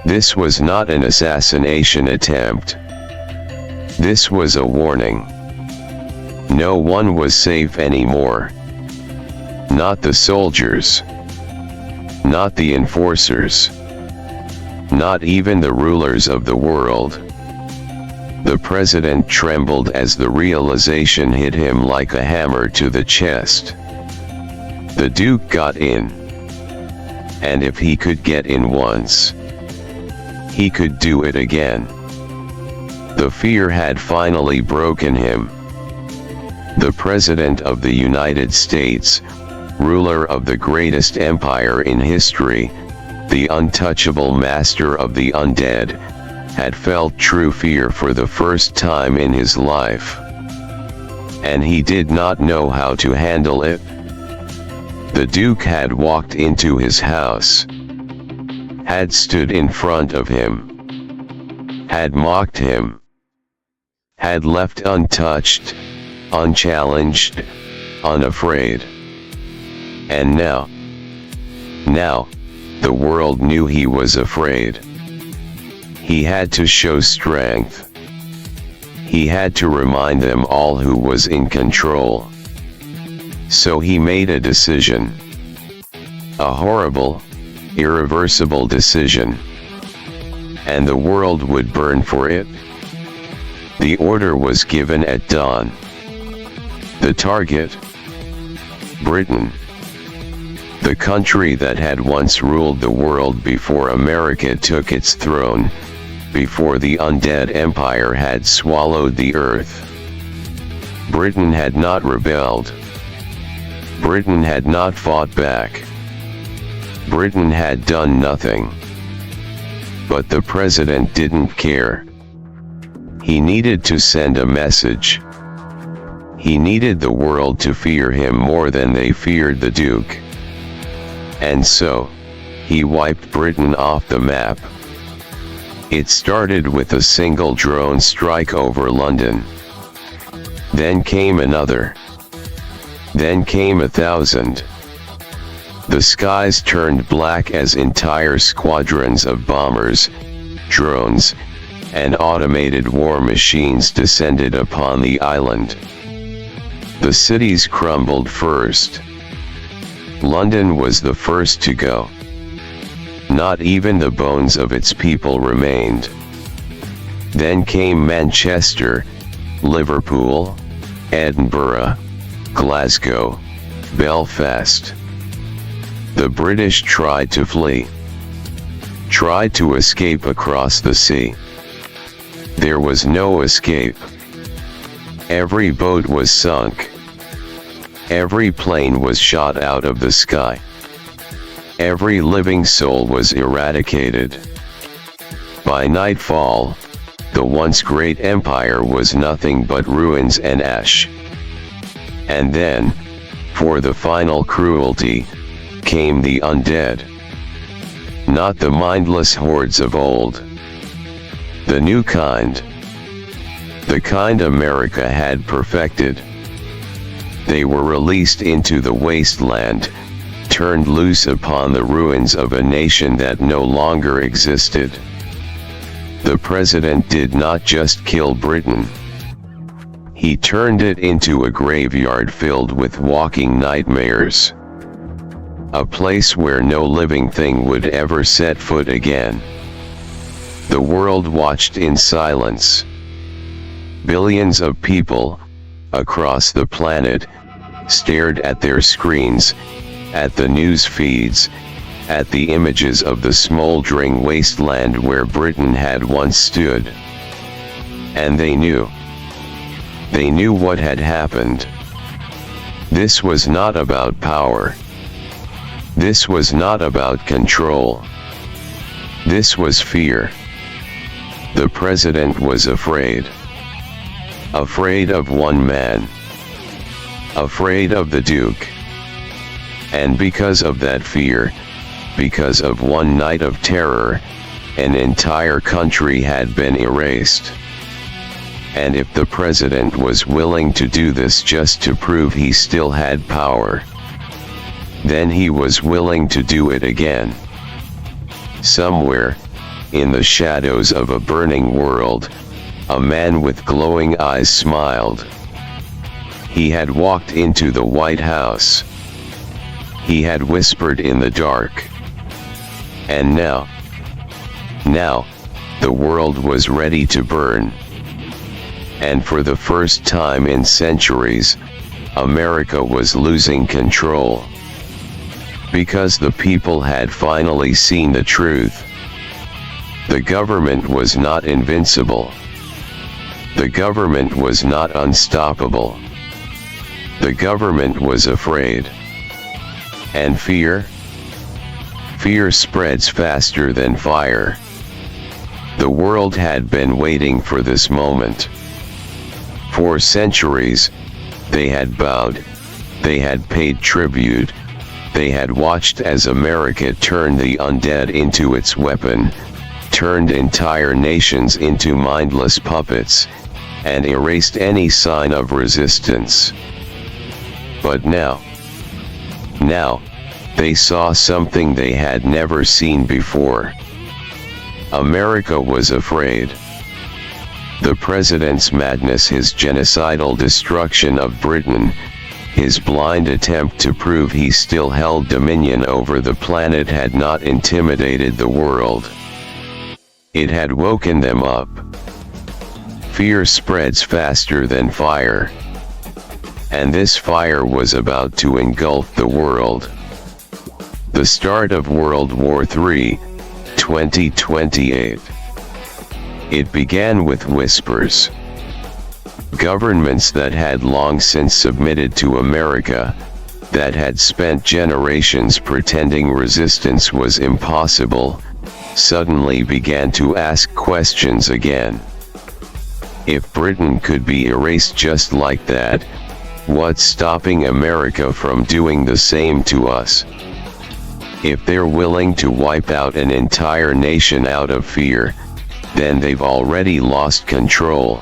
This was not an assassination attempt. This was a warning. No one was safe anymore. Not the soldiers. Not the enforcers. Not even the rulers of the world. The president trembled as the realization hit him like a hammer to the chest. The Duke got in. And if he could get in once, he could do it again. The fear had finally broken him. The President of the United States, ruler of the greatest empire in history, the untouchable master of the undead, had felt true fear for the first time in his life. And he did not know how to handle it. The Duke had walked into his house, had stood in front of him, had mocked him, had left untouched, unchallenged, unafraid. And now, the world knew he was afraid. He had to show strength. He had to remind them all who was in control. So he made a decision. A horrible, irreversible decision. And the world would burn for it. The order was given at dawn. The target? Britain. The country that had once ruled the world before America took its throne, before the undead empire had swallowed the earth. Britain had not rebelled. Britain had not fought back. Britain had done nothing. But the president didn't care. He needed to send a message. He needed the world to fear him more than they feared the Duke. And so, he wiped Britain off the map. It started with a single drone strike over London. Then came another. Then came 1,000. The skies turned black as entire squadrons of bombers, drones, and automated war machines descended upon the island. The cities crumbled first. London was the first to go. Not even the bones of its people remained. Then came Manchester, Liverpool, Edinburgh, Glasgow, Belfast. The British tried to flee. Tried to escape across the sea. There was no escape. Every boat was sunk. Every plane was shot out of the sky. Every living soul was eradicated. By nightfall, the once great empire was nothing but ruins and ash. And then, for the final cruelty, came the undead. Not the mindless hordes of old. The new kind. The kind America had perfected. They were released into the wasteland, turned loose upon the ruins of a nation that no longer existed. the president did not just kill Britain. He turned it into a graveyard filled with walking nightmares. A place where no living thing would ever set foot again. The world watched in silence. Billions of people, across the planet, stared at their screens, at the news feeds, at the images of the smoldering wasteland where Britain had once stood. And they knew. They knew what had happened. This was not about power. This was not about control. This was fear. The president was afraid. Afraid of one man. Afraid of the Duke. And because of that fear, because of one night of terror, an entire country had been erased. And if the president was willing to do this just to prove he still had power, then he was willing to do it again. Somewhere, in the shadows of a burning world, a man with glowing eyes smiled. He had walked into the White House. He had whispered in the dark. And now, the world was ready to burn. And for the first time in centuries, America was losing control. Because the people had finally seen the truth. The government was not invincible. The government was not unstoppable. The government was afraid. And fear? Fear spreads faster than fire. The world had been waiting for this moment. For centuries, they had bowed, they had paid tribute, they had watched as America turned the undead into its weapon, turned entire nations into mindless puppets, and erased any sign of resistance. But now, they saw something they had never seen before. America was afraid. The president's madness, his genocidal destruction of Britain, his blind attempt to prove he still held dominion over the planet had not intimidated the world. It had woken them up. Fear spreads faster than fire. And this fire was about to engulf the world. The start of World War III, 2028. It began with whispers. Governments that had long since submitted to America, that had spent generations pretending resistance was impossible, suddenly began to ask questions again. If Britain could be erased just like that, what's stopping America from doing the same to us? If they're willing to wipe out an entire nation out of fear, then they've already lost control.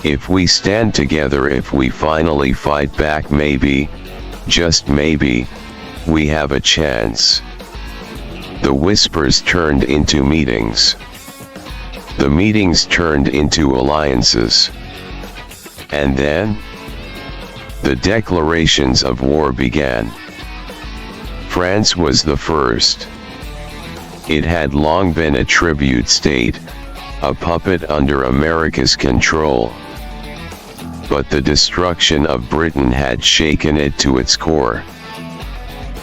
If we stand together, if we finally fight back, maybe, just maybe, we have a chance. The whispers turned into meetings. The meetings turned into alliances. And then, the declarations of war began. France was the first. It had long been a tribute state, a puppet under America's control. But the destruction of Britain had shaken it to its core.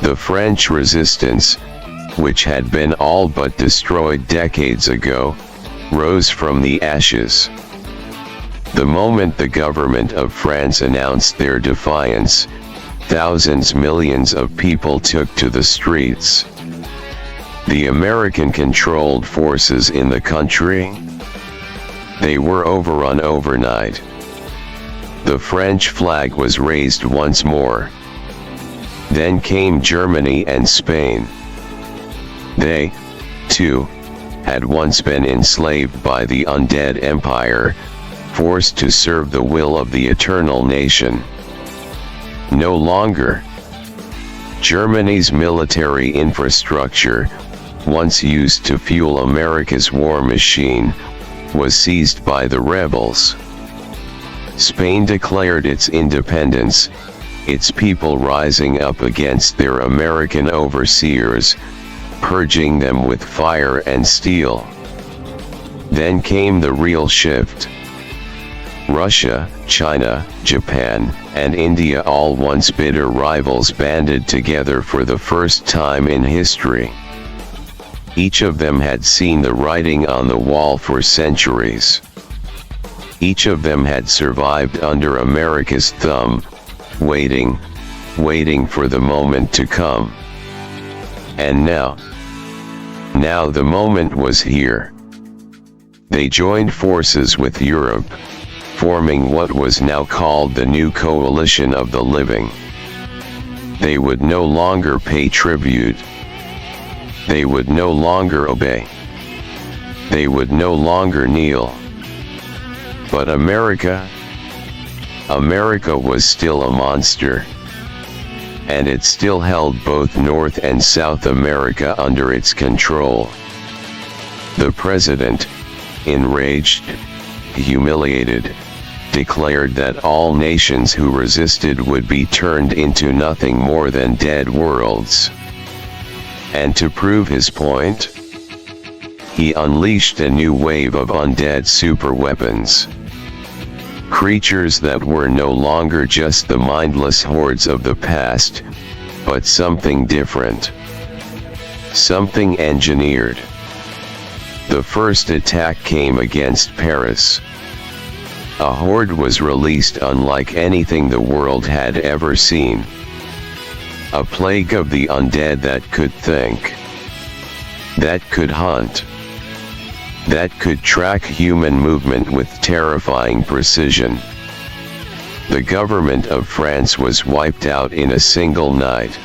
The French resistance, which had been all but destroyed decades ago, rose from the ashes. The moment the government of France announced their defiance, thousands, millions of people took to the streets. The American-controlled forces in the country? They were overrun overnight. The French flag was raised once more. Then came Germany and Spain. They, too, had once been enslaved by the undead empire, forced to serve the will of the eternal nation. No longer. Germany's military infrastructure, once used to fuel America's war machine, was seized by the rebels. Spain declared its independence, its people rising up against their American overseers, purging them with fire and steel. Then came the real shift. Russia, China, Japan, and India, all once bitter rivals, banded together for the first time in history. Each of them had seen the writing on the wall for centuries. Each of them had survived under America's thumb, waiting for the moment to come. And now the moment was here. They joined forces with Europe, forming what was now called the New Coalition of the Living. They would no longer pay tribute. They would no longer obey. They would no longer kneel. But America was still a monster. And it still held both North and South America under its control. The president, enraged, humiliated, declared that all nations who resisted would be turned into nothing more than dead worlds. And to prove his point, he unleashed a new wave of undead superweapons. Creatures that were no longer just the mindless hordes of the past, but something different. Something engineered. The first attack came against Paris. A horde was released unlike anything the world had ever seen. A plague of the undead that could think. That could hunt. That could track human movement with terrifying precision. The government of France was wiped out in a single night.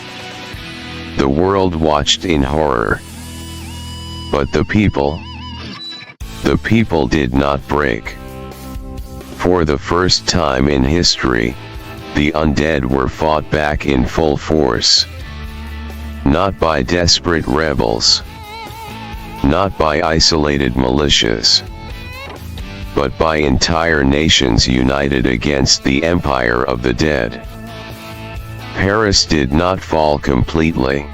The world watched in horror. But the people did not break. For the first time in history, the undead were fought back in full force. Not by desperate rebels. Not by isolated militias. But by entire nations united against the empire of the dead. Paris did not fall completely.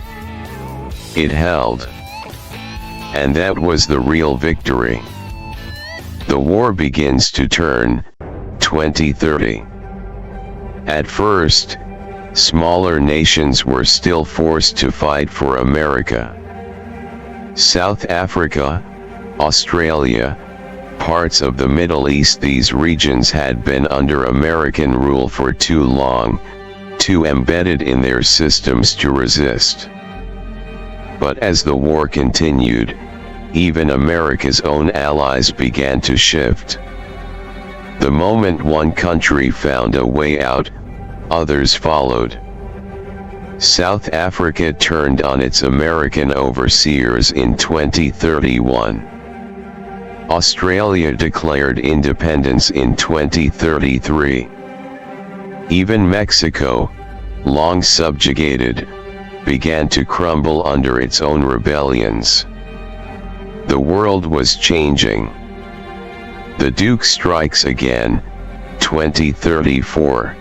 It held. And that was the real victory. The war begins to turn, 2030. At first, smaller nations were still forced to fight for America. South Africa, Australia, parts of the Middle East, these regions had been under American rule for too long, too embedded in their systems to resist. But as the war continued, even America's own allies began to shift. The moment one country found a way out, others followed. South Africa turned on its American overseers in 2031. Australia declared independence in 2033. Even Mexico, long subjugated, began to crumble under its own rebellions. The world was changing. The Duke strikes again, 2034.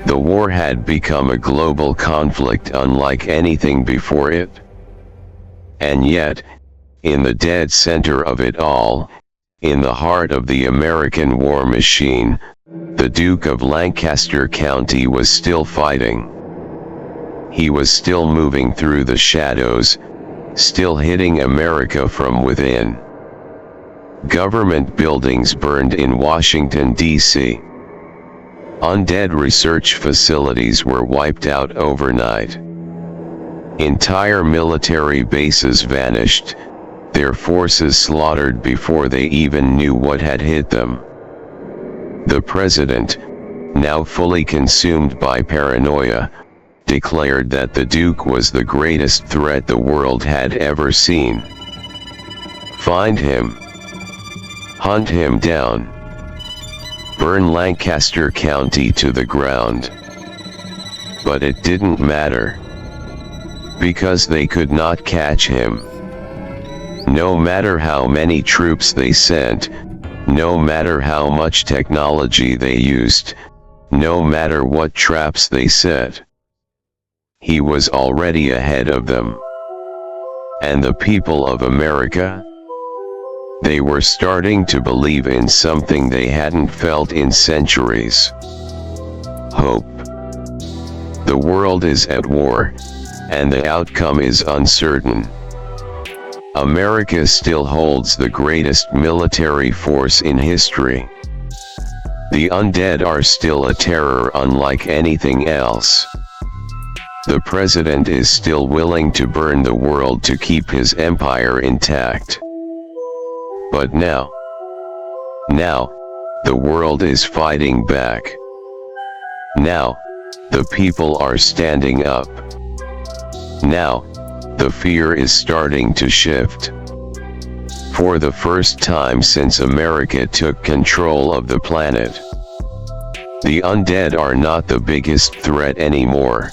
The war had become a global conflict unlike anything before it. And yet, in the dead center of it all, in the heart of the American war machine, the Duke of Lancaster County was still fighting. He was still moving through the shadows, still hitting America from within. Government buildings burned in Washington, D.C. Undead research facilities were wiped out overnight. Entire military bases vanished, their forces slaughtered before they even knew what had hit them. The president, now fully consumed by paranoia, declared that the Duke was the greatest threat the world had ever seen. Find him. Hunt him down. Burn Lancaster County to the ground. But it didn't matter. because they could not catch him. No matter how many troops they sent, no matter how much technology they used, no matter what traps they set, he was already ahead of them. And the people of America? They were starting to believe in something they hadn't felt in centuries. Hope. The world is at war, and the outcome is uncertain. America still holds the greatest military force in history. The undead are still a terror unlike anything else. The president is still willing to burn the world to keep his empire intact. But now, the world is fighting back. Now, the people are standing up. Now, the fear is starting to shift. For the first time since America took control of the planet, the undead are not the biggest threat anymore.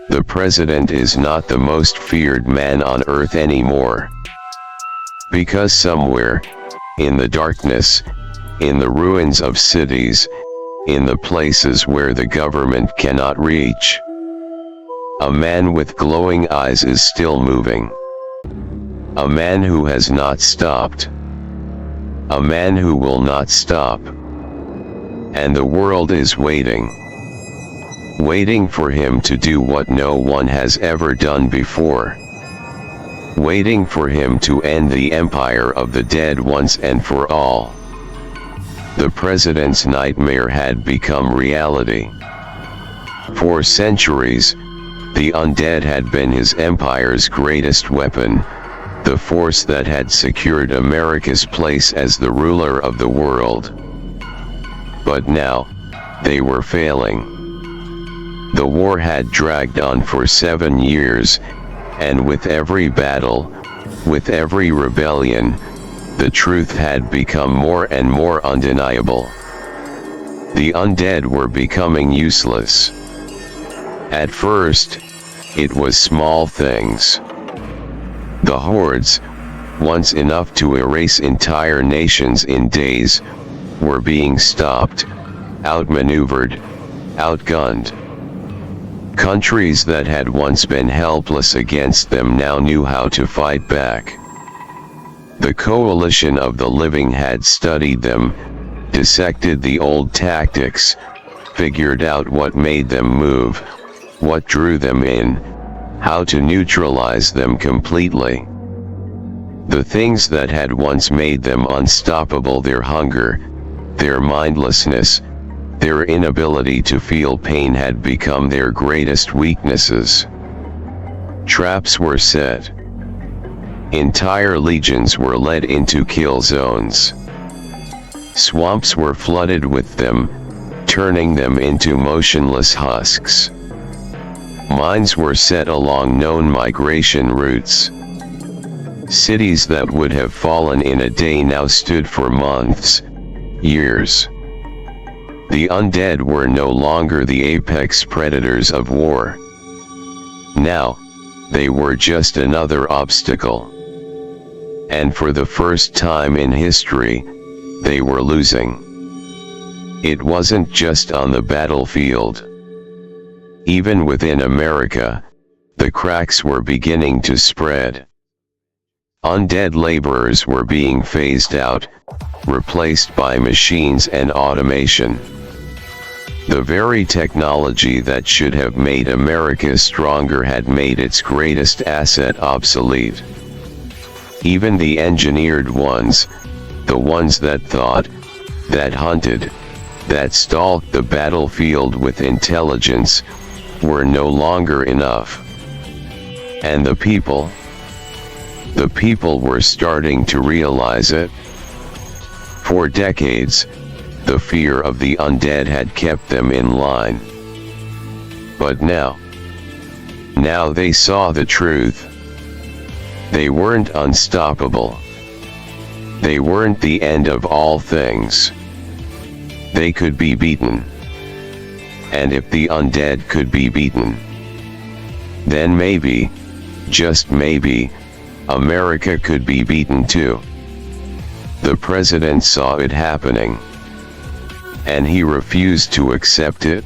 The president is not the most feared man on earth anymore. Because somewhere, in the darkness, in the ruins of cities, in the places where the government cannot reach, a man with glowing eyes is still moving. A man who has not stopped. A man who will not stop. And the world is waiting. Waiting for him to do what no one has ever done before. Waiting for him to end the empire of the dead once and for all. The president's nightmare had become reality. For centuries, the undead had been his empire's greatest weapon, the force that had secured America's place as the ruler of the world. But now, they were failing. The war had dragged on for 7 years, and with every battle, with every rebellion, the truth had become more and more undeniable. The undead were becoming useless. At first, it was small things. The hordes, once enough to erase entire nations in days, were being stopped, outmaneuvered, outgunned. Countries that had once been helpless against them now knew how to fight back. The coalition of the living had studied them, dissected the old tactics, figured out what made them move, what drew them in, how to neutralize them completely. The things that had once made them unstoppable, their hunger, their mindlessness, their inability to feel pain, had become their greatest weaknesses. Traps were set. Entire legions were led into kill zones. Swamps were flooded with them, turning them into motionless husks. Mines were set along known migration routes. Cities that would have fallen in a day now stood for months, years. The undead were no longer the apex predators of war. Now, they were just another obstacle. And for the first time in history, they were losing. It wasn't just on the battlefield. Even within America, the cracks were beginning to spread. Undead laborers were being phased out, replaced by machines and automation. The very technology that should have made America stronger had made its greatest asset obsolete. Even the engineered ones, the ones that thought, that hunted, that stalked the battlefield with intelligence, were no longer enough. And the people were starting to realize it. For decades, the fear of the undead had kept them in line. But now they saw the truth. They weren't unstoppable. They weren't the end of all things. They could be beaten. And if the undead could be beaten, then maybe, just maybe, America could be beaten too. The president saw it happening, and he refused to accept it.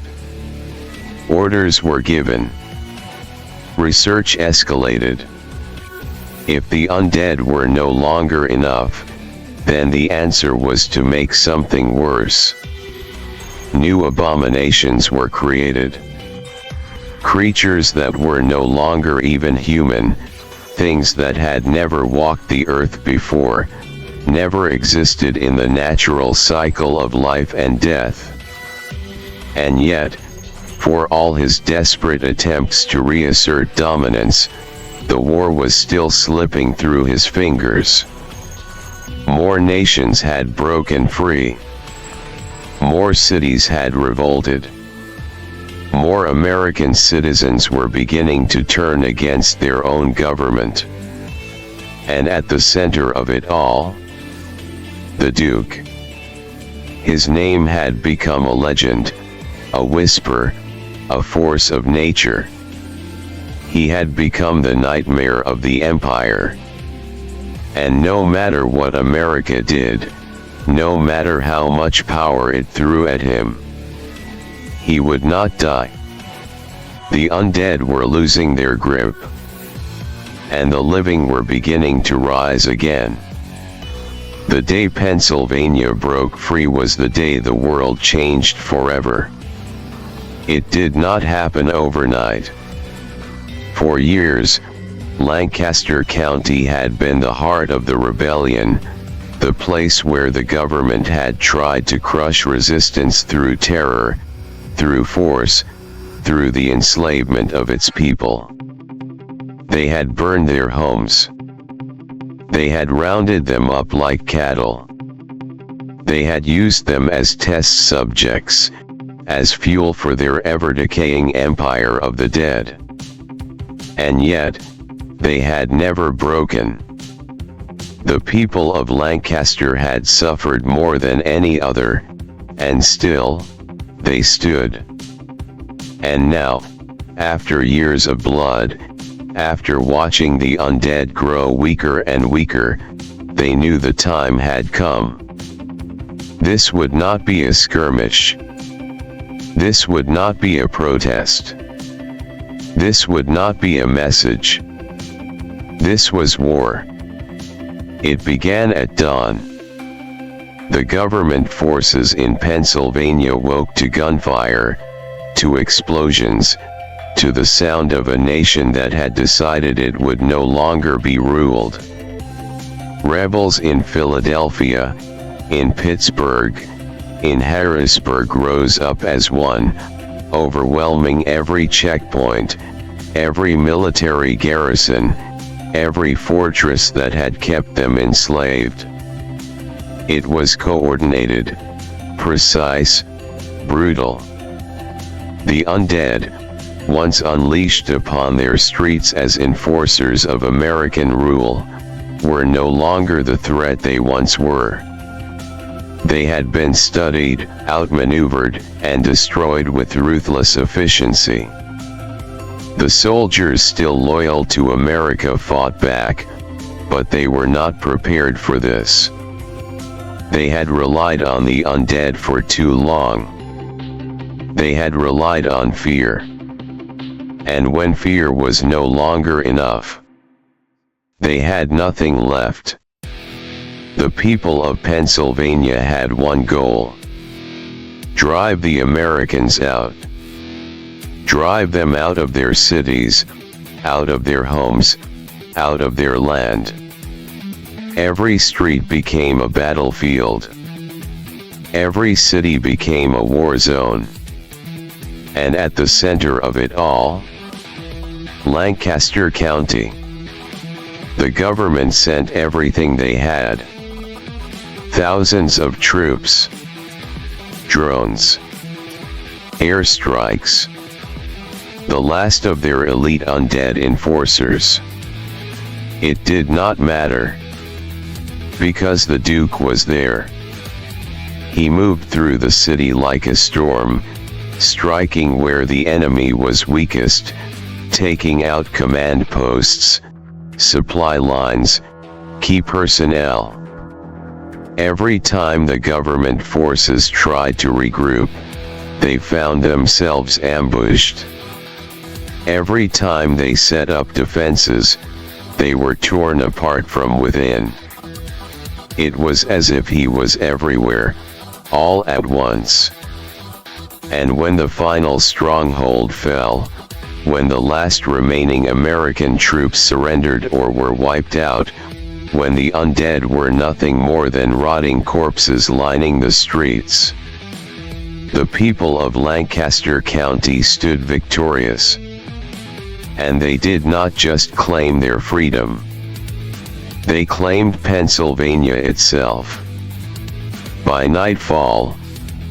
Orders were given. Research escalated. If the undead were no longer enough, then the answer was to make something worse. New abominations were created. Creatures that were no longer even human, things that had never walked the earth before, never existed in the natural cycle of life and death. And yet, for all his desperate attempts to reassert dominance, the war was still slipping through his fingers. More nations had broken free. More cities had revolted. More American citizens were beginning to turn against their own government. And at the center of it all, the Duke. His name had become a legend, a whisper, a force of nature. He had become the nightmare of the empire. And no matter what America did, no matter how much power it threw at him, he would not die. The undead were losing their grip, and the living were beginning to rise again. The day Pennsylvania broke free was the day the world changed forever. It did not happen overnight. For years, Lancaster County had been the heart of the rebellion, the place where the government had tried to crush resistance through terror, through force, through the enslavement of its people. They had burned their homes. They had rounded them up like cattle. They had used them as test subjects, as fuel for their ever-decaying empire of the dead. And yet, they had never broken. The people of Lancaster had suffered more than any other, and still, they stood. And now, after years of blood, after watching the undead grow weaker and weaker, they knew the time had come. This would not be a skirmish. This would not be a protest. This would not be a message. This was war. It began at dawn. The government forces in Pennsylvania woke to gunfire, to explosions, to the sound of a nation that had decided it would no longer be ruled. Rebels in Philadelphia, in Pittsburgh, in Harrisburg rose up as one, overwhelming every checkpoint, every military garrison, every fortress that had kept them enslaved. It was coordinated, precise, brutal. The undead, once unleashed upon their streets as enforcers of American rule, were no longer the threat they once were. They had been studied, outmaneuvered, and destroyed with ruthless efficiency. The soldiers still loyal to America fought back, but they were not prepared for this. They had relied on the undead for too long. They had relied on fear. And when fear was no longer enough, they had nothing left. The people of Pennsylvania had one goal: drive the Americans out. Drive them out of their cities, out of their homes, out of their land. Every street became a battlefield. Every city became a war zone. And at the center of it all, Lancaster County. The government sent everything they had. Thousands of troops, drones, airstrikes, the last of their elite undead enforcers. It did not matter, because the Duke was there. He moved through the city like a storm, striking where the enemy was weakest, taking out command posts, supply lines, key personnel. Every time the government forces tried to regroup, they found themselves ambushed. Every time they set up defenses, they were torn apart from within. It was as if he was everywhere, all at once. And when the final stronghold fell, when the last remaining American troops surrendered or were wiped out, when the undead were nothing more than rotting corpses lining the streets, the people of Lancaster County stood victorious. And they did not just claim their freedom. They claimed Pennsylvania itself. By nightfall,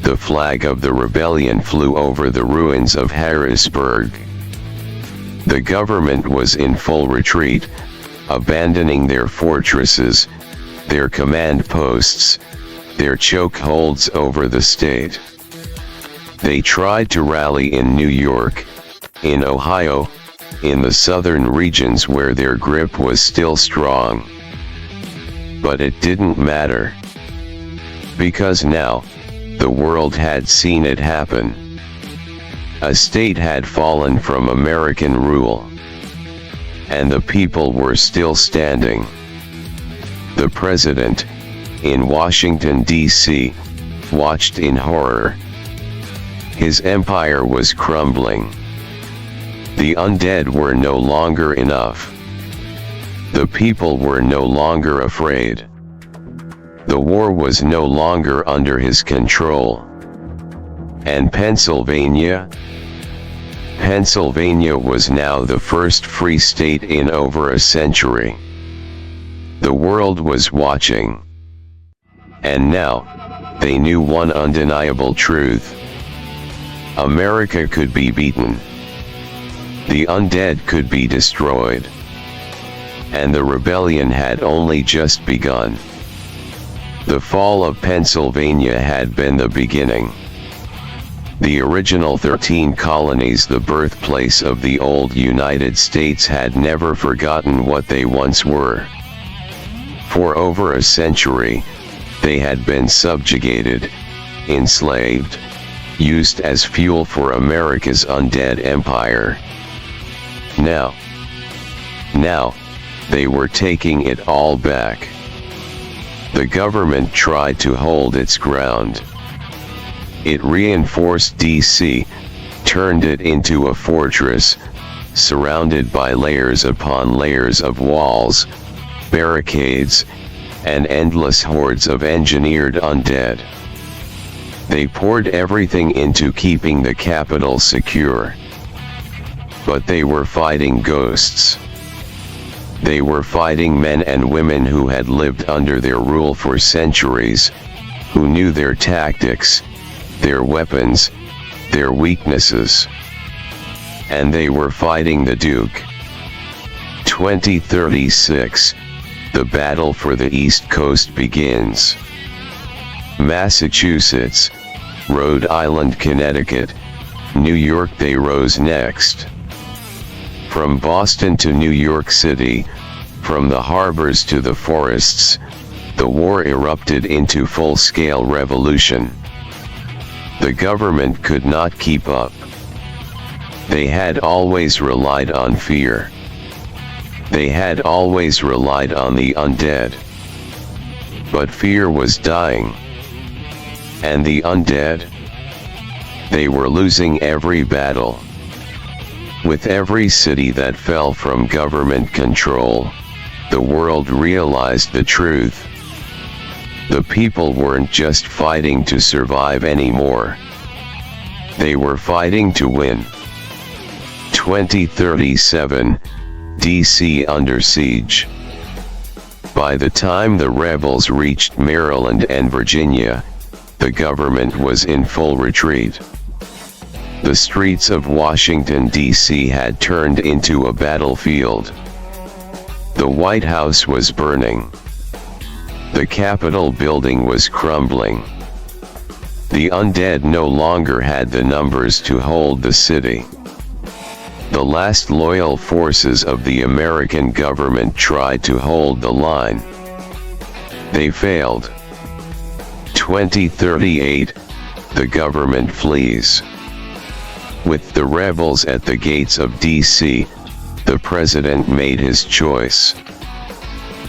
the flag of the rebellion flew over the ruins of Harrisburg. The government was in full retreat, abandoning their fortresses, their command posts, their chokeholds over the state. They tried to rally in New York, in Ohio, in the southern regions where their grip was still strong. But it didn't matter. Because now, the world had seen it happen. A state had fallen from American rule. And the people were still standing. The president, in Washington, D.C., watched in horror. His empire was crumbling. The undead were no longer enough. The people were no longer afraid. The war was no longer under his control. And Pennsylvania? Pennsylvania was now the first free state in over a century. The world was watching. And now, they knew one undeniable truth. America could be beaten. The undead could be destroyed. And the rebellion had only just begun. The fall of Pennsylvania had been the beginning. The original 13 colonies, the birthplace of the old United States, had never forgotten what they once were. For over a century, they had been subjugated, enslaved, used as fuel for America's undead empire. Now, they were taking it all back. The government tried to hold its ground. It reinforced D.C., turned it into a fortress, surrounded by layers upon layers of walls, barricades, and endless hordes of engineered undead. They poured everything into keeping the capital secure. But they were fighting ghosts. They were fighting men and women who had lived under their rule for centuries, who knew their tactics, their weapons, their weaknesses. And they were fighting the Duke. 2036, the battle for the East Coast begins. Massachusetts, Rhode Island, Connecticut, New York, they rose next. From Boston to New York City, from the harbors to the forests, the war erupted into full-scale revolution. The government could not keep up. They had always relied on fear. They had always relied on the undead. But fear was dying. And the undead? They were losing every battle. With every city that fell from government control, the world realized the truth. The people weren't just fighting to survive anymore. They were fighting to win. 2037, D.C. under siege. By the time the rebels reached Maryland and Virginia, the government was in full retreat. The streets of Washington, D.C. had turned into a battlefield. The White House was burning. The Capitol building was crumbling. The undead no longer had the numbers to hold the city. The last loyal forces of the American government tried to hold the line. They failed. 2038, the government flees. With the rebels at the gates of DC, the president made his choice.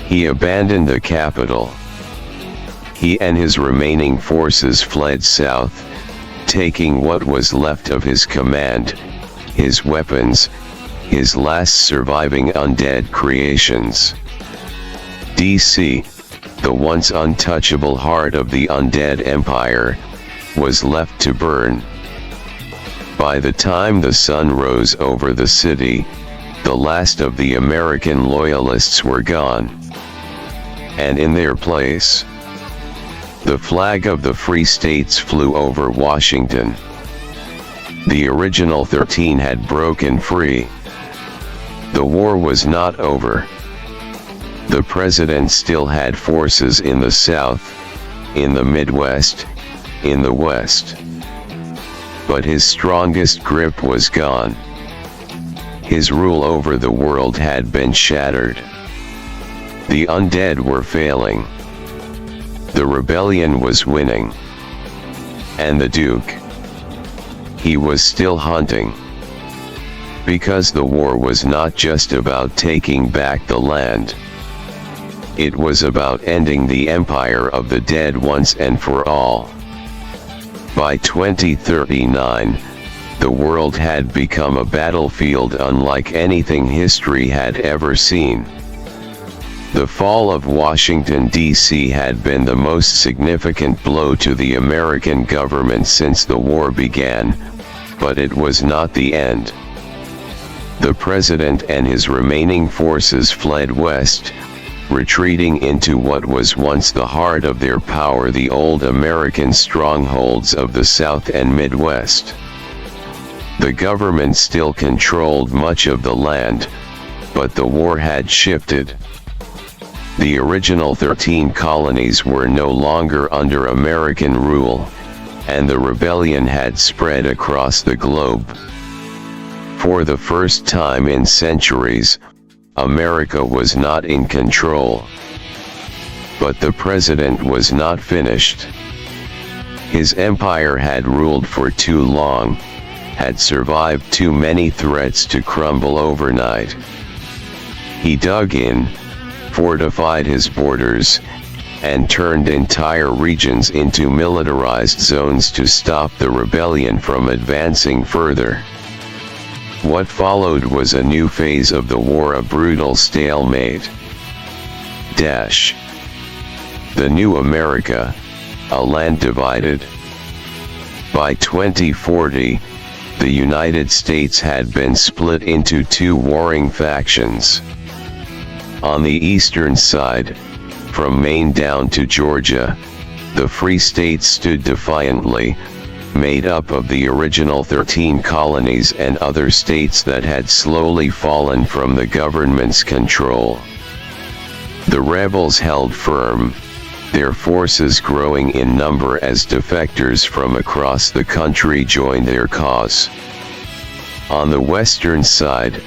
He abandoned the capital. He and his remaining forces fled south, taking what was left of his command, his weapons, his last surviving undead creations. DC, the once untouchable heart of the undead empire, was left to burn. By the time the sun rose over the city, the last of the American loyalists were gone. And in their place, the flag of the Free States flew over Washington. The original 13 had broken free. The war was not over. The president still had forces in the South, in the Midwest, in the West. But his strongest grip was gone. His rule over the world had been shattered. The undead were failing. The rebellion was winning. And the Duke, he was still hunting. Because the war was not just about taking back the land. It was about ending the empire of the dead once and for all. By 2039, the world had become a battlefield unlike anything history had ever seen. The fall of Washington, D.C. had been the most significant blow to the American government since the war began, but it was not the end. The president and his remaining forces fled west, retreating into what was once the heart of their power, the old American strongholds of the South and Midwest. The government still controlled much of the land, but the war had shifted. The original 13 colonies were no longer under American rule, and the rebellion had spread across the globe. For the first time in centuries, America was not in control. But the president was not finished. His empire had ruled for too long, had survived too many threats to crumble overnight. He dug in, fortified his borders, and turned entire regions into militarized zones to stop the rebellion from advancing further. What followed was a new phase of the war, a brutal stalemate. The new America, a land divided. By 2040, the United States had been split into two warring factions. On the eastern side, from Maine down to Georgia, the Free States stood defiantly, made up of the original 13 colonies and other states that had slowly fallen from the government's control. The rebels held firm, their forces growing in number as defectors from across the country joined their cause. On the western side,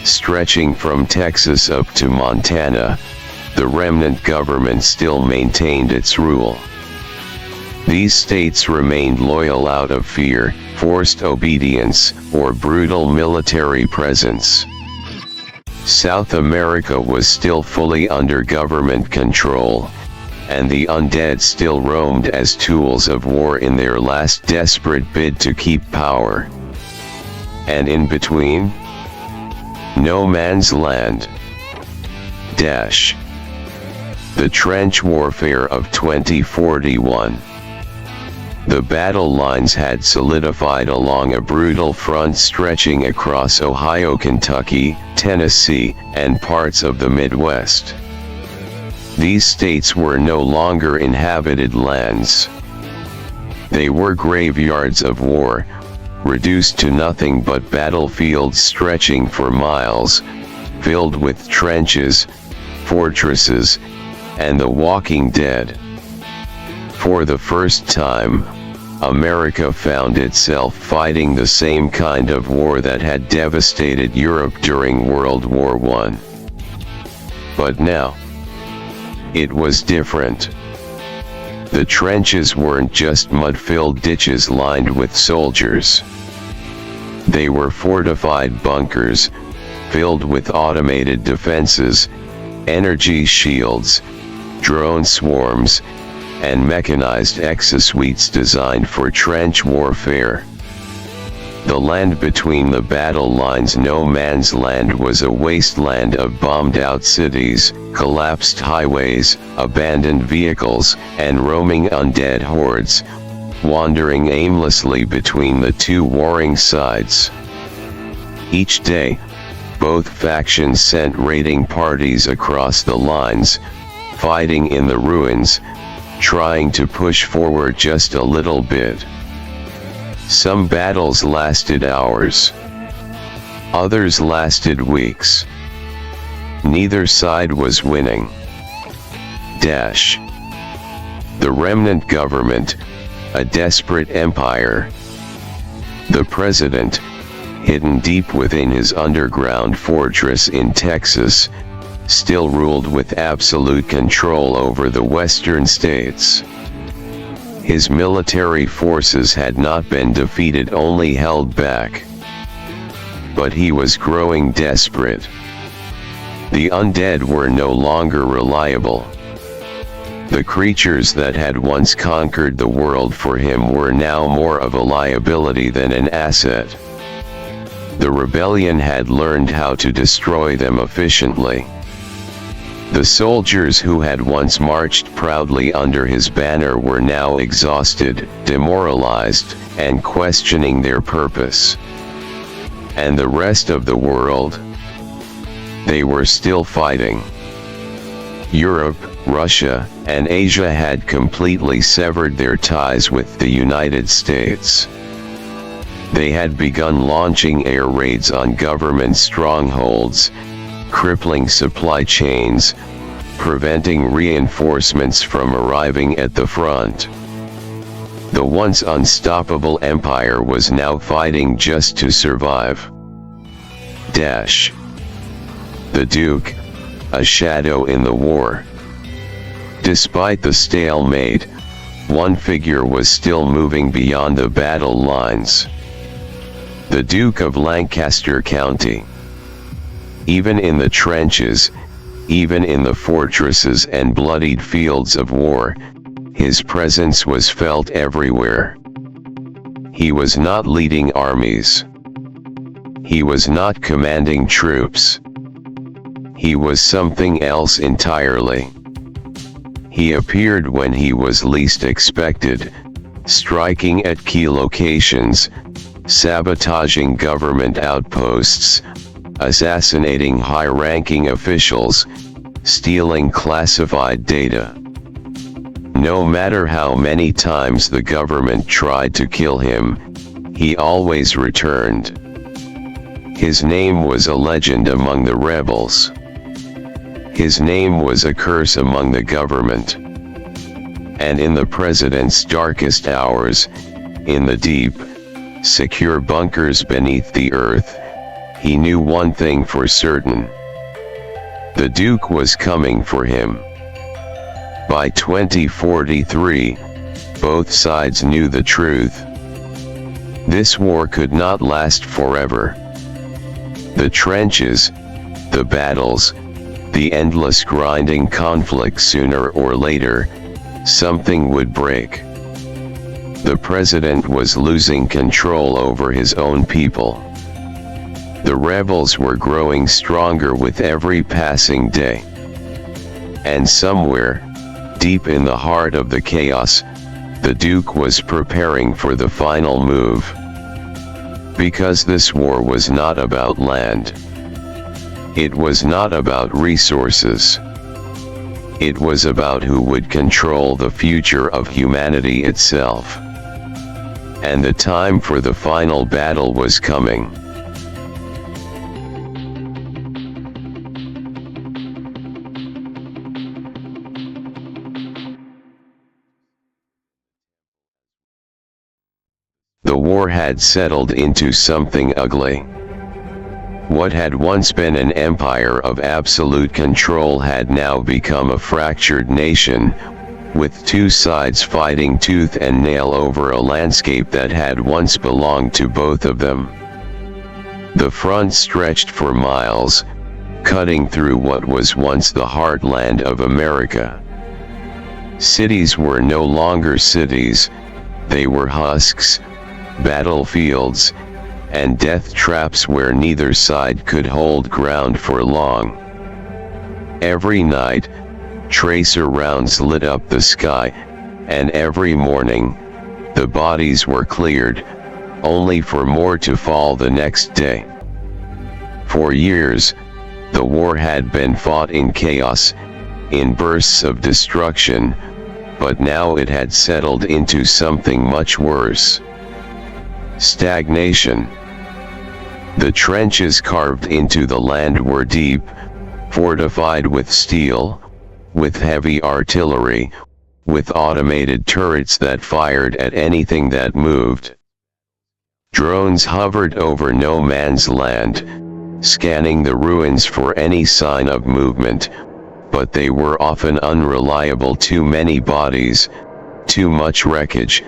stretching from Texas up to Montana, the remnant government still maintained its rule. These states remained loyal out of fear, forced obedience, or brutal military presence. South America was still fully under government control, and the undead still roamed as tools of war in their last desperate bid to keep power. And in between? No man's land. The trench warfare of 2041. The battle lines had solidified along a brutal front stretching across Ohio, Kentucky, Tennessee, and parts of the Midwest. These states were no longer inhabited lands. They were graveyards of war, reduced to nothing but battlefields stretching for miles, filled with trenches, fortresses, and the walking dead. For the first time, America found itself fighting the same kind of war that had devastated Europe during World War I. But now, it was different. The trenches weren't just mud-filled ditches lined with soldiers. They were fortified bunkers, filled with automated defenses, energy shields, drone swarms, and mechanized exosuites designed for trench warfare. The land between the battle lines, no man's land, was a wasteland of bombed-out cities, collapsed highways, abandoned vehicles, and roaming undead hordes, wandering aimlessly between the two warring sides. Each day, both factions sent raiding parties across the lines, fighting in the ruins, trying to push forward just a little bit. Some battles lasted hours. Others lasted weeks. Neither side was winning. The remnant government, a desperate empire. The president, hidden deep within his underground fortress in Texas, still ruled with absolute control over the western states. His military forces had not been defeated, only held back. But he was growing desperate. The undead were no longer reliable. The creatures that had once conquered the world for him were now more of a liability than an asset. The rebellion had learned how to destroy them efficiently. The soldiers who had once marched proudly under his banner were now exhausted, demoralized, and questioning their purpose. And the rest of the world? They were still fighting. Europe, Russia, and Asia had completely severed their ties with the United States. They had begun launching air raids on government strongholds, crippling supply chains, preventing reinforcements from arriving at the front. The once unstoppable empire was now fighting just to survive. The Duke, a shadow in the war. Despite the stalemate, one figure was still moving beyond the battle lines. The Duke of Lancaster County. Even in the trenches, even in the fortresses and bloodied fields of war, his presence was felt everywhere. He was not leading armies. He was not commanding troops. He was something else entirely. He appeared when he was least expected, striking at key locations, sabotaging government outposts, assassinating high-ranking officials, stealing classified data. No matter how many times the government tried to kill him, he always returned. His name was a legend among the rebels. His name was a curse among the government. And in the president's darkest hours, in the deep, secure bunkers beneath the earth, he knew one thing for certain. The Duke was coming for him. By 2043, both sides knew the truth. This war could not last forever. The trenches, the battles, the endless grinding conflict, sooner or later, something would break. The president was losing control over his own people. The rebels were growing stronger with every passing day. And somewhere, deep in the heart of the chaos, the Duke was preparing for the final move. Because this war was not about land. It was not about resources. It was about who would control the future of humanity itself. And the time for the final battle was coming. war had settled into something ugly. What had once been an empire of absolute control had now become a fractured nation, with two sides fighting tooth and nail over a landscape that had once belonged to both of them. The front stretched for miles, cutting through what was once the heartland of America. Cities were no longer cities, they were husks, battlefields, and death traps where neither side could hold ground for long. Every night, tracer rounds lit up the sky, and every morning, the bodies were cleared, only for more to fall the next day. For years, the war had been fought in chaos, in bursts of destruction, but now it had settled into something much worse. Stagnation. The trenches carved into the land were deep, fortified with steel, with heavy artillery, with automated turrets that fired at anything that moved. Drones hovered over no man's land, scanning the ruins for any sign of movement, but they were often unreliable. Too many bodies, too much wreckage,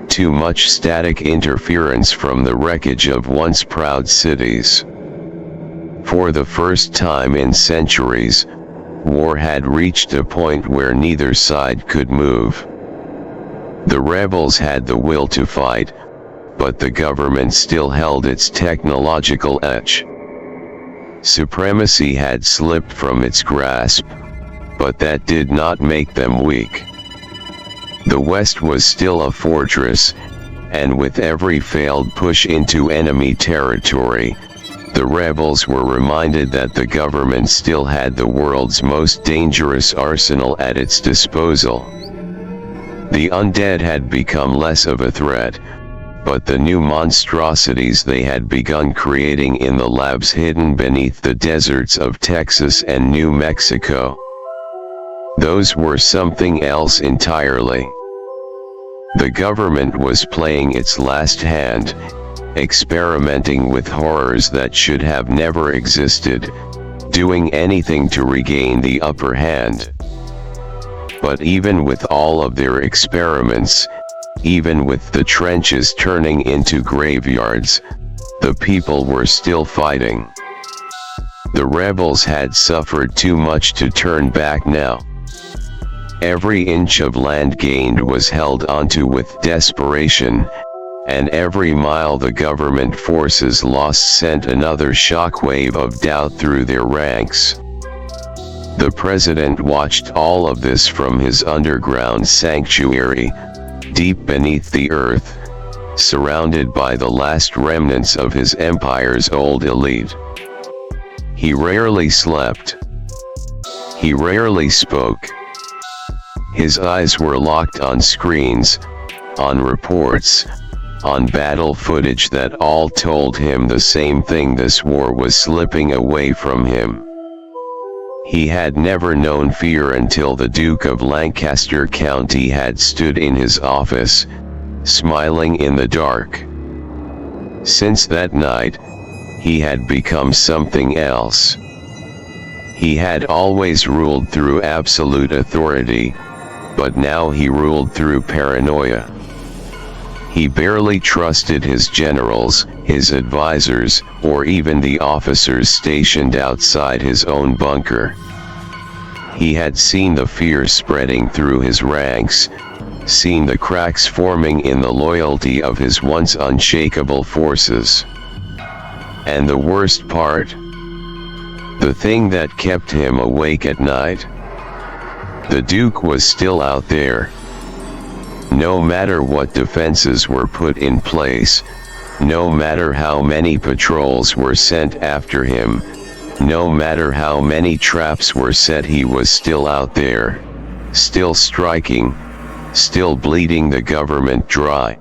too much static interference from the wreckage of once proud cities. For the first time in centuries, war had reached a point where neither side could move. The rebels had the will to fight, but the government still held its technological edge. Supremacy had slipped from its grasp, but that did not make them weak. The West was still a fortress, and with every failed push into enemy territory, the rebels were reminded that the government still had the world's most dangerous arsenal at its disposal. The undead had become less of a threat, but the new monstrosities they had begun creating in the labs hidden beneath the deserts of Texas and New Mexico, those were something else entirely. The government was playing its last hand, experimenting with horrors that should have never existed, doing anything to regain the upper hand. But even with all of their experiments, even with the trenches turning into graveyards, the people were still fighting. The rebels had suffered too much to turn back now. Every inch of land gained was held onto with desperation, and every mile the government forces lost sent another shockwave of doubt through their ranks. The president watched all of this from his underground sanctuary, deep beneath the earth, surrounded by the last remnants of his empire's old elite. He rarely slept. He rarely spoke. His eyes were locked on screens, on reports, on battle footage that all told him the same thing: this war was slipping away from him. He had never known fear until the Duke of Lancaster County had stood in his office, smiling in the dark. Since that night, he had become something else. He had always ruled through absolute authority, but now he ruled through paranoia. He barely trusted his generals, his advisors, or even the officers stationed outside his own bunker. He had seen the fear spreading through his ranks, seen the cracks forming in the loyalty of his once unshakable forces. And the worst part, the thing that kept him awake at night, the Duke was still out there. No matter what defenses were put in place, no matter how many patrols were sent after him, no matter how many traps were set, he was still out there, still striking, still bleeding the government dry.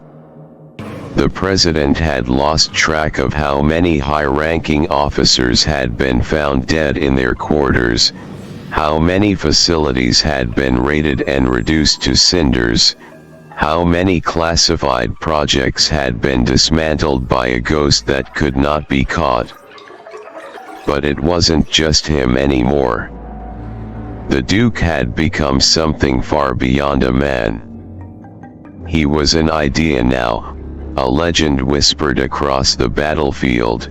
The president had lost track of how many high-ranking officers had been found dead in their quarters, how many facilities had been raided and reduced to cinders, How many classified projects had been dismantled by a ghost that could not be caught? But it wasn't just him anymore. The Duke had become something far beyond a man. He was an idea now, a legend whispered across the battlefield,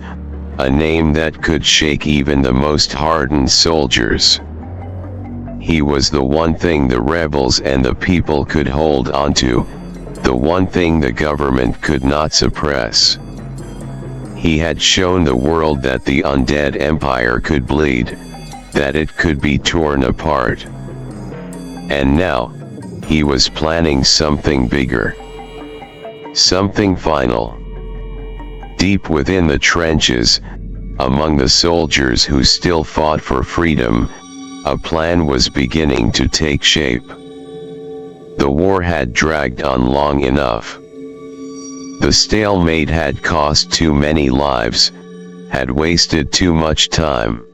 a name that could shake even the most hardened soldiers. He was the one thing the rebels and the people could hold onto, the one thing the government could not suppress. He had shown the world that the undead empire could bleed, that it could be torn apart. And now, he was planning something bigger. Something final. Deep within the trenches, among the soldiers who still fought for freedom, a plan was beginning to take shape. The war had dragged on long enough. The stalemate had cost too many lives, had wasted too much time.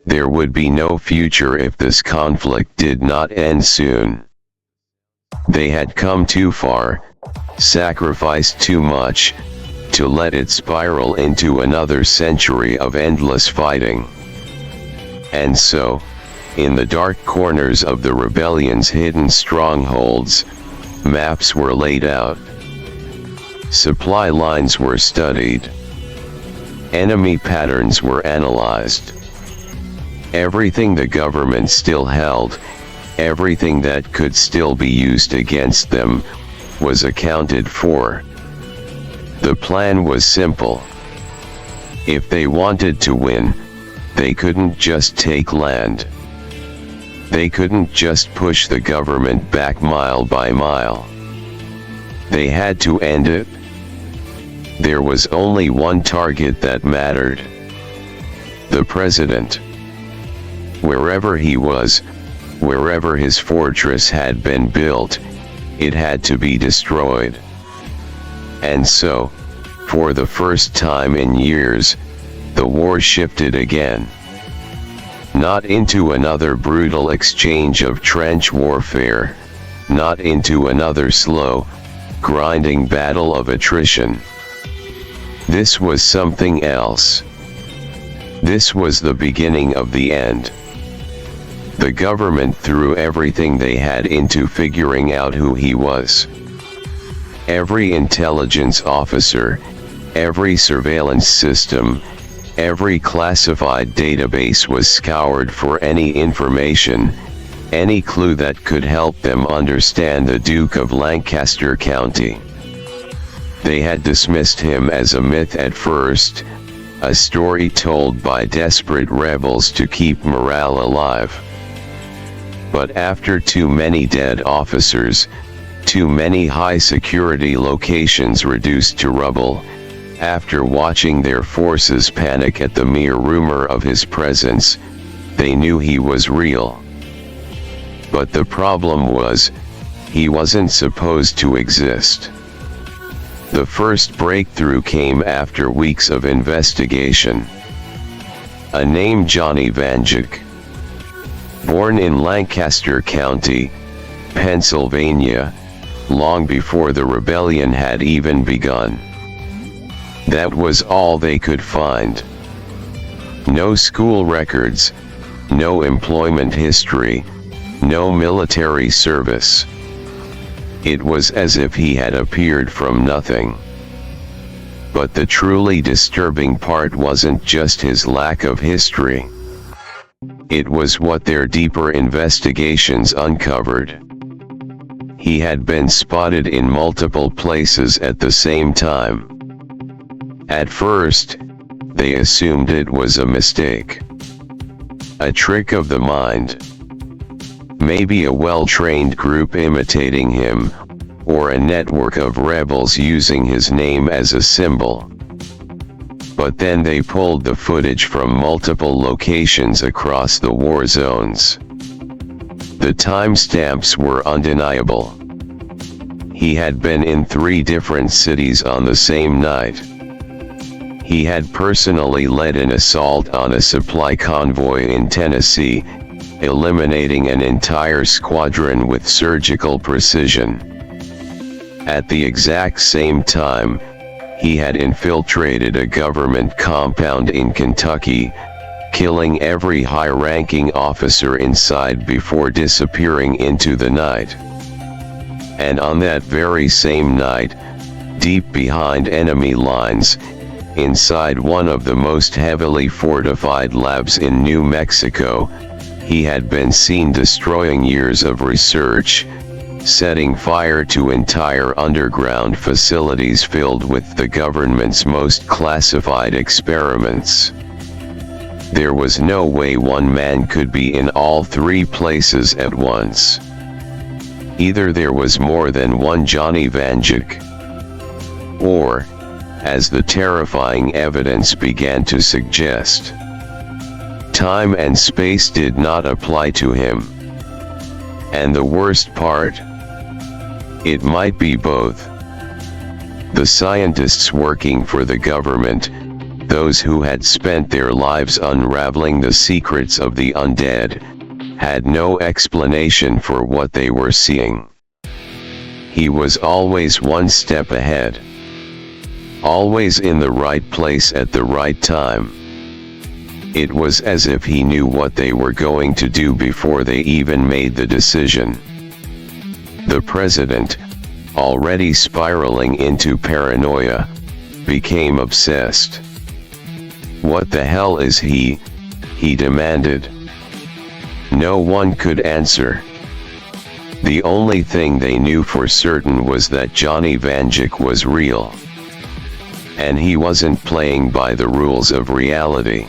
There would be no future if this conflict did not end soon. They had come too far, sacrificed too much, to let it spiral into another century of endless fighting. And so, in the dark corners of the rebellion's hidden strongholds, maps were laid out. Supply lines were studied. Enemy patterns were analyzed. Everything the government still held, everything that could still be used against them, was accounted for. The plan was simple. If they wanted to win, they couldn't just take land. They couldn't just push the government back mile by mile. They had to end it. There was only one target that mattered. The president. Wherever he was, wherever his fortress had been built, it had to be destroyed. And so, for the first time in years, the war shifted again. Not into another brutal exchange of trench warfare, not into another slow, grinding battle of attrition. This was something else. This was the beginning of the end. The government threw everything they had into figuring out who he was. Every intelligence officer, every surveillance system, every classified database was scoured for any information, any clue that could help them understand the Duke of Lancaster County. They had dismissed him as a myth at first, a story told by desperate rebels to keep morale alive. But after too many dead officers, too many high-security locations reduced to rubble, after watching their forces panic at the mere rumor of his presence, they knew he was real. But the problem was, he wasn't supposed to exist. The first breakthrough came after weeks of investigation. A name Johnny Vanjik. Born in Lancaster County, Pennsylvania, long before the rebellion had even begun. That was all they could find. No school records, no employment history, no military service. It was as if he had appeared from nothing. But the truly disturbing part wasn't just his lack of history. It was what their deeper investigations uncovered. He had been spotted in multiple places at the same time. At first, they assumed it was a mistake. A trick of the mind. Maybe a well-trained group imitating him, or a network of rebels using his name as a symbol. But then they pulled the footage from multiple locations across the war zones. The timestamps were undeniable. He had been in 3 different cities on the same night. He had personally led an assault on a supply convoy in Tennessee, eliminating an entire squadron with surgical precision. At the exact same time, he had infiltrated a government compound in Kentucky, killing every high-ranking officer inside before disappearing into the night. And on that very same night, deep behind enemy lines, inside one of the most heavily fortified labs in New Mexico, he had been seen destroying years of research, setting fire to entire underground facilities filled with the government's most classified experiments. There was no way one man could be in all three places at once. Either there was more than one Johnny Vanjik, or, as the terrifying evidence began to suggest, time and space did not apply to him. And the worst part? It might be both. The scientists working for the government, those who had spent their lives unraveling the secrets of the undead, had no explanation for what they were seeing. He was always one step ahead. Always in the right place at the right time. It was as if he knew what they were going to do before they even made the decision. The president, already spiraling into paranoia, became obsessed. What the hell is he demanded. No one could answer. The only thing they knew for certain was that Johnny Vanjik was real. And he wasn't playing by the rules of reality.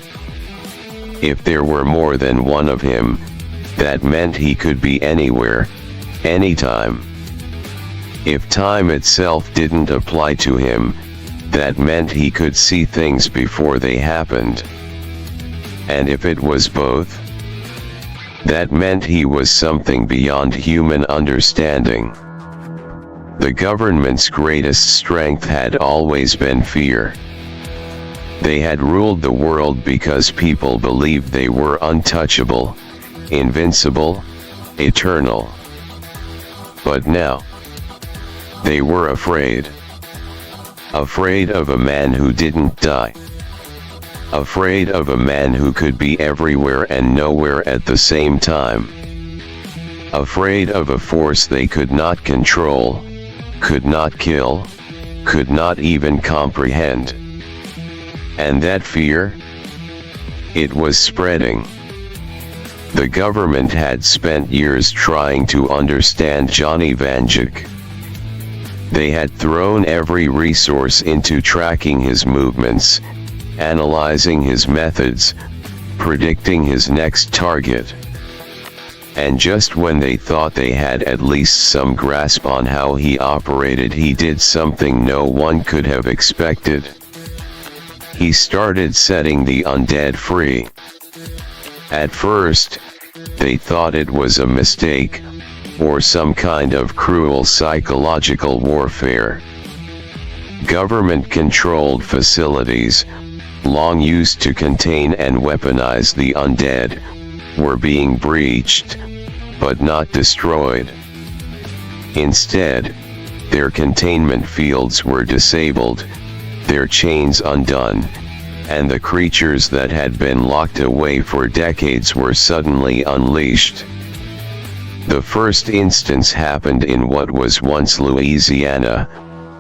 If there were more than one of him, that meant he could be anywhere, anytime. If time itself didn't apply to him, that meant he could see things before they happened. And if it was both, that meant he was something beyond human understanding. The government's greatest strength had always been fear. They had ruled the world because people believed they were untouchable, invincible, eternal. But now, they were afraid. Afraid of a man who didn't die. Afraid of a man who could be everywhere and nowhere at the same time. Afraid of a force they could not control, could not kill, could not even comprehend. And that fear? It was spreading. The government had spent years trying to understand Johnny Vanjik. They had thrown every resource into tracking his movements, analyzing his methods, predicting his next target. And just when they thought they had at least some grasp on how he operated, he did something no one could have expected. He started setting the undead free. At first, they thought it was a mistake, or some kind of cruel psychological warfare. Government-controlled facilities, long used to contain and weaponize the undead, were being breached, but not destroyed. Instead, their containment fields were disabled, their chains undone, and the creatures that had been locked away for decades were suddenly unleashed. The first instance happened in what was once Louisiana,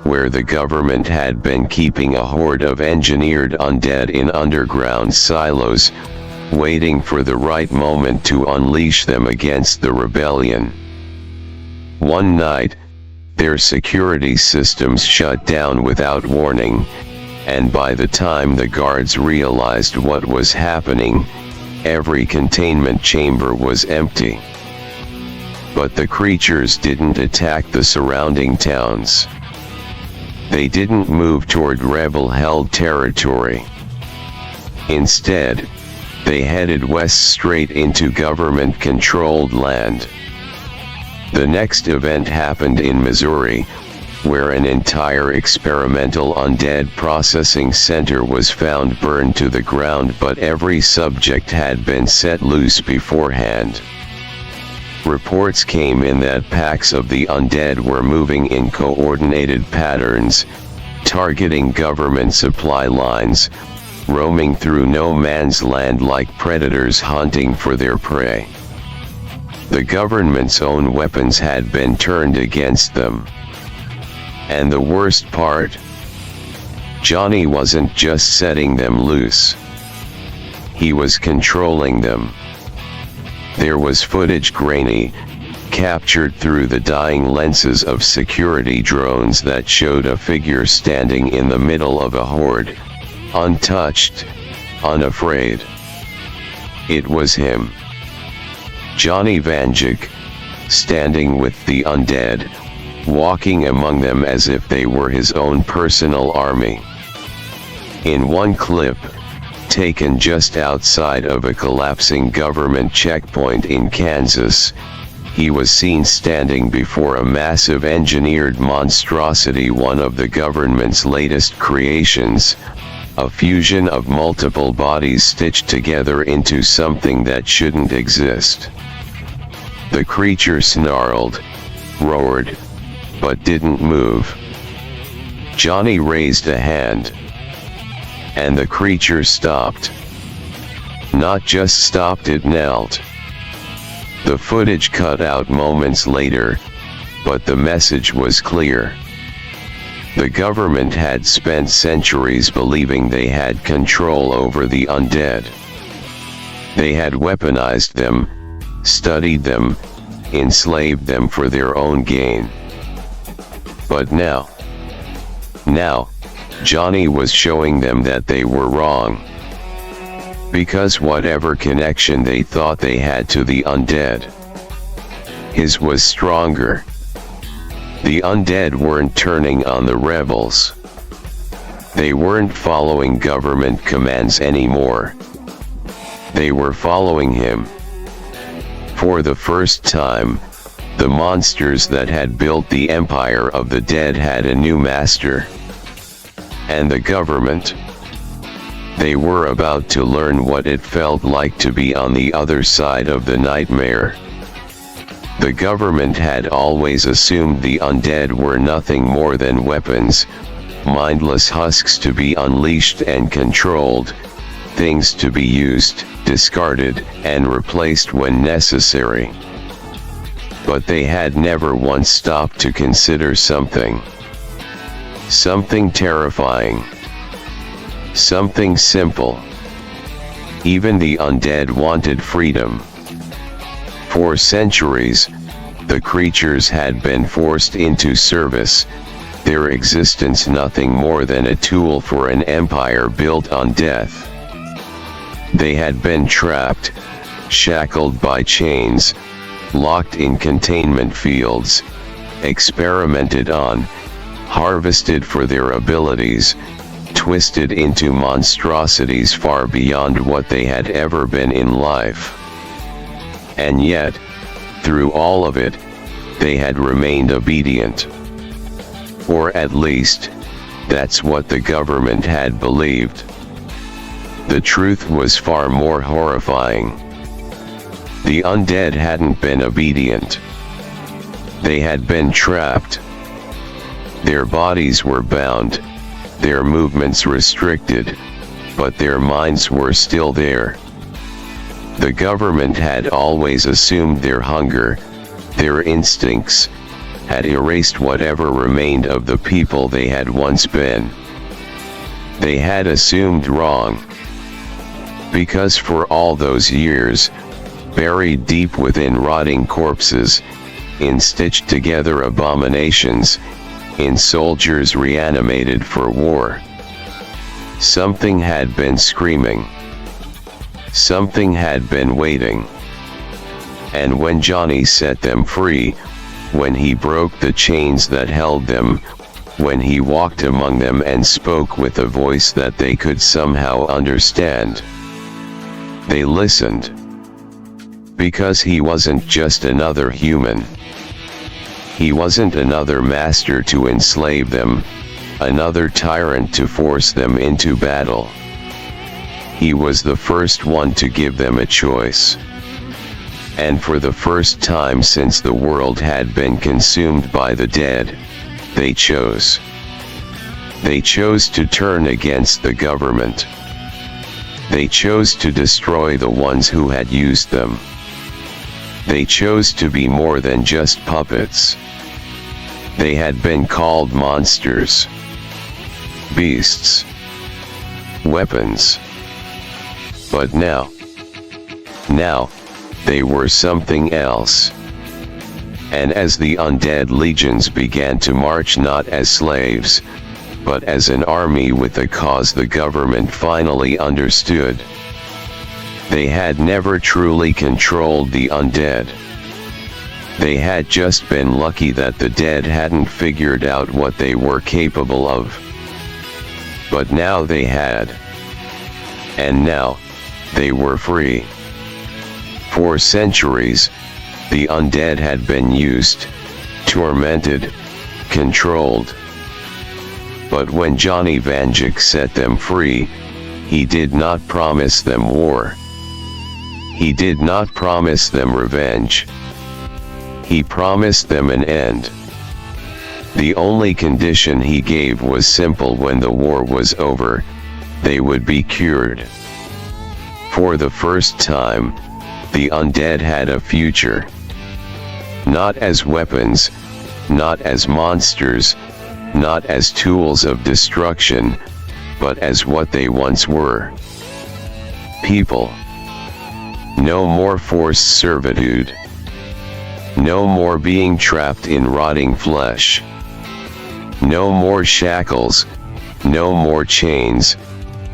where the government had been keeping a horde of engineered undead in underground silos, waiting for the right moment to unleash them against the rebellion. One night, their security systems shut down without warning, and by the time the guards realized what was happening, every containment chamber was empty. But the creatures didn't attack the surrounding towns. They didn't move toward rebel-held territory. Instead, they headed west straight into government-controlled land. The next event happened in Missouri, where an entire experimental undead processing center was found burned to the ground, but every subject had been set loose beforehand. reports came in that packs of the undead were moving in coordinated patterns, targeting government supply lines, roaming through no man's land like predators hunting for their prey. The government's own weapons had been turned against them. And the worst part? Johnny wasn't just setting them loose. He was controlling them. There was footage grainy, captured through the dying lenses of security drones that showed a figure standing in the middle of a horde, untouched, unafraid. It was him. Johnny Vanjik, standing with the undead, walking among them as if they were his own personal army. In one clip, taken just outside of a collapsing government checkpoint in Kansas, he was seen standing before a massive engineered monstrosity, one of the government's latest creations, a fusion of multiple bodies stitched together into something that shouldn't exist. The creature snarled, roared, but didn't move. Johnny raised a hand. And the creature stopped. Not just stopped, it knelt. The footage cut out moments later, but the message was clear. The government had spent centuries believing they had control over the undead. They had weaponized them, studied them, enslaved them for their own gain. But now, Johnny was showing them that they were wrong. Because whatever connection they thought they had to the undead, his was stronger. The undead weren't turning on the rebels. They weren't following government commands anymore. They were following him. For the first time, the monsters that had built the empire of the dead had a new master. And the government? They were about to learn what it felt like to be on the other side of the nightmare. The government had always assumed the undead were nothing more than weapons, mindless husks to be unleashed and controlled, things to be used, discarded, and replaced when necessary. But they had never once stopped to consider something. Something terrifying. Something simple. Even the undead wanted freedom. For centuries, the creatures had been forced into service, their existence nothing more than a tool for an empire built on death. They had been trapped, shackled by chains, locked in containment fields, experimented on, harvested for their abilities, twisted into monstrosities far beyond what they had ever been in life. And yet, through all of it, they had remained obedient. Or at least, that's what the government had believed. The truth was far more horrifying. The undead hadn't been obedient. They had been trapped. Their bodies were bound, their movements restricted, but their minds were still there. The government had always assumed their hunger, their instincts, had erased whatever remained of the people they had once been. They had assumed wrong. Because for all those years, buried deep within rotting corpses, in stitched together abominations, in soldiers reanimated for war, something had been screaming. Something had been waiting. And when Johnny set them free, when he broke the chains that held them, when he walked among them and spoke with a voice that they could somehow understand, they listened. Because he wasn't just another human. He wasn't another master to enslave them, another tyrant to force them into battle. He was the first one to give them a choice. And for the first time since the world had been consumed by the dead, they chose. They chose to turn against the government. They chose to destroy the ones who had used them. They chose to be more than just puppets. They had been called monsters, beasts, weapons. But now, they were something else. And as the undead legions began to march not as slaves, but as an army with a cause the government finally understood. They had never truly controlled the undead. They had just been lucky that the dead hadn't figured out what they were capable of. But now they had. And now, they were free. For centuries, the undead had been used, tormented, controlled. But when Johnny Vanjik set them free, he did not promise them war. He did not promise them revenge. He promised them an end. The only condition he gave was simple: when the war was over, they would be cured. For the first time, the undead had a future. Not as weapons, not as monsters, not as tools of destruction, but as what they once were. People. No more forced servitude. No more being trapped in rotting flesh. No more shackles, no more chains,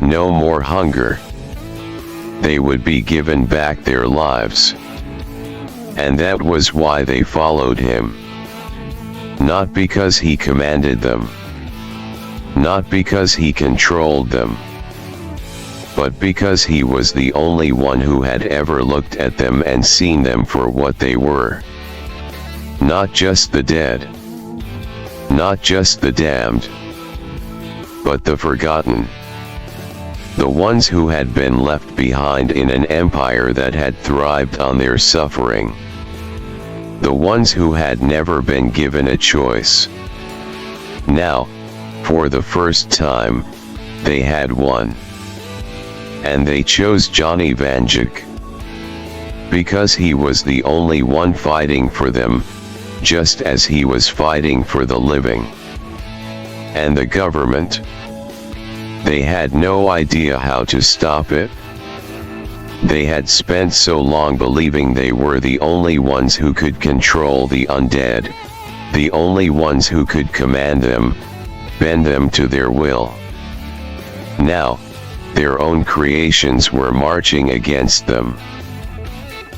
no more hunger. They would be given back their lives. And that was why they followed him. Not because he commanded them. Not because he controlled them. But because he was the only one who had ever looked at them and seen them for what they were. Not just the dead. Not just the damned. But the forgotten. The ones who had been left behind in an empire that had thrived on their suffering. The ones who had never been given a choice. Now, for the first time, they had one. And they chose Johnny Vanjik. Because he was the only one fighting for them, just as he was fighting for the living. And the government. They had no idea how to stop it. They had spent so long believing they were the only ones who could control the undead, the only ones who could command them, bend them to their will. Now, their own creations were marching against them.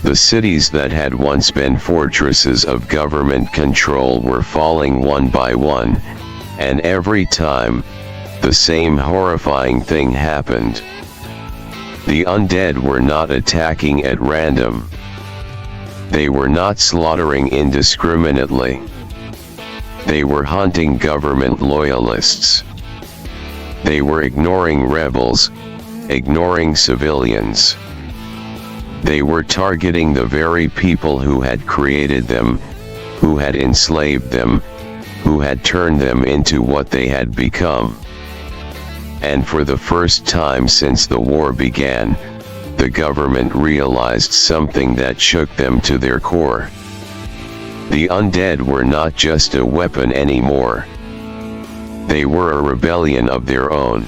The cities that had once been fortresses of government control were falling one by one, and every time, the same horrifying thing happened. The undead were not attacking at random. They were not slaughtering indiscriminately. They were hunting government loyalists. They were ignoring rebels, ignoring civilians. They were targeting the very people who had created them, who had enslaved them, who had turned them into what they had become. And for the first time since the war began, the government realized something that shook them to their core. The undead were not just a weapon anymore. They were a rebellion of their own.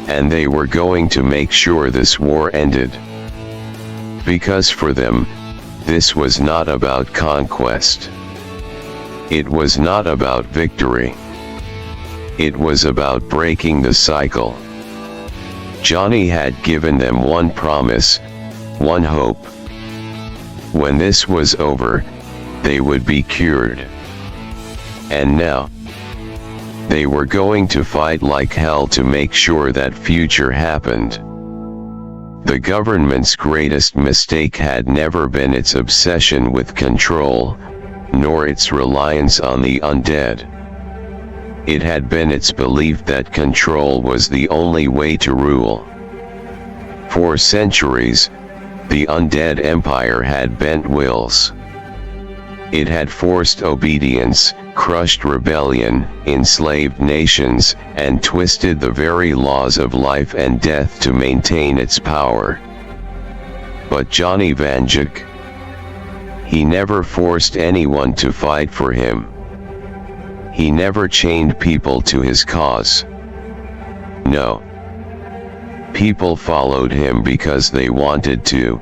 And they were going to make sure this war ended. Because for them, this was not about conquest. It was not about victory. It was about breaking the cycle. Johnny had given them one promise, one hope. When this was over, they would be cured. And now, they were going to fight like hell to make sure that future happened. The government's greatest mistake had never been its obsession with control, nor its reliance on the undead. It had been its belief that control was the only way to rule. For centuries, The undead empire had bent wills. It had forced obedience, crushed rebellion, enslaved nations, and twisted the very laws of life and death to maintain its power. But Johnny Vanjik, he never forced anyone to fight for him. He never chained people to his cause. No. People followed him because they wanted to.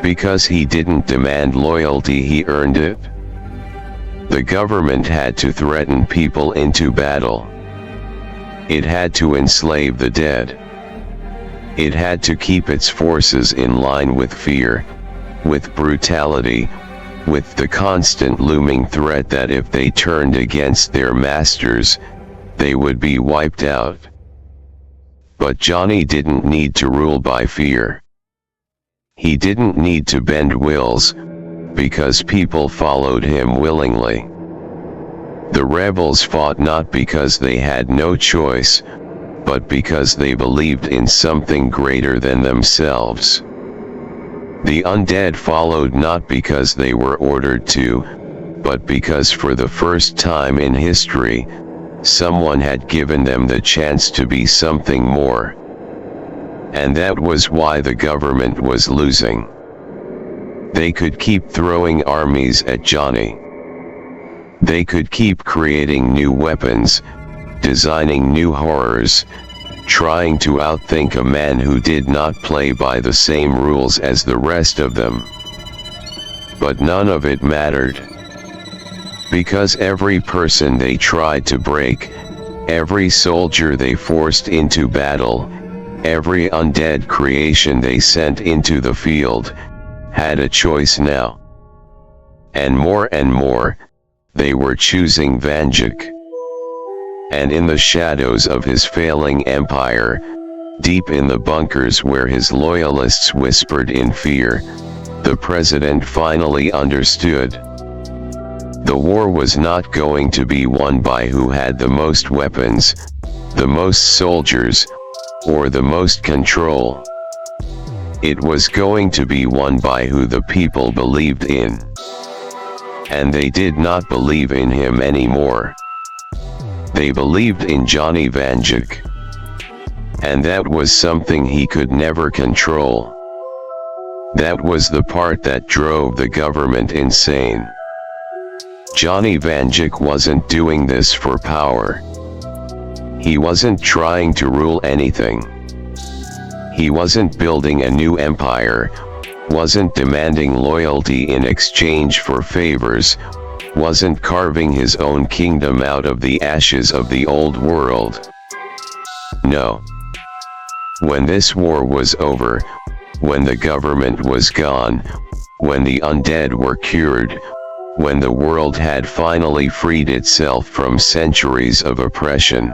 Because he didn't demand loyalty, he earned it. The government had to threaten people into battle. It had to enslave the dead. It had to keep its forces in line with fear, with brutality, with the constant looming threat that if they turned against their masters, they would be wiped out. But Johnny didn't need to rule by fear. He didn't need to bend wills, because people followed him willingly. The rebels fought not because they had no choice, but because they believed in something greater than themselves. The undead followed not because they were ordered to, but because for the first time in history, someone had given them the chance to be something more. And that was why the government was losing. They could keep throwing armies at Johnny. They could keep creating new weapons, designing new horrors, trying to outthink a man who did not play by the same rules as the rest of them. But none of it mattered. Because every person they tried to break, every soldier they forced into battle, every undead creation they sent into the field, had a choice now. And more, they were choosing Vanjik. And in the shadows of his failing empire, deep in the bunkers where his loyalists whispered in fear, the president finally understood. The war was not going to be won by who had the most weapons, the most soldiers, or the most control. It was going to be won by who the people believed in. And they did not believe in him anymore. They believed in Johnny Vanjik. And that was something he could never control. That was the part that drove the government insane. Johnny Vanjik wasn't doing this for power. He wasn't trying to rule anything. He wasn't building a new empire, wasn't demanding loyalty in exchange for favors, wasn't carving his own kingdom out of the ashes of the old world. No. When this war was over, when the government was gone, when the undead were cured, when the world had finally freed itself from centuries of oppression,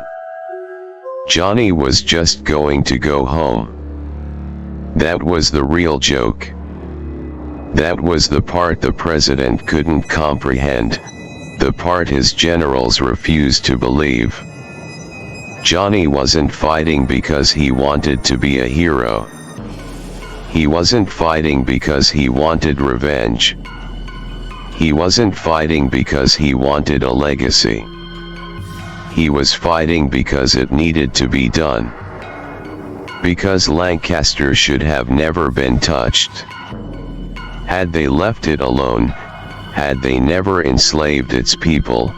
Johnny was just going to go home. That was the real joke. That was the part the president couldn't comprehend, the part his generals refused to believe. Johnny wasn't fighting because he wanted to be a hero. He wasn't fighting because he wanted revenge. He wasn't fighting because he wanted a legacy. He was fighting because it needed to be done. Because Lancaster should have never been touched. Had they left it alone, had they never enslaved its people,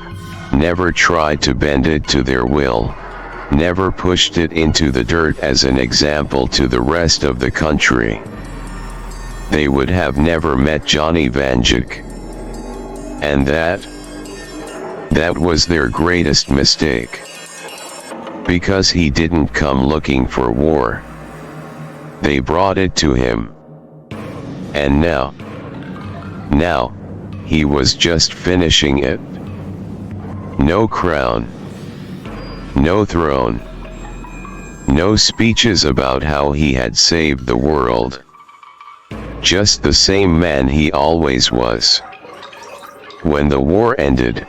never tried to bend it to their will, never pushed it into the dirt as an example to the rest of the country, they would have never met Johnny Vanjik. And that was their greatest mistake. Because he didn't come looking for war. They brought it to him. And now, he was just finishing it. No crown. No throne. No speeches about how he had saved the world. Just the same man he always was. When the war ended,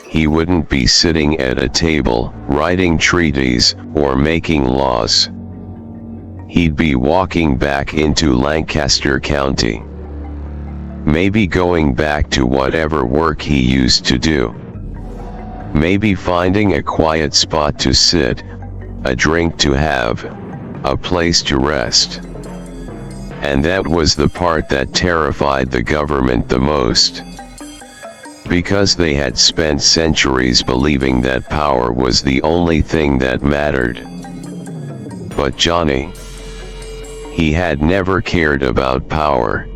he wouldn't be sitting at a table, writing treaties, or making laws. he'd be walking back into Lancaster County. Maybe going back to whatever work he used to do. Maybe finding a quiet spot to sit, a drink to have, a place to rest. And that was the part that terrified the government the most. Because they had spent centuries believing that power was the only thing that mattered. But Johnny, he had never cared about power.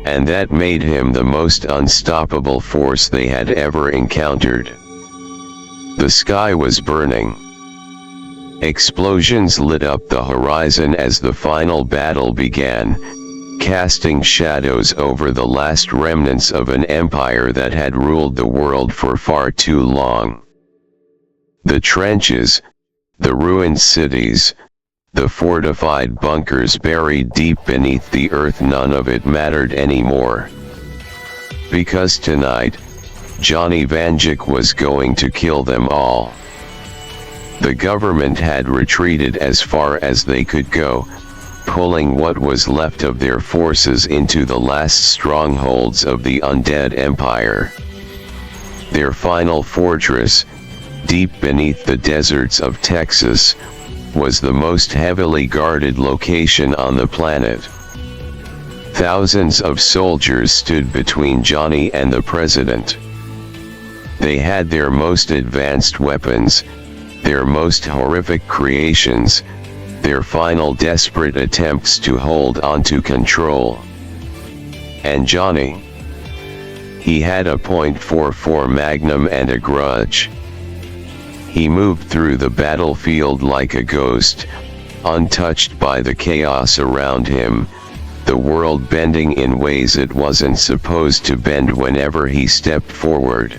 And that made him the most unstoppable force they had ever encountered. The sky was burning. Explosions lit up the horizon as the final battle began, casting shadows over the last remnants of an empire that had ruled the world for far too long. The trenches, the ruined cities, the fortified bunkers buried deep beneath the earth, none of it mattered anymore. Because tonight, Johnny Vanjik was going to kill them all. The government had retreated as far as they could go, pulling what was left of their forces into the last strongholds of the undead empire. Their final fortress, deep beneath the deserts of Texas, was the most heavily guarded location on the planet. Thousands of soldiers stood between Johnny and the president. They had their most advanced weapons, their most horrific creations, their final desperate attempts to hold on to control. And Johnny, he had a .44 Magnum and a grudge. He moved through the battlefield like a ghost, untouched by the chaos around him, the world bending in ways it wasn't supposed to bend whenever he stepped forward.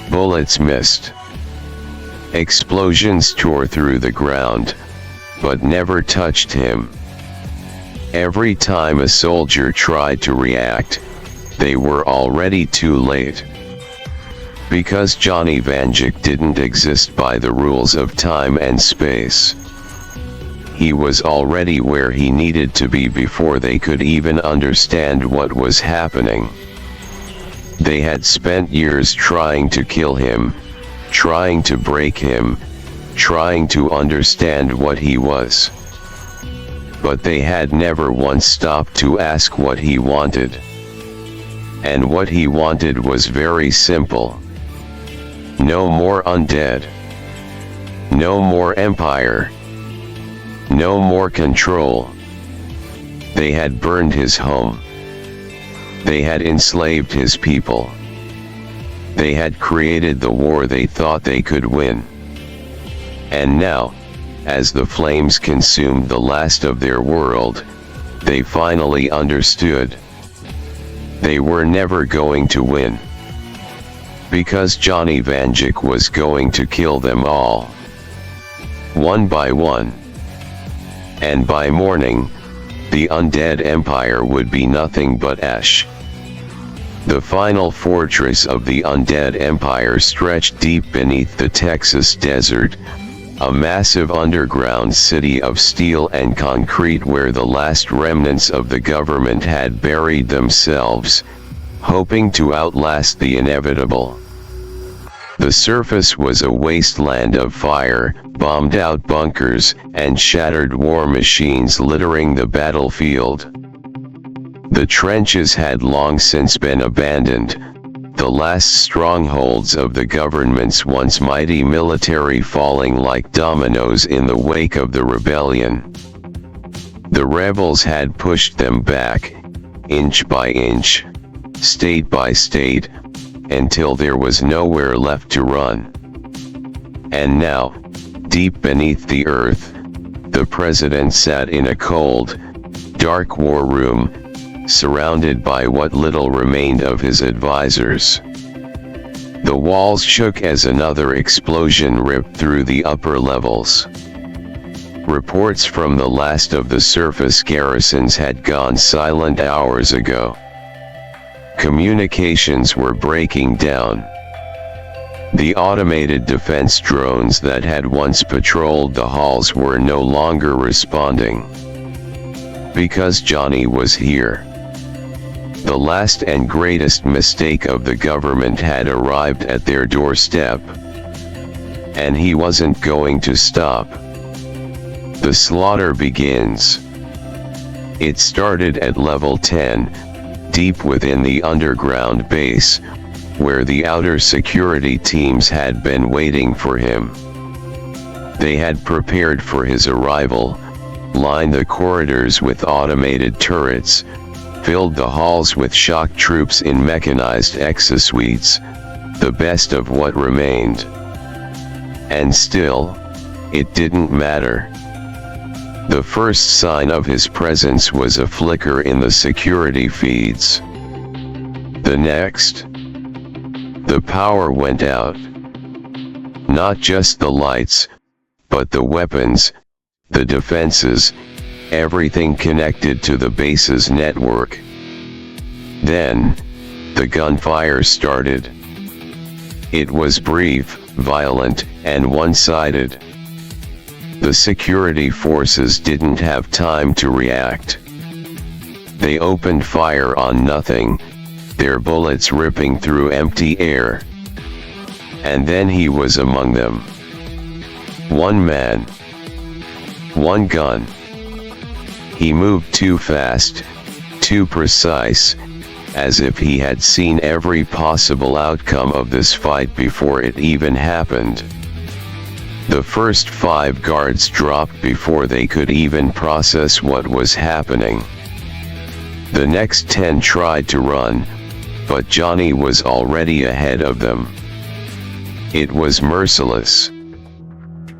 Bullets missed. Explosions tore through the ground, but never touched him. Every time a soldier tried to react, they were already too late. Because Johnny Vanjik didn't exist by the rules of time and space. He was already where he needed to be before they could even understand what was happening. They had spent years trying to kill him, trying to break him, trying to understand what he was. But they had never once stopped to ask what he wanted. And what he wanted was very simple. No more undead. No more empire. No more control. They had burned his home. They had enslaved his people. They had created the war they thought they could win. And now, as the flames consumed the last of their world, they finally understood. They were never going to win. Because Johnny Vanjik was going to kill them all. One by one. And by morning, the undead empire would be nothing but ash. The final fortress of the undead empire stretched deep beneath the Texas desert, a massive underground city of steel and concrete where the last remnants of the government had buried themselves, hoping to outlast the inevitable. The surface was a wasteland of fire, bombed-out bunkers, and shattered war machines littering the battlefield. The trenches had long since been abandoned, the last strongholds of the government's once mighty military falling like dominoes in the wake of the rebellion. The rebels had pushed them back, inch by inch, state by state, until there was nowhere left to run. And now, deep beneath the earth, the president sat in a cold, dark war room, surrounded by what little remained of his advisors. The walls shook as another explosion ripped through the upper levels. Reports from the last of the surface garrisons had gone silent hours ago. Communications were breaking down. The automated defense drones that had once patrolled the halls were no longer responding. Because Johnny was here. The last and greatest mistake of the government had arrived at their doorstep. And he wasn't going to stop. The slaughter begins. It started at level 10, deep within the underground base, where the outer security teams had been waiting for him. They had prepared for his arrival, lined the corridors with automated turrets, filled the halls with shock troops in mechanized exosuites, the best of what remained. And still, it didn't matter. The first sign of his presence was a flicker in the security feeds. The next, the power went out. Not just the lights, but the weapons, the defenses, everything connected to the base's network. Then, the gunfire started. It was brief, violent, and one-sided. The security forces didn't have time to react. They opened fire on nothing, their bullets ripping through empty air. And then he was among them. One man. One gun. He moved too fast, too precise, as if he had seen every possible outcome of this fight before it even happened. The first 5 guards dropped before they could even process what was happening. The next 10 tried to run, but Johnny was already ahead of them. It was merciless.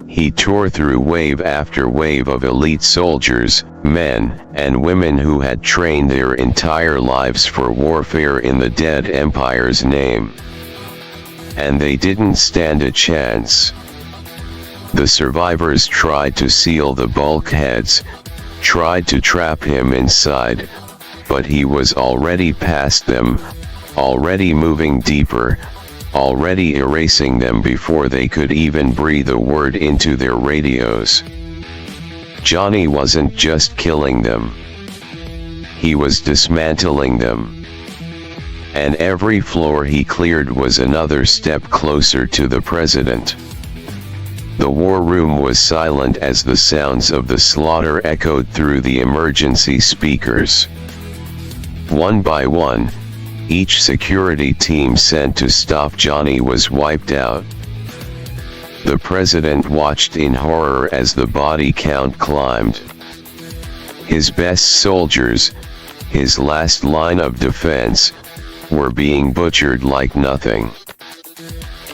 He tore through wave after wave of elite soldiers, men and women who had trained their entire lives for warfare in the dead Empire's name. And they didn't stand a chance. The survivors tried to seal the bulkheads, tried to trap him inside, but he was already past them, already moving deeper, already erasing them before they could even breathe a word into their radios. Johnny wasn't just killing them. He was dismantling them. And every floor he cleared was another step closer to the president. The war room was silent as the sounds of the slaughter echoed through the emergency speakers. One by one, each security team sent to stop Johnny was wiped out. The president watched in horror as the body count climbed. His best soldiers, his last line of defense, were being butchered like nothing.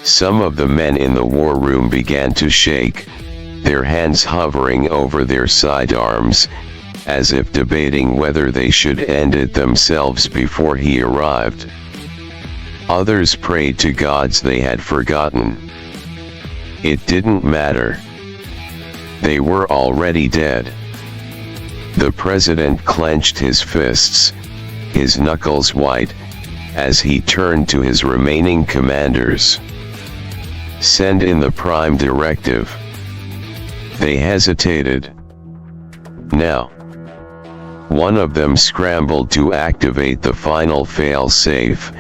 Some of the men in the war room began to shake, their hands hovering over their sidearms, as if debating whether they should end it themselves before he arrived. Others prayed to gods they had forgotten. It didn't matter. They were already dead. The president clenched his fists, his knuckles white, as he turned to his remaining commanders. Send in the prime directive. They hesitated. Now. One of them scrambled to activate the final fail-safe,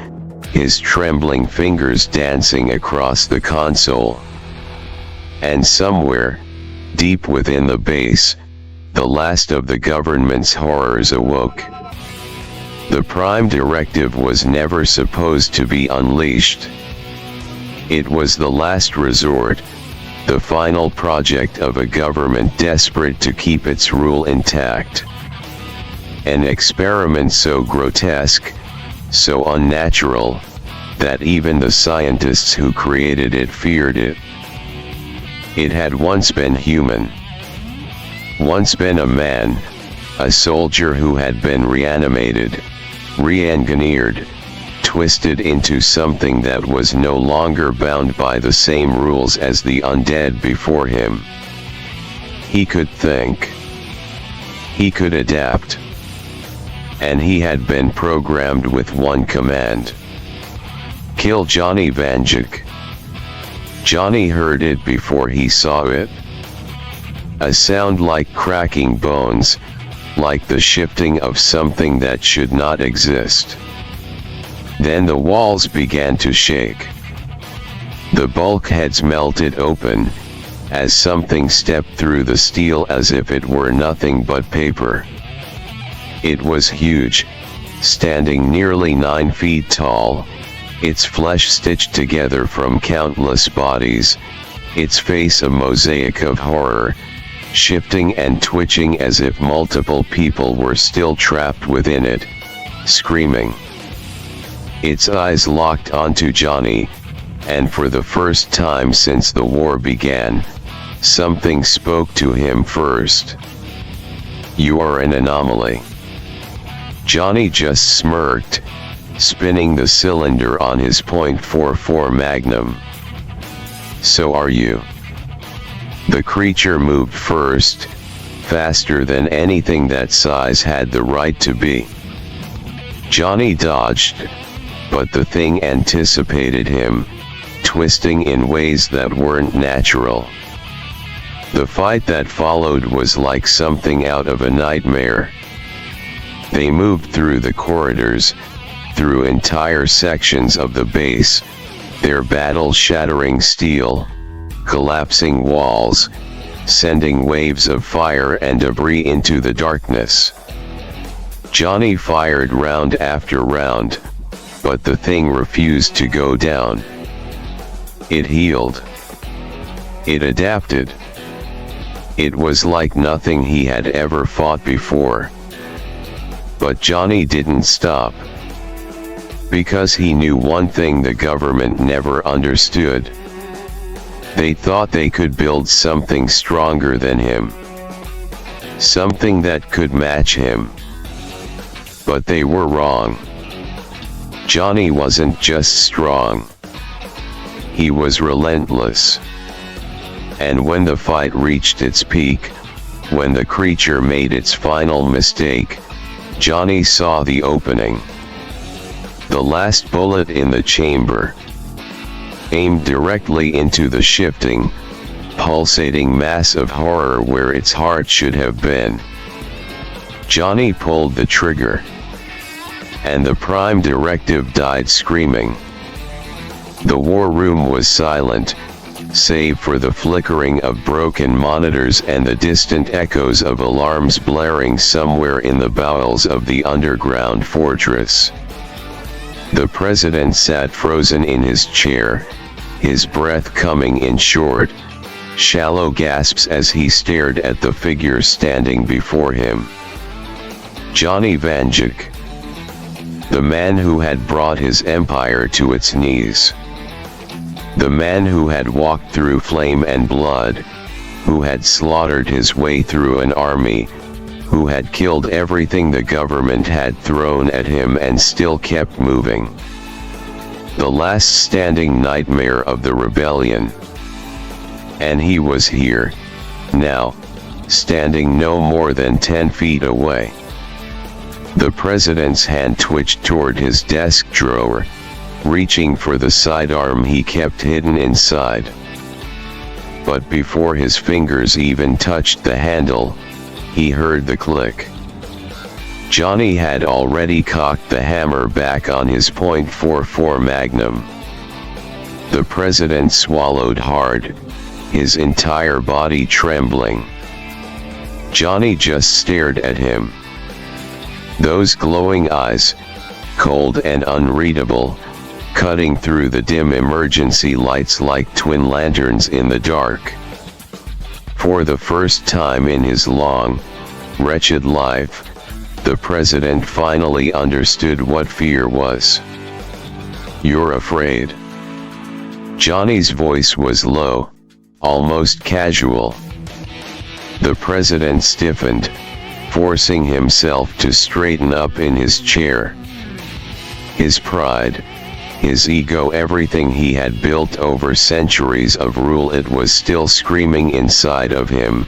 his trembling fingers dancing across the console. And somewhere, deep within the base, the last of the government's horrors awoke. The prime directive was never supposed to be unleashed. It was the last resort, the final project of a government desperate to keep its rule intact. An experiment so grotesque, so unnatural, that even the scientists who created it feared it. It had once been human. Once been a man, a soldier who had been reanimated, re-engineered, twisted into something that was no longer bound by the same rules as the undead before him. He could think. He could adapt. And he had been programmed with one command. Kill Johnny Vanjik. Johnny heard it before he saw it. A sound like cracking bones, like the shifting of something that should not exist. Then the walls began to shake. The bulkheads melted open, as something stepped through the steel as if it were nothing but paper. It was huge, standing nearly 9 feet tall, its flesh stitched together from countless bodies, its face a mosaic of horror, shifting and twitching as if multiple people were still trapped within it, screaming. Its eyes locked onto Johnny, and for the first time since the war began, something spoke to him first. "You are an anomaly." Johnny just smirked, spinning the cylinder on his .44 Magnum. "So are you." The creature moved first, faster than anything that size had the right to be. Johnny dodged, but the thing anticipated him, twisting in ways that weren't natural. The fight that followed was like something out of a nightmare. They moved through the corridors, through entire sections of the base, their battle-shattering steel, collapsing walls, sending waves of fire and debris into the darkness. Johnny fired round after round, but the thing refused to go down. It healed. It adapted. It was like nothing he had ever fought before. But Johnny didn't stop. Because he knew one thing the government never understood. They thought they could build something stronger than him. Something that could match him. But they were wrong. Johnny wasn't just strong. He was relentless. And when the fight reached its peak, when the creature made its final mistake, Johnny saw the opening. The last bullet in the chamber. Aimed directly into the shifting, pulsating mass of horror where its heart should have been. Johnny pulled the trigger. And the prime directive died screaming. The war room was silent, save for the flickering of broken monitors and the distant echoes of alarms blaring somewhere in the bowels of the underground fortress. The president sat frozen in his chair, his breath coming in short, shallow gasps as he stared at the figure standing before him. Johnny Vanjik. The man who had brought his empire to its knees. The man who had walked through flame and blood, who had slaughtered his way through an army, who had killed everything the government had thrown at him and still kept moving. The last standing nightmare of the rebellion. And he was here, now, standing no more than 10 feet away. The president's hand twitched toward his desk drawer, reaching for the sidearm he kept hidden inside. But before his fingers even touched the handle, he heard the click. Johnny had already cocked the hammer back on his .44 Magnum. The president swallowed hard, his entire body trembling. Johnny just stared at him. Those glowing eyes, cold and unreadable, cutting through the dim emergency lights like twin lanterns in the dark. For the first time in his long, wretched life, the president finally understood what fear was. "You're afraid." Johnny's voice was low, almost casual. The president stiffened, forcing himself to straighten up in his chair. His pride, his ego, everything he had built over centuries of rule, it was still screaming inside of him,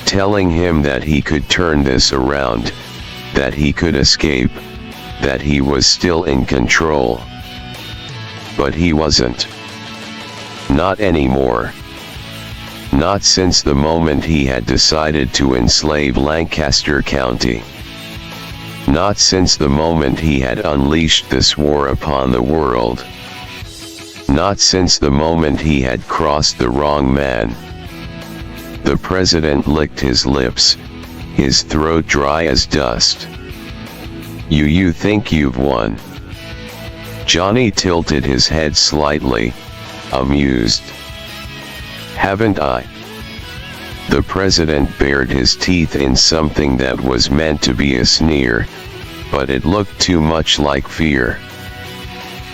telling him that he could turn this around, that he could escape, that he was still in control. But he wasn't. Not anymore. Not since the moment he had decided to enslave Lancaster County. Not since the moment he had unleashed this war upon the world. Not since the moment he had crossed the wrong man. The president licked his lips, his throat dry as dust. You think you've won? Johnny tilted his head slightly, amused. Haven't I? The president bared his teeth in something that was meant to be a sneer, but it looked too much like fear.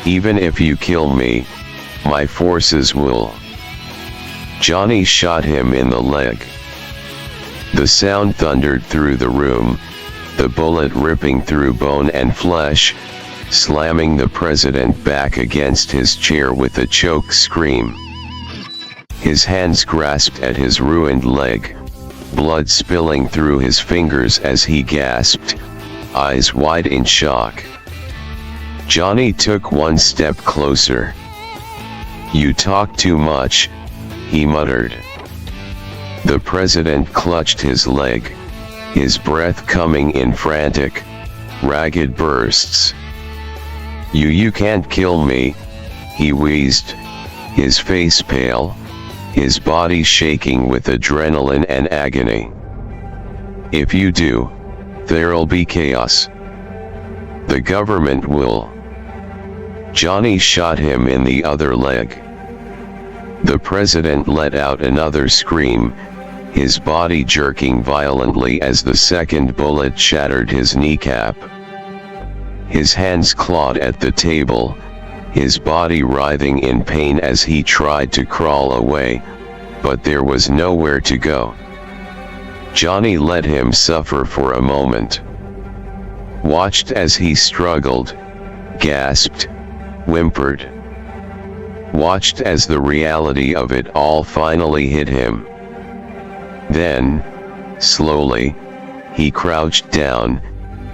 Even if you kill me, my forces will. Johnny shot him in the leg. The sound thundered through the room, the bullet ripping through bone and flesh, slamming the president back against his chair with a choke scream. His hands grasped at his ruined leg, blood spilling through his fingers as he gasped, eyes wide in shock. Johnny took one step closer. "You talk too much," he muttered. The president clutched his leg, his breath coming in frantic, ragged bursts. You can't kill me," he wheezed, his face pale, his body shaking with adrenaline and agony. "If you do, there'll be chaos. The government will." Johnny shot him in the other leg. The president let out another scream, his body jerking violently as the second bullet shattered his kneecap. His hands clawed at the table, his body writhing in pain as he tried to crawl away, but there was nowhere to go. Johnny let him suffer for a moment. Watched as he struggled, gasped, whimpered. Watched as the reality of it all finally hit him. Then, slowly, he crouched down,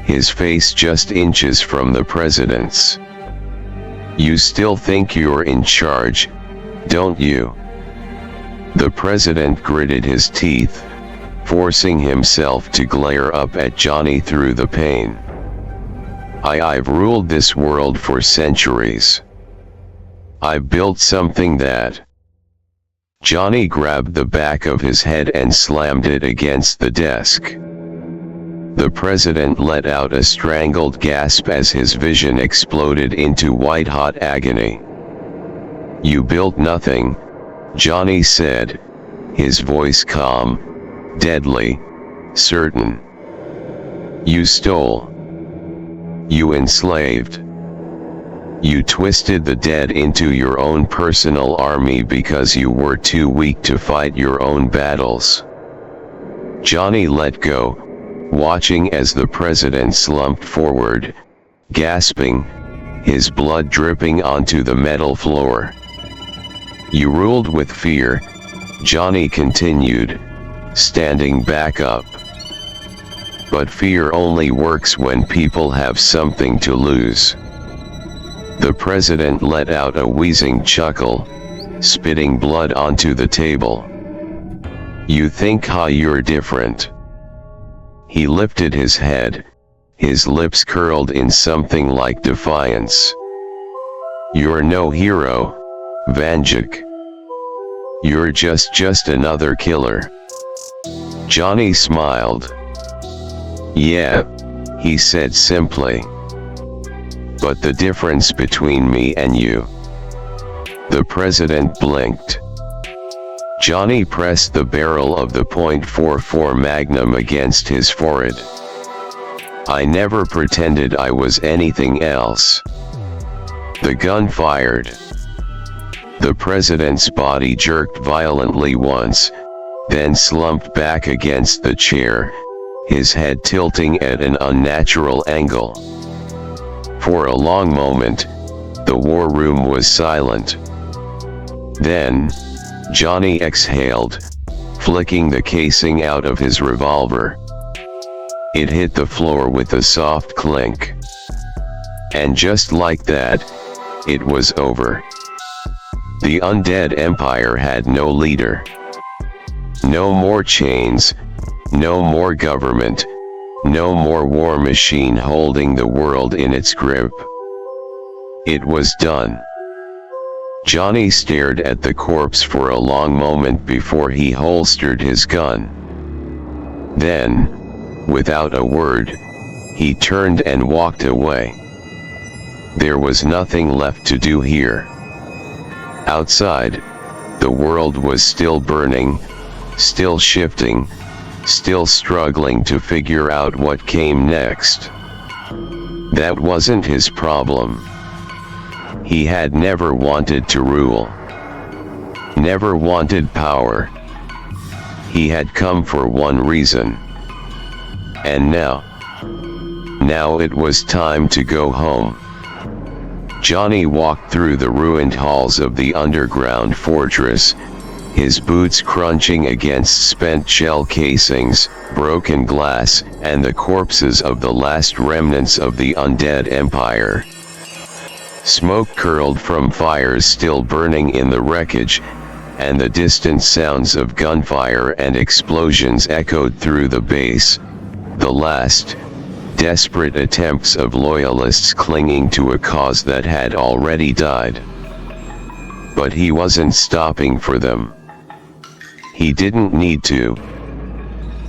his face just inches from the president's. "You still think you're in charge, don't you?" The president gritted his teeth, forcing himself to glare up at Johnny through the pain. I've ruled this world for centuries. I've built something that..." Johnny grabbed the back of his head and slammed it against the desk. The president let out a strangled gasp as his vision exploded into white-hot agony. "You built nothing," Johnny said, his voice calm, deadly, certain. "You stole. You enslaved. You twisted the dead into your own personal army because you were too weak to fight your own battles." Johnny let go, watching as the president slumped forward, gasping, his blood dripping onto the metal floor. "You ruled with fear," Johnny continued, standing back up. "But fear only works when people have something to lose." The president let out a wheezing chuckle, spitting blood onto the table. "You think you're different." He lifted his head, his lips curled in something like defiance. "You're no hero, Vanjik. You're just another killer." Johnny smiled. "Yeah," he said simply. "But the difference between me and you..." The president blinked. Johnny pressed the barrel of the .44 Magnum against his forehead. "I never pretended I was anything else." The gun fired. The president's body jerked violently once, then slumped back against the chair, his head tilting at an unnatural angle. For a long moment, the war room was silent. Then, Johnny exhaled, flicking the casing out of his revolver. It hit the floor with a soft clink. And just like that, it was over. The undead empire had no leader. No more chains, no more government, no more war machine holding the world in its grip. It was done. Johnny stared at the corpse for a long moment before he holstered his gun. Then, without a word, he turned and walked away. There was nothing left to do here. Outside, the world was still burning, still shifting, still struggling to figure out what came next. That wasn't his problem. He had never wanted to rule. Never wanted power. He had come for one reason. And now it was time to go home. Johnny walked through the ruined halls of the underground fortress, his boots crunching against spent shell casings, broken glass, and the corpses of the last remnants of the undead empire. Smoke curled from fires still burning in the wreckage, and the distant sounds of gunfire and explosions echoed through the base, the last, desperate attempts of loyalists clinging to a cause that had already died. But he wasn't stopping for them. He didn't need to.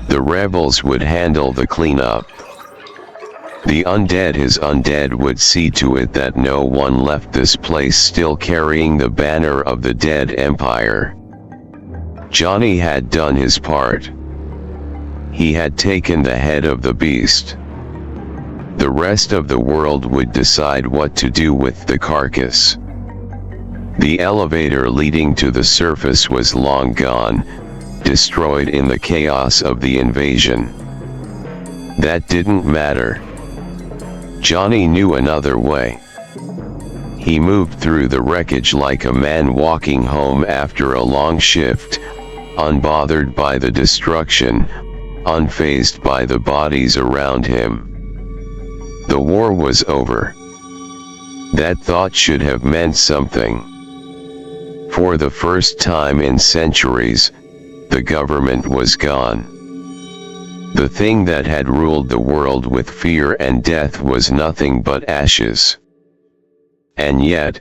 The rebels would handle the cleanup. The undead, his undead, would see to it that no one left this place still carrying the banner of the dead empire. Johnny had done his part. He had taken the head of the beast. The rest of the world would decide what to do with the carcass. The elevator leading to the surface was long gone, destroyed in the chaos of the invasion. That didn't matter. Johnny knew another way. He moved through the wreckage like a man walking home after a long shift, unbothered by the destruction, unfazed by the bodies around him. The war was over. That thought should have meant something. For the first time in centuries, the government was gone. The thing that had ruled the world with fear and death was nothing but ashes. And yet,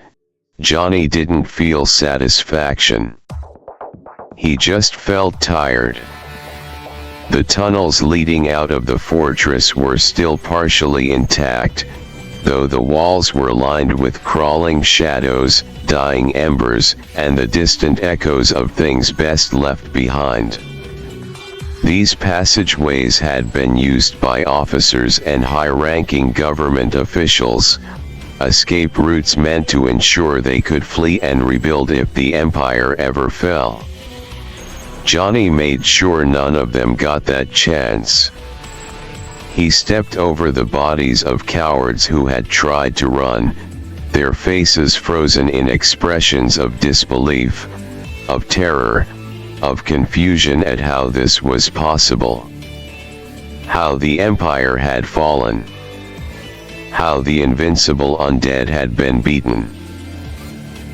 Johnny didn't feel satisfaction. He just felt tired. The tunnels leading out of the fortress were still partially intact, though the walls were lined with crawling shadows, dying embers, and the distant echoes of things best left behind. These passageways had been used by officers and high-ranking government officials, escape routes meant to ensure they could flee and rebuild if the empire ever fell. Johnny made sure none of them got that chance. He stepped over the bodies of cowards who had tried to run, their faces frozen in expressions of disbelief, of terror, of confusion at how this was possible. How the empire had fallen. How the invincible undead had been beaten.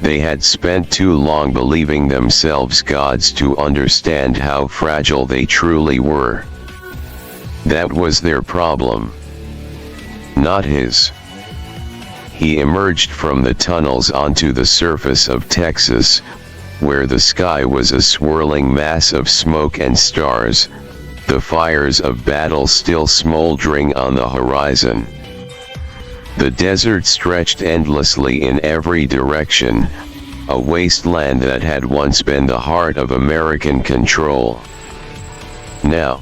They had spent too long believing themselves gods to understand how fragile they truly were. That was their problem. Not his. He emerged from the tunnels onto the surface of Texas, where the sky was a swirling mass of smoke and stars, the fires of battle still smoldering on the horizon. The desert stretched endlessly in every direction, a wasteland that had once been the heart of American control. Now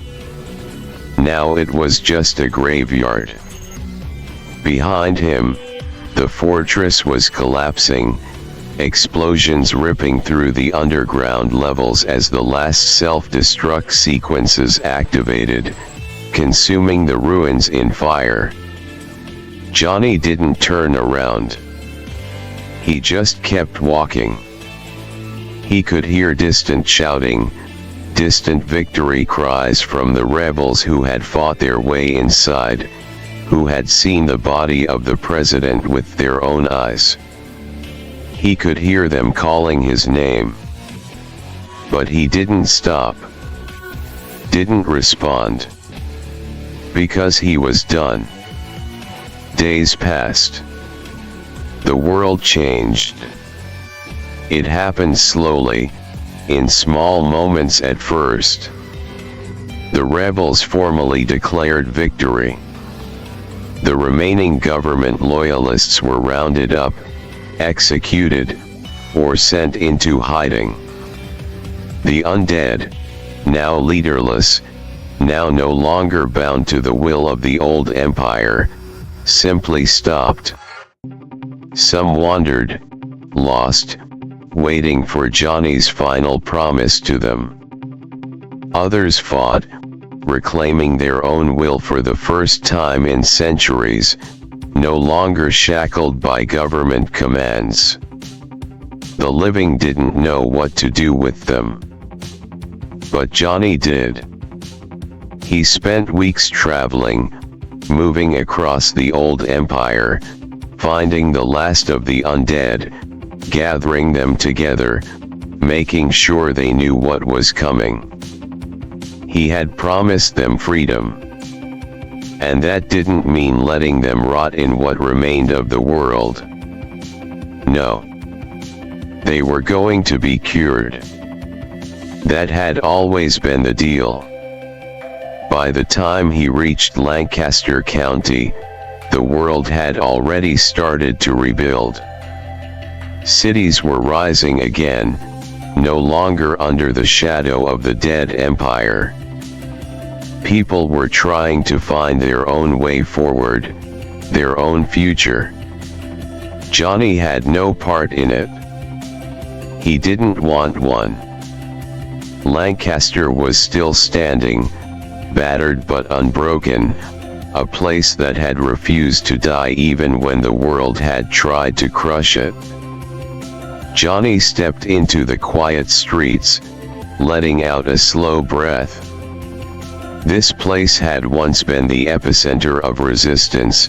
it was just a graveyard. Behind him, the fortress was collapsing, explosions ripping through the underground levels as the last self-destruct sequences activated, consuming the ruins in fire. Johnny didn't turn around. He just kept walking. He could hear distant shouting, distant victory cries from the rebels who had fought their way inside, who had seen the body of the president with their own eyes. He could hear them calling his name. But he didn't stop. Didn't respond. Because he was done. Days passed. The world changed. It happened slowly, in small moments at first. The rebels formally declared victory. The remaining government loyalists were rounded up, executed, or sent into hiding. The undead, now leaderless, now no longer bound to the will of the old empire, simply stopped. Some wandered, lost, waiting for Johnny's final promise to them. Others fought, reclaiming their own will for the first time in centuries, no longer shackled by government commands. The living didn't know what to do with them. But Johnny did. He spent weeks traveling, moving across the old empire, finding the last of the undead, gathering them together, making sure they knew what was coming. He had promised them freedom. And that didn't mean letting them rot in what remained of the world. No. They were going to be cured. That had always been the deal. By the time he reached Lancaster County, the world had already started to rebuild. Cities were rising again, no longer under the shadow of the dead empire. People were trying to find their own way forward, their own future. Johnny had no part in it. He didn't want one. Lancaster was still standing, battered but unbroken, a place that had refused to die even when the world had tried to crush it. Johnny stepped into the quiet streets, letting out a slow breath. This place had once been the epicenter of resistance,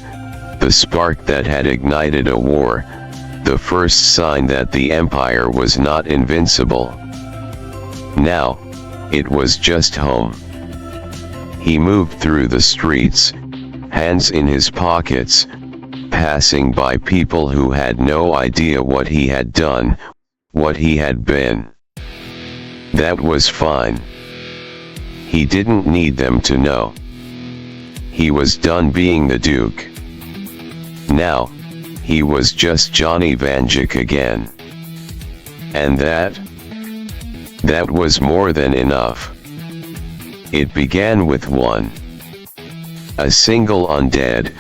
the spark that had ignited a war, the first sign that the empire was not invincible. Now, it was just home. He moved through the streets, hands in his pockets, passing by people who had no idea what he had done, what he had been. That was fine. He didn't need them to know. He was done being the Duke. Now, he was just Johnny Vanjik again. And that was more than enough. It began with one. A single undead,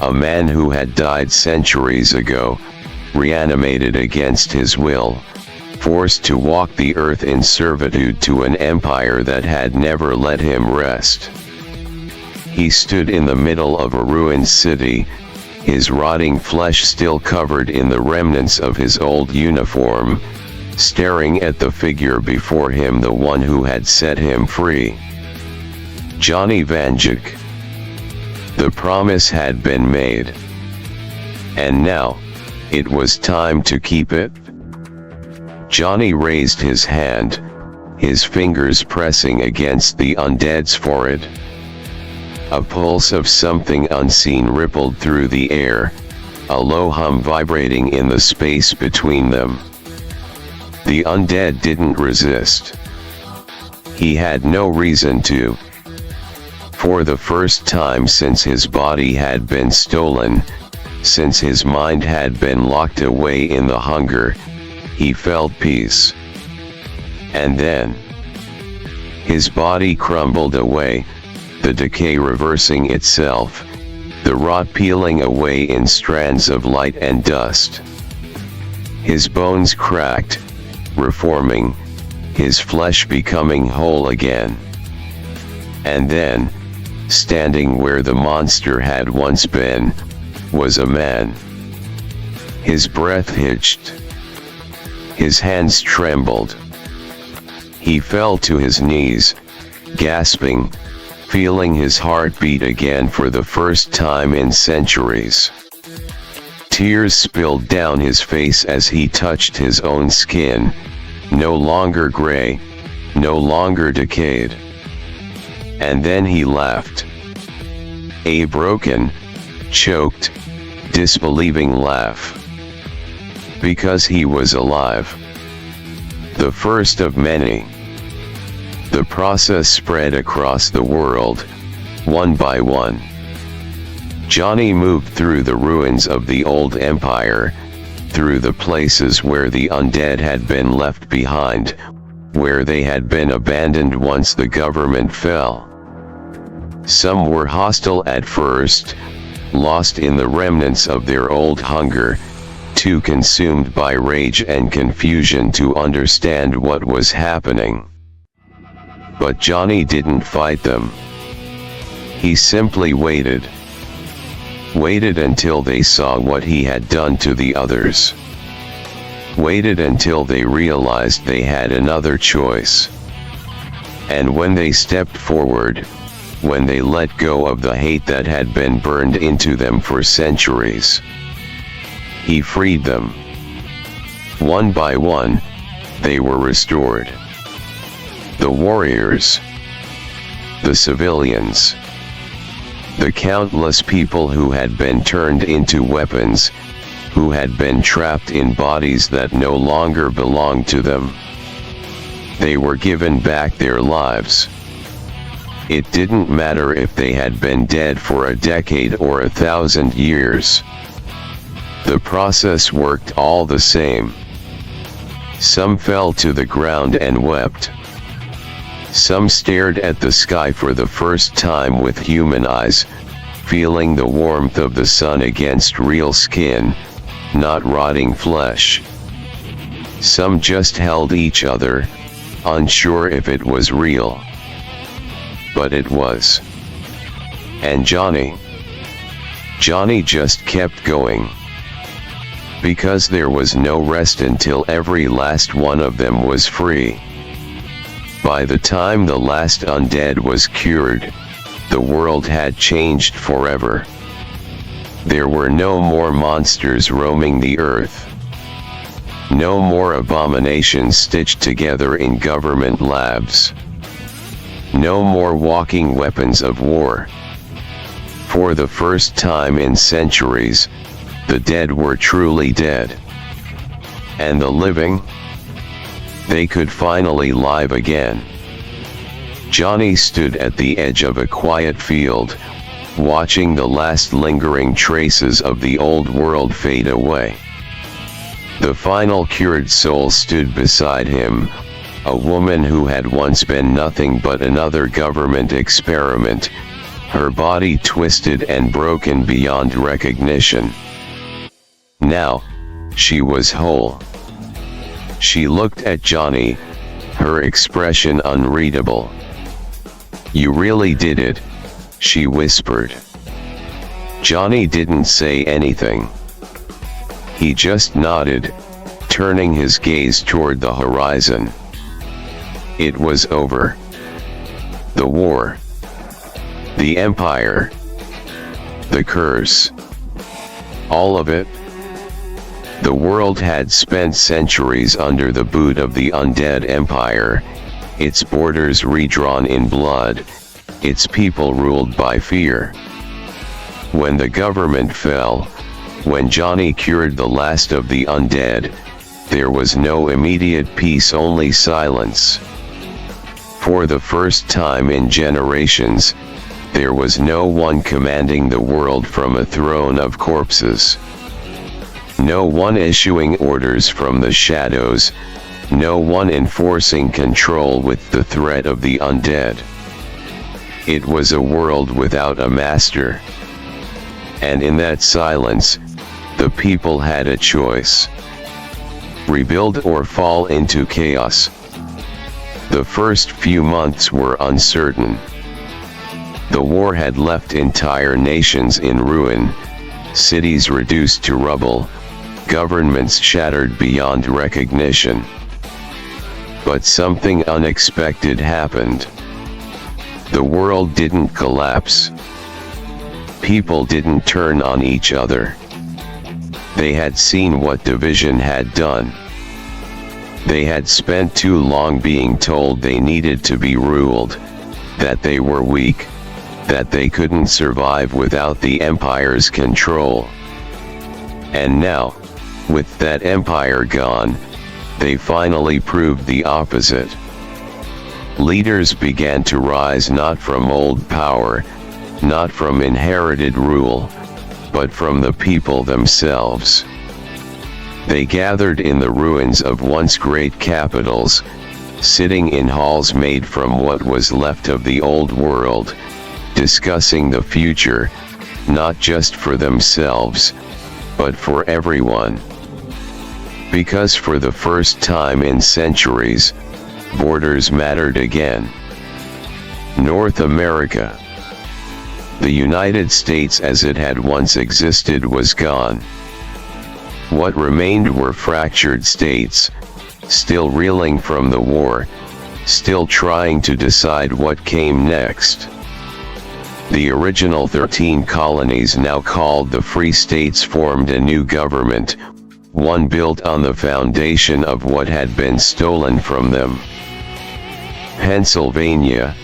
a man who had died centuries ago, reanimated against his will, forced to walk the earth in servitude to an empire that had never let him rest. He stood in the middle of a ruined city, his rotting flesh still covered in the remnants of his old uniform, staring at the figure before him, the one who had set him free. Johnny Vanjik. The promise had been made. And now, it was time to keep it. Johnny raised his hand, his fingers pressing against the undead's forehead. A pulse of something unseen rippled through the air, a low hum vibrating in the space between them. The undead didn't resist. He had no reason to. For the first time since his body had been stolen, since his mind had been locked away in the hunger, he felt peace. And then, his body crumbled away, the decay reversing itself, the rot peeling away in strands of light and dust. His bones cracked, reforming, his flesh becoming whole again. And then, standing where the monster had once been, was a man. His breath hitched. His hands trembled. He fell to his knees, gasping, feeling his heart beat again for the first time in centuries. Tears spilled down his face as he touched his own skin, no longer gray, no longer decayed. And then he laughed. A broken, choked, disbelieving laugh. Because he was alive. The first of many. The process spread across the world, one by one. Johnny moved through the ruins of the old empire, through the places where the undead had been left behind, where they had been abandoned once the government fell. Some were hostile at first, lost in the remnants of their old hunger, too consumed by rage and confusion to understand what was happening. But Johnny didn't fight them. He simply waited. Waited until they saw what he had done to the others. Waited until they realized they had another choice. And when they stepped forward, when they let go of the hate that had been burned into them for centuries, he freed them. One by one, they were restored. The warriors, the civilians, the countless people who had been turned into weapons, who had been trapped in bodies that no longer belonged to them. They were given back their lives. It didn't matter if they had been dead for a decade or 1,000 years. The process worked all the same. Some fell to the ground and wept. Some stared at the sky for the first time with human eyes, feeling the warmth of the sun against real skin, not rotting flesh. Some just held each other, unsure if it was real. But it was. And Johnny just kept going. Because there was no rest until every last one of them was free. By the time the last undead was cured, the world had changed forever. There were no more monsters roaming the earth. No more abominations stitched together in government labs. No more walking weapons of war. For the first time in centuries, the dead were truly dead. And the living? They could finally live again. Johnny stood at the edge of a quiet field, watching the last lingering traces of the old world fade away. The final cured soul stood beside him, a woman who had once been nothing but another government experiment, her body twisted and broken beyond recognition. Now, she was whole. She looked at Johnny, her expression unreadable. "You really did it," she whispered. Johnny didn't say anything. He just nodded, turning his gaze toward the horizon. It was over. The war. The empire. The curse. All of it. The world had spent centuries under the boot of the undead empire, its borders redrawn in blood, its people ruled by fear. When the government fell, when Johnny cured the last of the undead, there was no immediate peace, only silence. For the first time in generations, there was no one commanding the world from a throne of corpses. No one issuing orders from the shadows, no one enforcing control with the threat of the undead. It was a world without a master. And in that silence, the people had a choice. Rebuild or fall into chaos. The first few months were uncertain. The war had left entire nations in ruin, cities reduced to rubble, governments shattered beyond recognition. But something unexpected happened. The world didn't collapse. People didn't turn on each other. They had seen what division had done. They had spent too long being told they needed to be ruled, that they were weak, that they couldn't survive without the empire's control. And now, with that empire gone, they finally proved the opposite. Leaders began to rise not from old power, not from inherited rule, but from the people themselves. They gathered in the ruins of once great capitals, sitting in halls made from what was left of the old world, discussing the future, not just for themselves, but for everyone. Because for the first time in centuries, borders mattered again. North America. The United States as it had once existed was gone. What remained were fractured states, still reeling from the war, still trying to decide what came next. The original 13 colonies, now called the Free States, formed a new government, one built on the foundation of what had been stolen from them. Pennsylvania,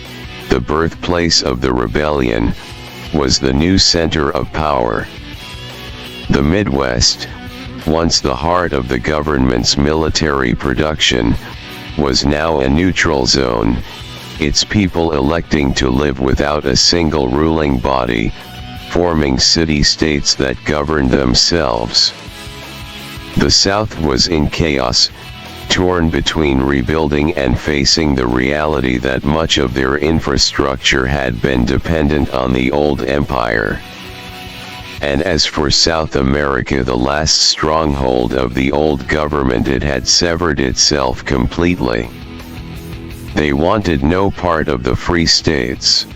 the birthplace of the rebellion, was the new center of power. The Midwest, once the heart of the government's military production, was now a neutral zone, its people electing to live without a single ruling body, forming city-states that governed themselves. The South was in chaos, torn between rebuilding and facing the reality that much of their infrastructure had been dependent on the old empire. And as for South America, the last stronghold of the old government, it had severed itself completely. They wanted no part of the Free States,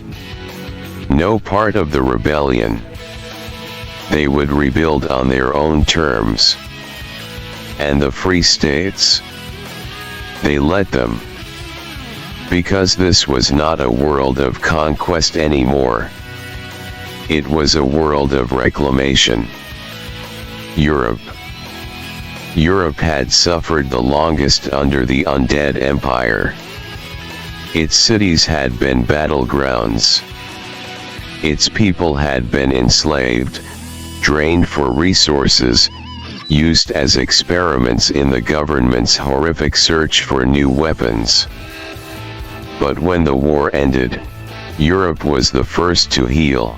no part of the rebellion. They would rebuild on their own terms. And the Free States? They let them. Because this was not a world of conquest anymore. It was a world of reclamation. Europe. Europe had suffered the longest under the undead empire. Its cities had been battlegrounds. Its people had been enslaved, drained for resources, used as experiments in the government's horrific search for new weapons. But when the war ended, Europe was the first to heal.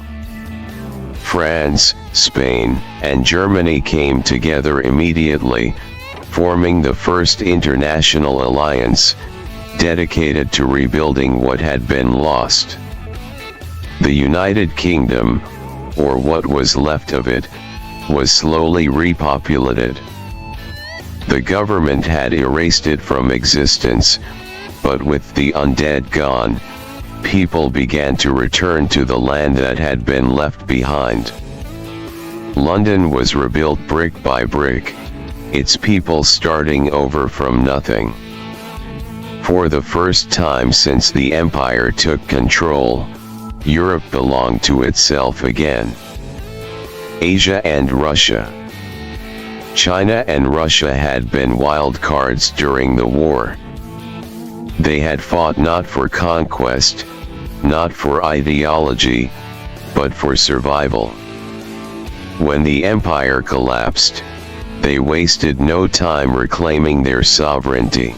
France, Spain, and Germany came together immediately, forming the first international alliance, dedicated to rebuilding what had been lost. The United Kingdom, or what was left of it, was slowly repopulated. The government had erased it from existence, but with the undead gone, people began to return to the land that had been left behind. London was rebuilt brick by brick, its people starting over from nothing. For the first time since the empire took control, Europe belonged to itself again. Asia and Russia. China and Russia had been wild cards during the war. They had fought not for conquest, not for ideology, but for survival. When the empire collapsed, they wasted no time reclaiming their sovereignty.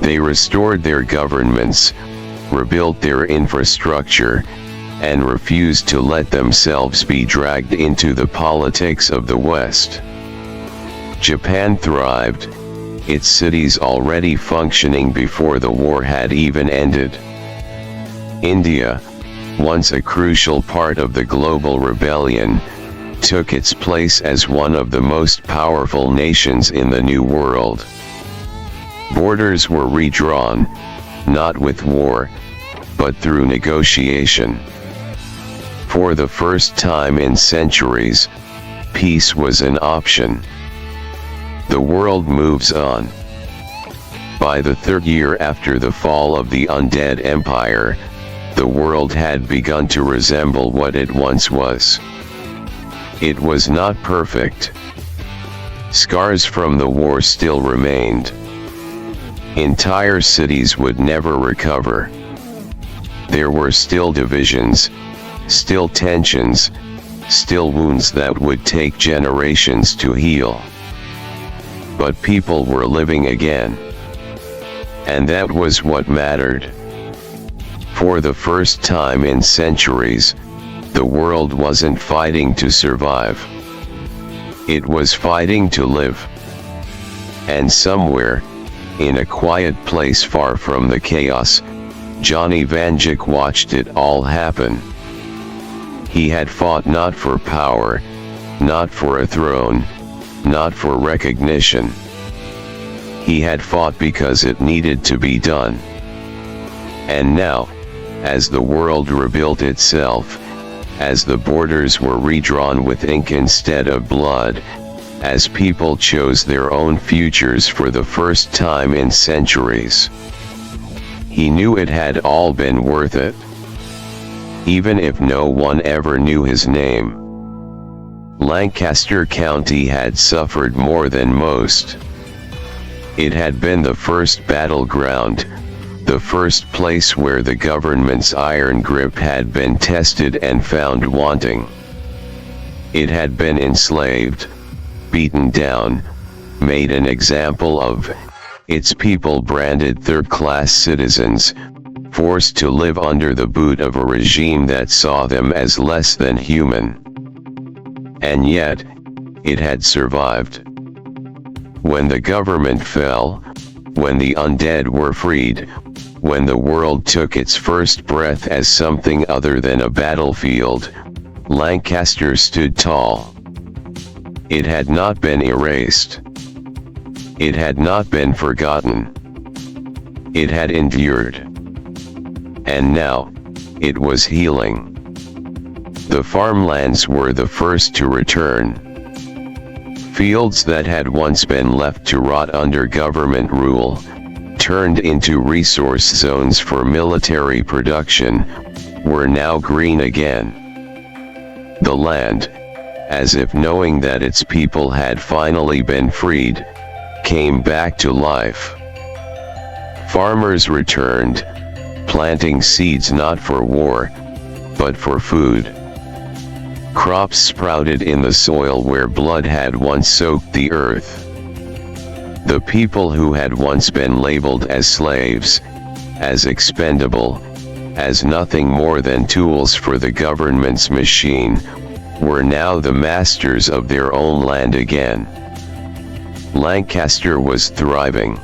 They restored their governments, rebuilt their infrastructure, and refused to let themselves be dragged into the politics of the West. Japan thrived, its cities already functioning before the war had even ended. India, once a crucial part of the global rebellion, took its place as one of the most powerful nations in the New World. Borders were redrawn, not with war, but through negotiation. For the first time in centuries, peace was an option. The world moves on. By the third year after the fall of the undead empire, the world had begun to resemble what it once was. It was not perfect. Scars from the war still remained. Entire cities would never recover. There were still divisions, still tensions, still wounds that would take generations to heal. But people were living again. And that was what mattered. For the first time in centuries, the world wasn't fighting to survive. It was fighting to live. And somewhere, in a quiet place far from the chaos, Johnny Vanjik watched it all happen. He had fought not for power, not for a throne, not for recognition. He had fought because it needed to be done. And now, as the world rebuilt itself, as the borders were redrawn with ink instead of blood, as people chose their own futures for the first time in centuries, he knew it had all been worth it. Even if no one ever knew his name. Lancaster County had suffered more than most. It had been the first battleground, the first place where the government's iron grip had been tested and found wanting. It had been enslaved, beaten down, made an example of, its people branded third-class citizens, forced to live under the boot of a regime that saw them as less than human. And yet, it had survived. When the government fell, when the undead were freed, when the world took its first breath as something other than a battlefield, Lancaster stood tall. It had not been erased. It had not been forgotten. It had endured. And now, it was healing. The farmlands were the first to return. Fields that had once been left to rot under government rule, turned into resource zones for military production, were now green again. The land, as if knowing that its people had finally been freed, came back to life. Farmers returned, planting seeds not for war, but for food. Crops sprouted in the soil where blood had once soaked the earth. The people who had once been labeled as slaves, as expendable, as nothing more than tools for the government's machine, were now the masters of their own land again. Lancaster was thriving.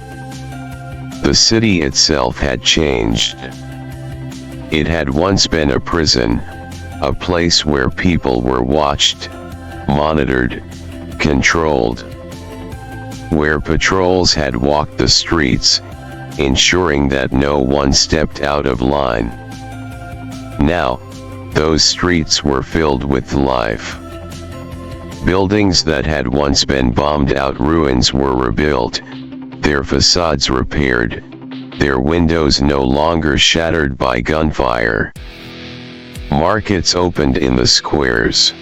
The city itself had changed. It had once been a prison, a place where people were watched, monitored, controlled. Where patrols had walked the streets, ensuring that no one stepped out of line. Now, those streets were filled with life. Buildings that had once been bombed out ruins were rebuilt, their facades repaired, their windows no longer shattered by gunfire. Markets opened in the squares.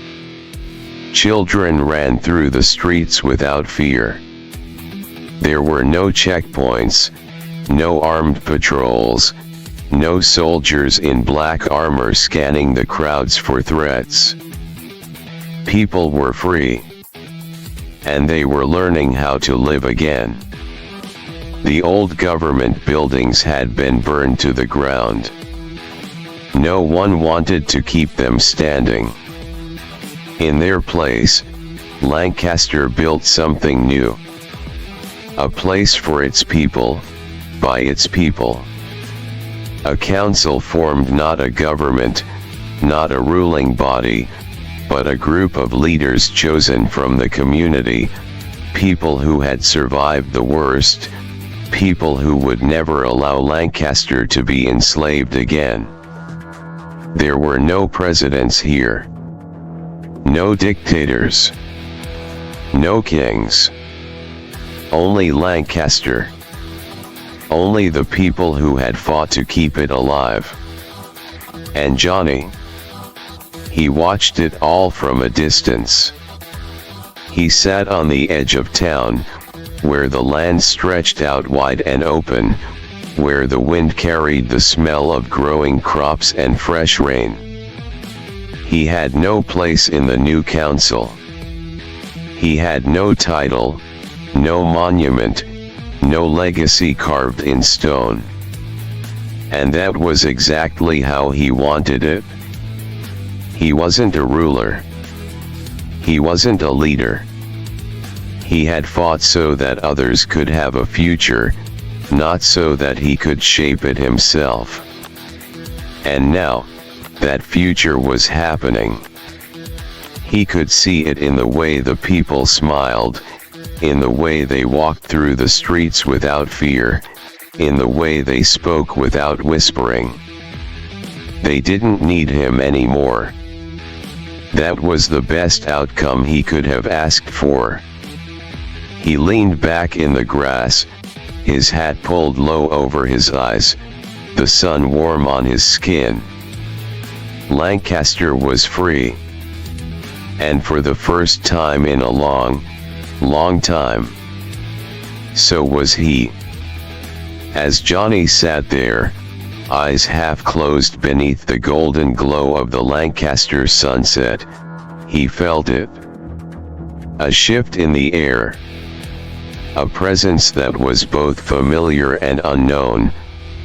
Children ran through the streets without fear. There were no checkpoints, no armed patrols, no soldiers in black armor scanning the crowds for threats. People were free. And they were learning how to live again. The old government buildings had been burned to the ground. No one wanted to keep them standing. In their place, Lancaster built something new. A place for its people, by its people. A council formed not a government, not a ruling body, but a group of leaders chosen from the community, people who had survived the worst, people who would never allow Lancaster to be enslaved again. There were no presidents here. No dictators. No kings. Only Lancaster. Only the people who had fought to keep it alive. And Johnny. He watched it all from a distance. He sat on the edge of town, where the land stretched out wide and open, where the wind carried the smell of growing crops and fresh rain. He had no place in the new council. He had no title, no monument, no legacy carved in stone. And that was exactly how he wanted it. He wasn't a ruler. He wasn't a leader. He had fought so that others could have a future, not so that he could shape it himself. And now, that future was happening. He could see it in the way the people smiled, in the way they walked through the streets without fear, in the way they spoke without whispering. They didn't need him anymore. That was the best outcome he could have asked for. He leaned back in the grass, his hat pulled low over his eyes, the sun warm on his skin. Lancaster was free. And for the first time in a long, long time. So was he. As Johnny sat there, eyes half closed beneath the golden glow of the Lancaster sunset, he felt it. A shift in the air. A presence that was both familiar and unknown,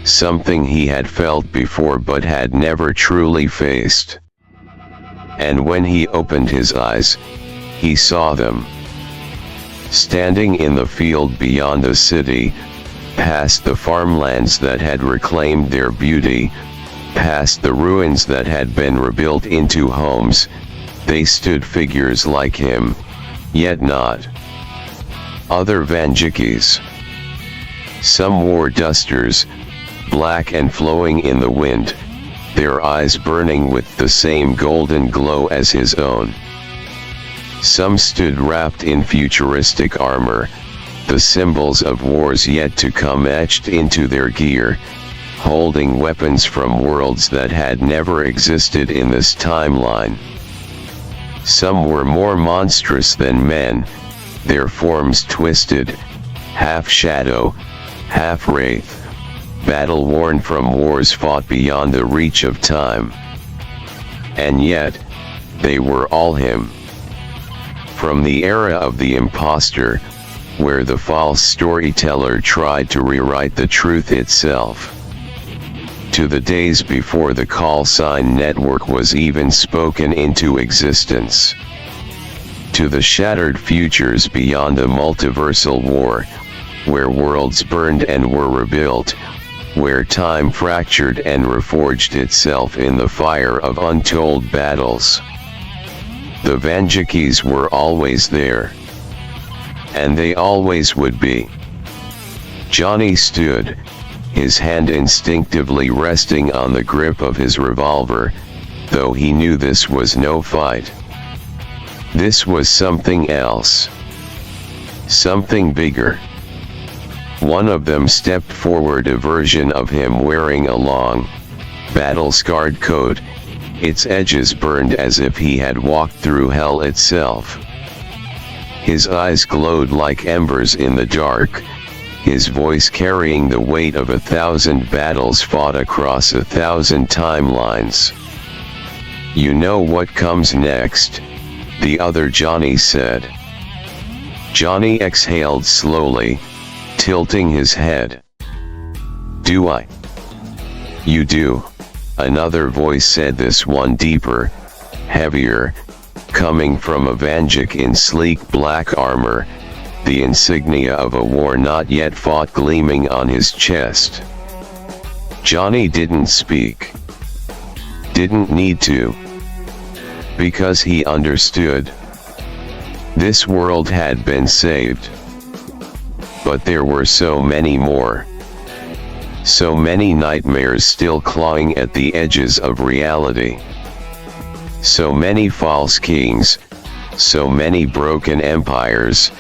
something he had felt before but had never truly faced. And when he opened his eyes, he saw them. Standing in the field beyond the city, past the farmlands that had reclaimed their beauty, past the ruins that had been rebuilt into homes, they stood figures like him, yet not. Other Vanjikis. Some wore dusters, black and flowing in the wind, their eyes burning with the same golden glow as his own. Some stood wrapped in futuristic armor, the symbols of wars yet to come etched into their gear, holding weapons from worlds that had never existed in this timeline. Some were more monstrous than men, their forms twisted, half shadow, half wraith, battle-worn from wars fought beyond the reach of time. And yet, they were all him. From the era of the imposter, where the false storyteller tried to rewrite the truth itself, to the days before the call sign network was even spoken into existence, to the shattered futures beyond the multiversal war, where worlds burned and were rebuilt, where time fractured and reforged itself in the fire of untold battles. The Vanjikis were always there. And they always would be. Johnny stood, his hand instinctively resting on the grip of his revolver, though he knew this was no fight. This was something else. Something bigger. One of them stepped forward, a version of him wearing a long, battle-scarred coat, its edges burned as if he had walked through hell itself. His eyes glowed like embers in the dark, his voice carrying the weight of 1,000 battles fought across 1,000 timelines. "You know what comes next," the other Johnny said. Johnny exhaled slowly, tilting his head. "Do I?" "You do," another voice said, this one deeper, heavier, coming from a Vanjik in sleek black armor, the insignia of a war not yet fought gleaming on his chest. Johnny didn't speak. Didn't need to. Because he understood. This world had been saved. But there were so many more. So many nightmares still clawing at the edges of reality. So many false kings, so many broken empires,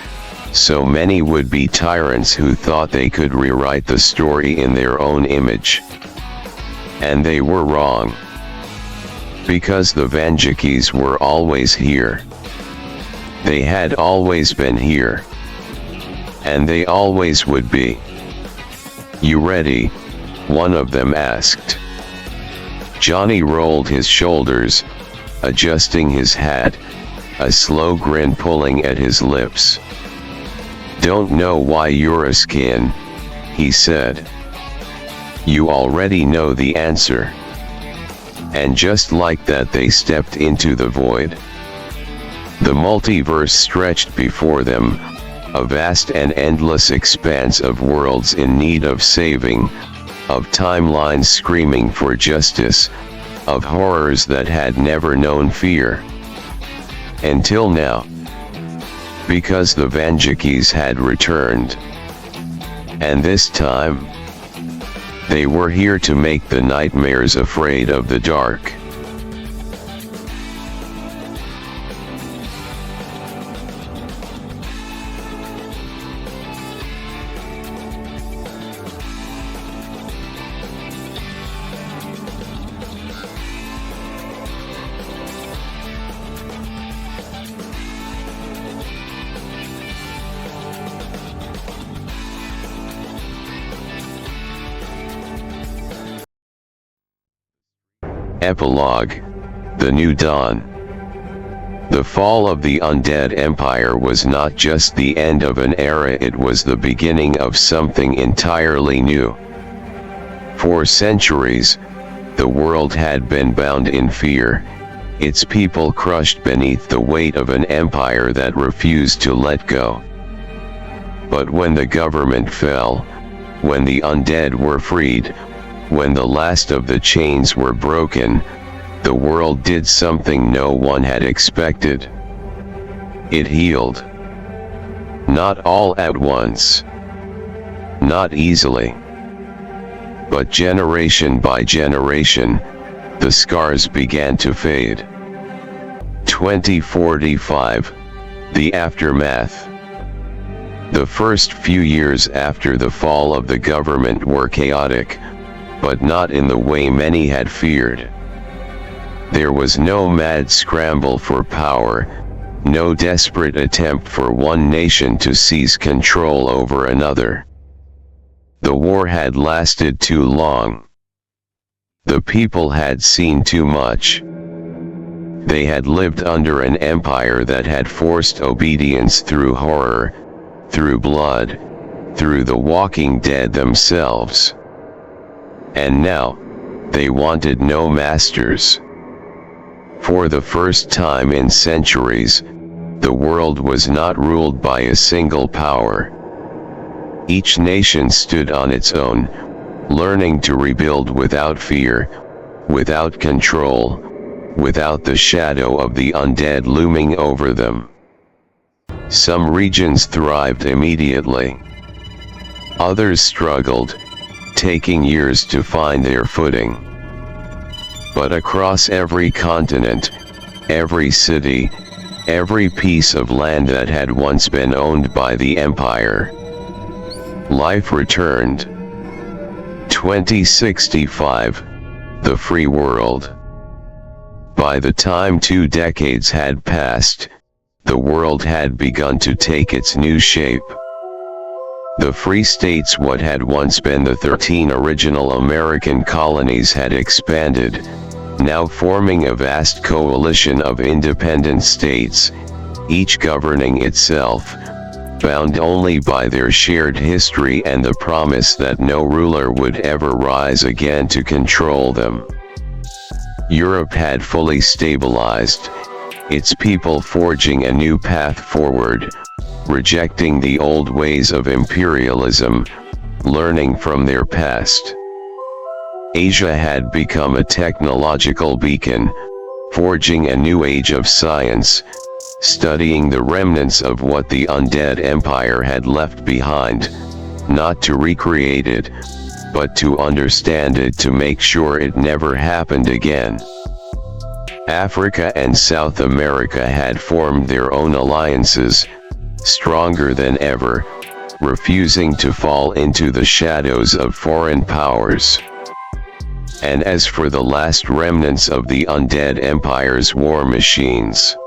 so many would-be tyrants who thought they could rewrite the story in their own image. And they were wrong. Because the Vanjikis were always here. They had always been here. And they always would be. You ready? One of them asked. Johnny rolled his shoulders, adjusting his hat, a slow grin pulling at his lips. Don't know why you're a skin, he said. You already know the answer. And just like that they stepped into the void. The multiverse stretched before them, a vast and endless expanse of worlds in need of saving, of timelines screaming for justice, of horrors that had never known fear. Until now. Because the Vanjakis had returned. And this time, they were here to make the nightmares afraid of the dark. Epilogue: The New Dawn. The fall of the undead empire was not just the end of an era, it was the beginning of something entirely new. For centuries, the world had been bound in fear, its people crushed beneath the weight of an empire that refused to let go. But when the government fell, when the undead were freed, when the last of the chains were broken, the world did something no one had expected. It healed. Not all at once. Not easily. But generation by generation, the scars began to fade. 2045, the aftermath. The first few years after the fall of the government were chaotic, but not in the way many had feared. There was no mad scramble for power, no desperate attempt for one nation to seize control over another. The war had lasted too long. The people had seen too much. They had lived under an empire that had forced obedience through horror, through blood, through the walking dead themselves. And now, they wanted no masters. For the first time in centuries, the world was not ruled by a single power. Each nation stood on its own, learning to rebuild without fear, without control, without the shadow of the undead looming over them. Some regions thrived immediately. Others struggled, taking years to find their footing. But across every continent, every city, every piece of land that had once been owned by the empire, life returned. 2065, the free world. By the time 2 decades had passed, the world had begun to take its new shape. The Free States, what had once been the 13 original American colonies, had expanded, now forming a vast coalition of independent states, each governing itself, bound only by their shared history and the promise that no ruler would ever rise again to control them. Europe had fully stabilized, its people forging a new path forward, rejecting the old ways of imperialism, learning from their past. Asia had become a technological beacon, forging a new age of science, studying the remnants of what the undead empire had left behind, not to recreate it, but to understand it, to make sure it never happened again. Africa and South America had formed their own alliances, stronger than ever, refusing to fall into the shadows of foreign powers. And as for the last remnants of the undead empire's war machines,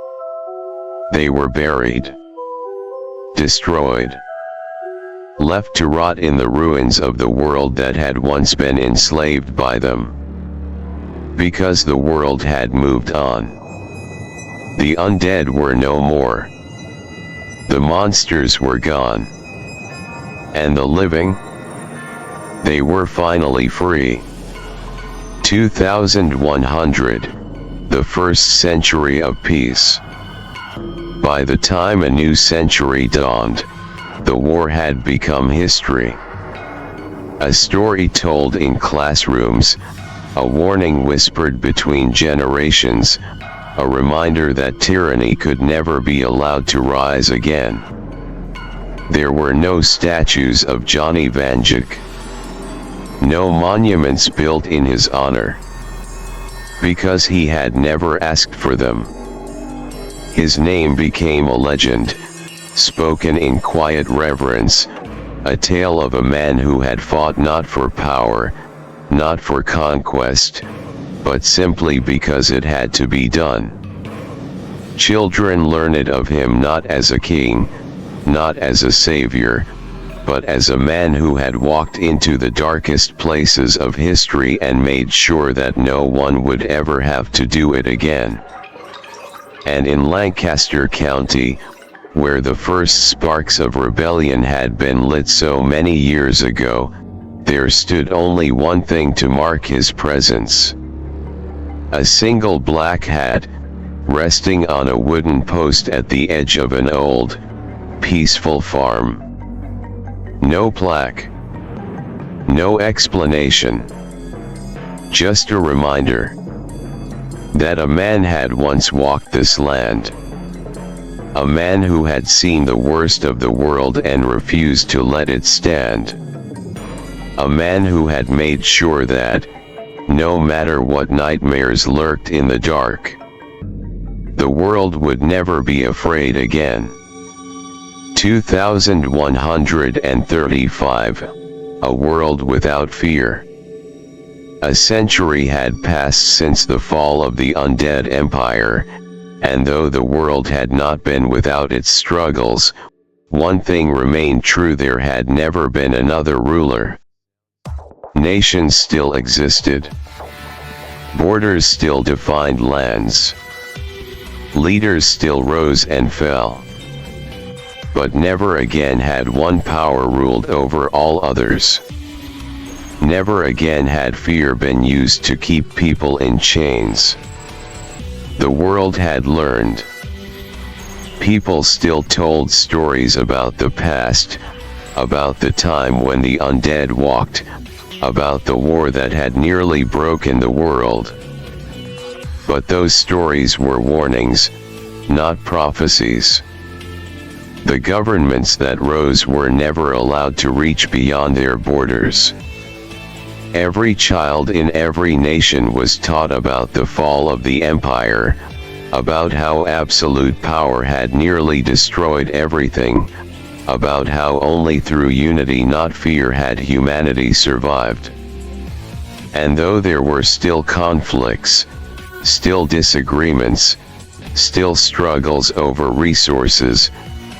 They were buried, destroyed, left to rot in the ruins of the world that had once been enslaved by them. Because the world had moved on. The undead were no more. The monsters were gone. And the living? They were finally free. 2100, the first century of peace. By the time a new century dawned, the war had become history. A story told in classrooms, a warning whispered between generations, a reminder that tyranny could never be allowed to rise again. There were no statues of Johnny Vanjik. No monuments built in his honor. Because he had never asked for them. His name became a legend, spoken in quiet reverence, a tale of a man who had fought not for power, not for conquest, but simply because it had to be done. Children learned of him not as a king, not as a savior, but as a man who had walked into the darkest places of history and made sure that no one would ever have to do it again. And in Lancaster County, where the first sparks of rebellion had been lit so many years ago, there stood only one thing to mark his presence. A single black hat, resting on a wooden post at the edge of an old, peaceful farm. No plaque. No explanation. Just a reminder that a man had once walked this land. A man who had seen the worst of the world and refused to let it stand. A man who had made sure that, no matter what nightmares lurked in the dark, the world would never be afraid again. 2135, a world without fear. A century had passed since the fall of the undead empire, and though the world had not been without its struggles, one thing remained true: there had never been another ruler. Nations still existed. Borders still defined lands. Leaders still rose and fell. But never again had one power ruled over all others. Never again had fear been used to keep people in chains. The world had learned. People still told stories about the past, about the time when the undead walked, about the war that had nearly broken the world. But those stories were warnings, not prophecies. The governments that rose were never allowed to reach beyond their borders. Every child in every nation was taught about the fall of the empire, about how absolute power had nearly destroyed everything, about how only through unity, not fear, had humanity survived. And though there were still conflicts, still disagreements, still struggles over resources,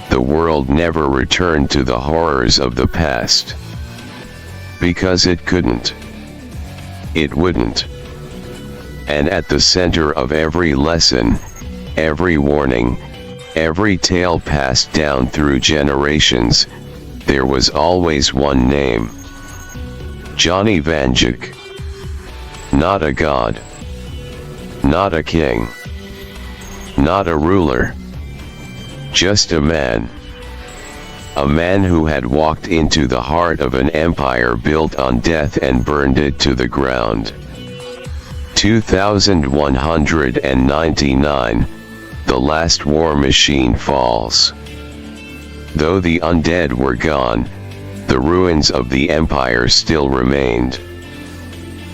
the world never returned to the horrors of the past. Because it couldn't. It wouldn't. And at the center of every lesson, every warning, every tale passed down through generations, there was always one name. Johnny Vanjik. Not a god. Not a king. Not a ruler. Just a man. A man who had walked into the heart of an empire built on death and burned it to the ground. 2199, the last war machine falls. Though the undead were gone, the ruins of the empire still remained.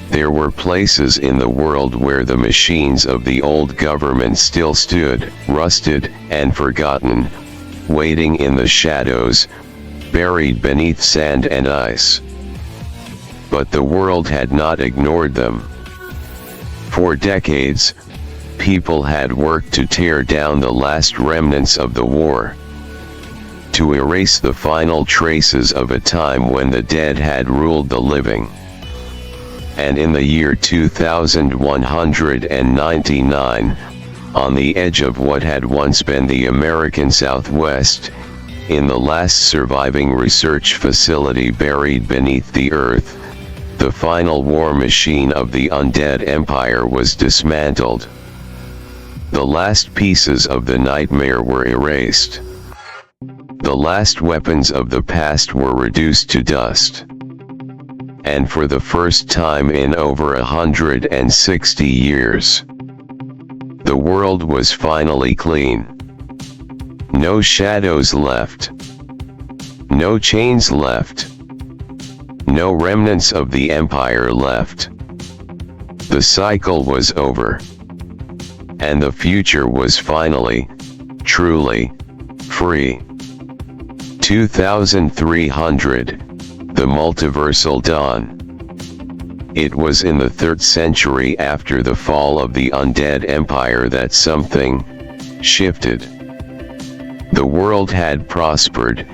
There were places in the world where the machines of the old government still stood, rusted and forgotten, waiting in the shadows, buried beneath sand and ice. But the world had not ignored them. For decades, people had worked to tear down the last remnants of the war, to erase the final traces of a time when the dead had ruled the living. And in the year 2199, on the edge of what had once been the American Southwest, in the last surviving research facility buried beneath the earth, the final war machine of the undead empire was dismantled. The last pieces of the nightmare were erased. The last weapons of the past were reduced to dust. And for the first time in over 160 years, the world was finally clean. No shadows left. No chains left. No remnants of the empire left. The cycle was over. And the future was finally, truly, free. 2300, the Multiversal Dawn. It was in the 3rd century after the fall of the undead empire that something shifted. The world had prospered,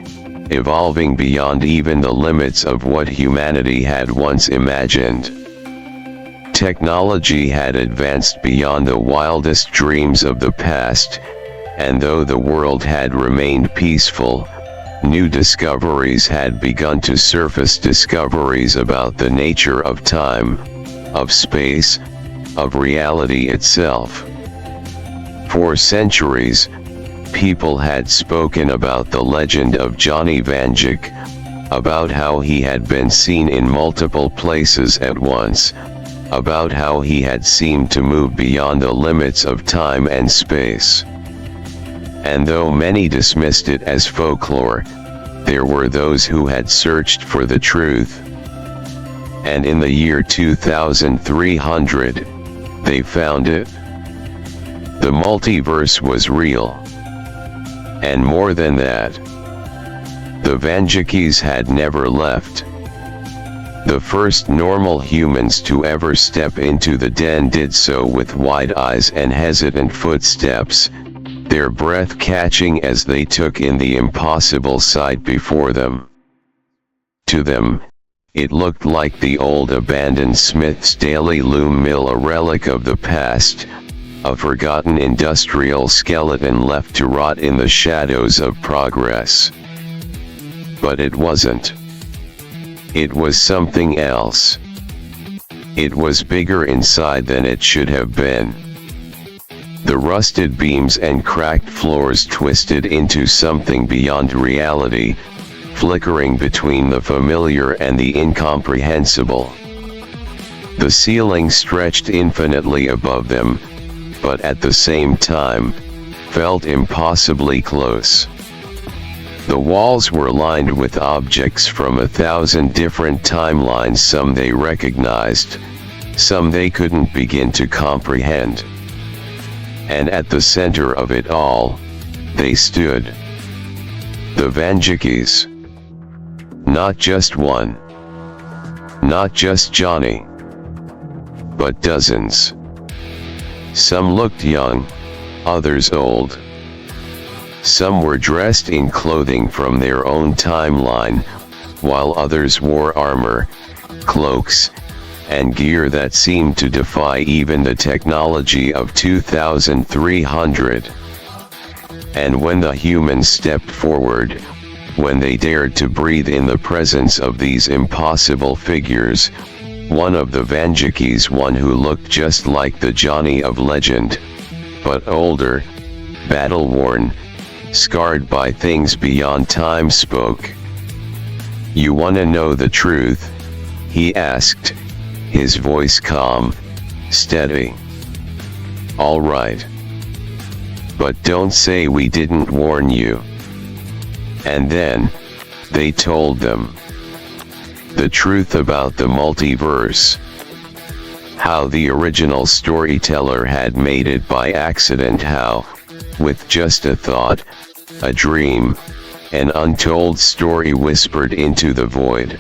evolving beyond even the limits of what humanity had once imagined. Technology had advanced beyond the wildest dreams of the past, and though the world had remained peaceful, new discoveries had begun to surface, discoveries about the nature of time, of space, of reality itself. For centuries, people had spoken about the legend of Johnny Vanjik, about how he had been seen in multiple places at once, about how he had seemed to move beyond the limits of time and space. And though many dismissed it as folklore, there were those who had searched for the truth. And in the year 2300, they found it. The multiverse was real. And more than that, the Vanjikis had never left. The first normal humans to ever step into the den did so with wide eyes and hesitant footsteps, their breath catching as they took in the impossible sight before them. To them, it looked like the old abandoned Smith's Daily Loom mill, a relic of the past, a forgotten industrial skeleton left to rot in the shadows of progress. But it wasn't. It was something else. It was bigger inside than it should have been. The rusted beams and cracked floors twisted into something beyond reality, flickering between the familiar and the incomprehensible. The ceiling stretched infinitely above them, but at the same time, felt impossibly close. The walls were lined with objects from 1,000 different timelines, some they recognized, some they couldn't begin to comprehend. And at the center of it all, they stood. The Vanjikis. Not just one. Not just Johnny. But dozens. Some looked young, others old. Some were dressed in clothing from their own timeline, while others wore armor, cloaks, and gear that seemed to defy even the technology of 2300. And when the humans stepped forward, when they dared to breathe in the presence of these impossible figures, one of the Vanjikis, one who looked just like the Johnny of legend, but older, battle-worn, scarred by things beyond time, spoke. "You wanna know the truth?" he asked, his voice calm, steady. "All right. But don't say we didn't warn you." And then, they told them the truth about the multiverse. How the original storyteller had made it by accident, how, with just a thought, a dream, an untold story whispered into the void,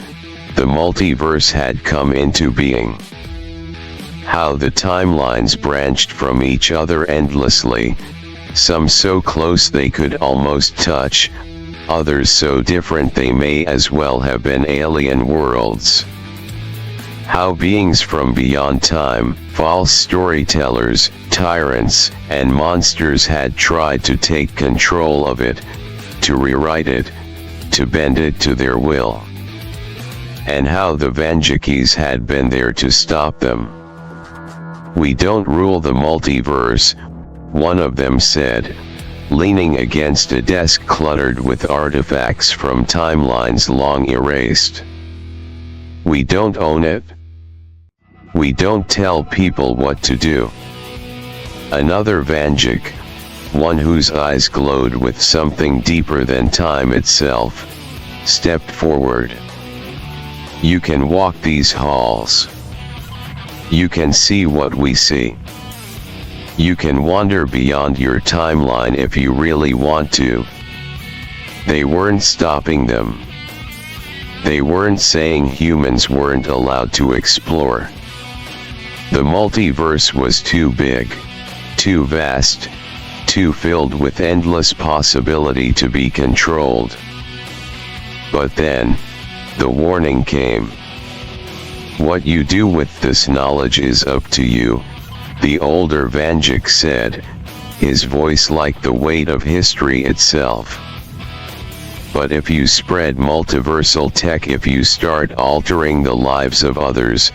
the multiverse had come into being. how the timelines branched from each other endlessly, some so close they could almost touch, others so different they may as well have been alien worlds. How beings from beyond time, false storytellers, tyrants, and monsters had tried to take control of it, to rewrite it, to bend it to their will. And how the Vanjikis had been there to stop them. "We don't rule the multiverse," one of them said, leaning against a desk cluttered with artifacts from timelines long erased. "We don't own it. We don't tell people what to do." Another Vanjik, one whose eyes glowed with something deeper than time itself, stepped forward. "You can walk these halls. You can see what we see. You can wander beyond your timeline if you really want to." They weren't stopping them. They weren't saying humans weren't allowed to explore. The multiverse was too big, too vast, too filled with endless possibility to be controlled. But then, the warning came. "What you do with this knowledge is up to you," the older Vanjik said, his voice like the weight of history itself. "But if you spread multiversal tech, if you start altering the lives of others,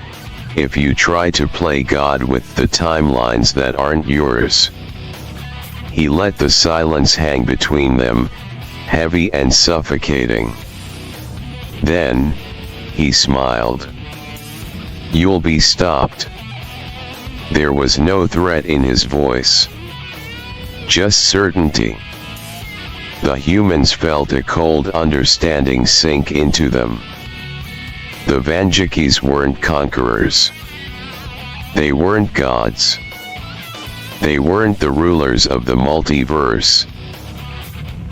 if you try to play God with the timelines that aren't yours." He let the silence hang between them, heavy and suffocating. Then, he smiled. "You'll be stopped." There was no threat in his voice. Just certainty. The humans felt a cold understanding sink into them. The Vanjikis weren't conquerors. They weren't gods. They weren't the rulers of the multiverse.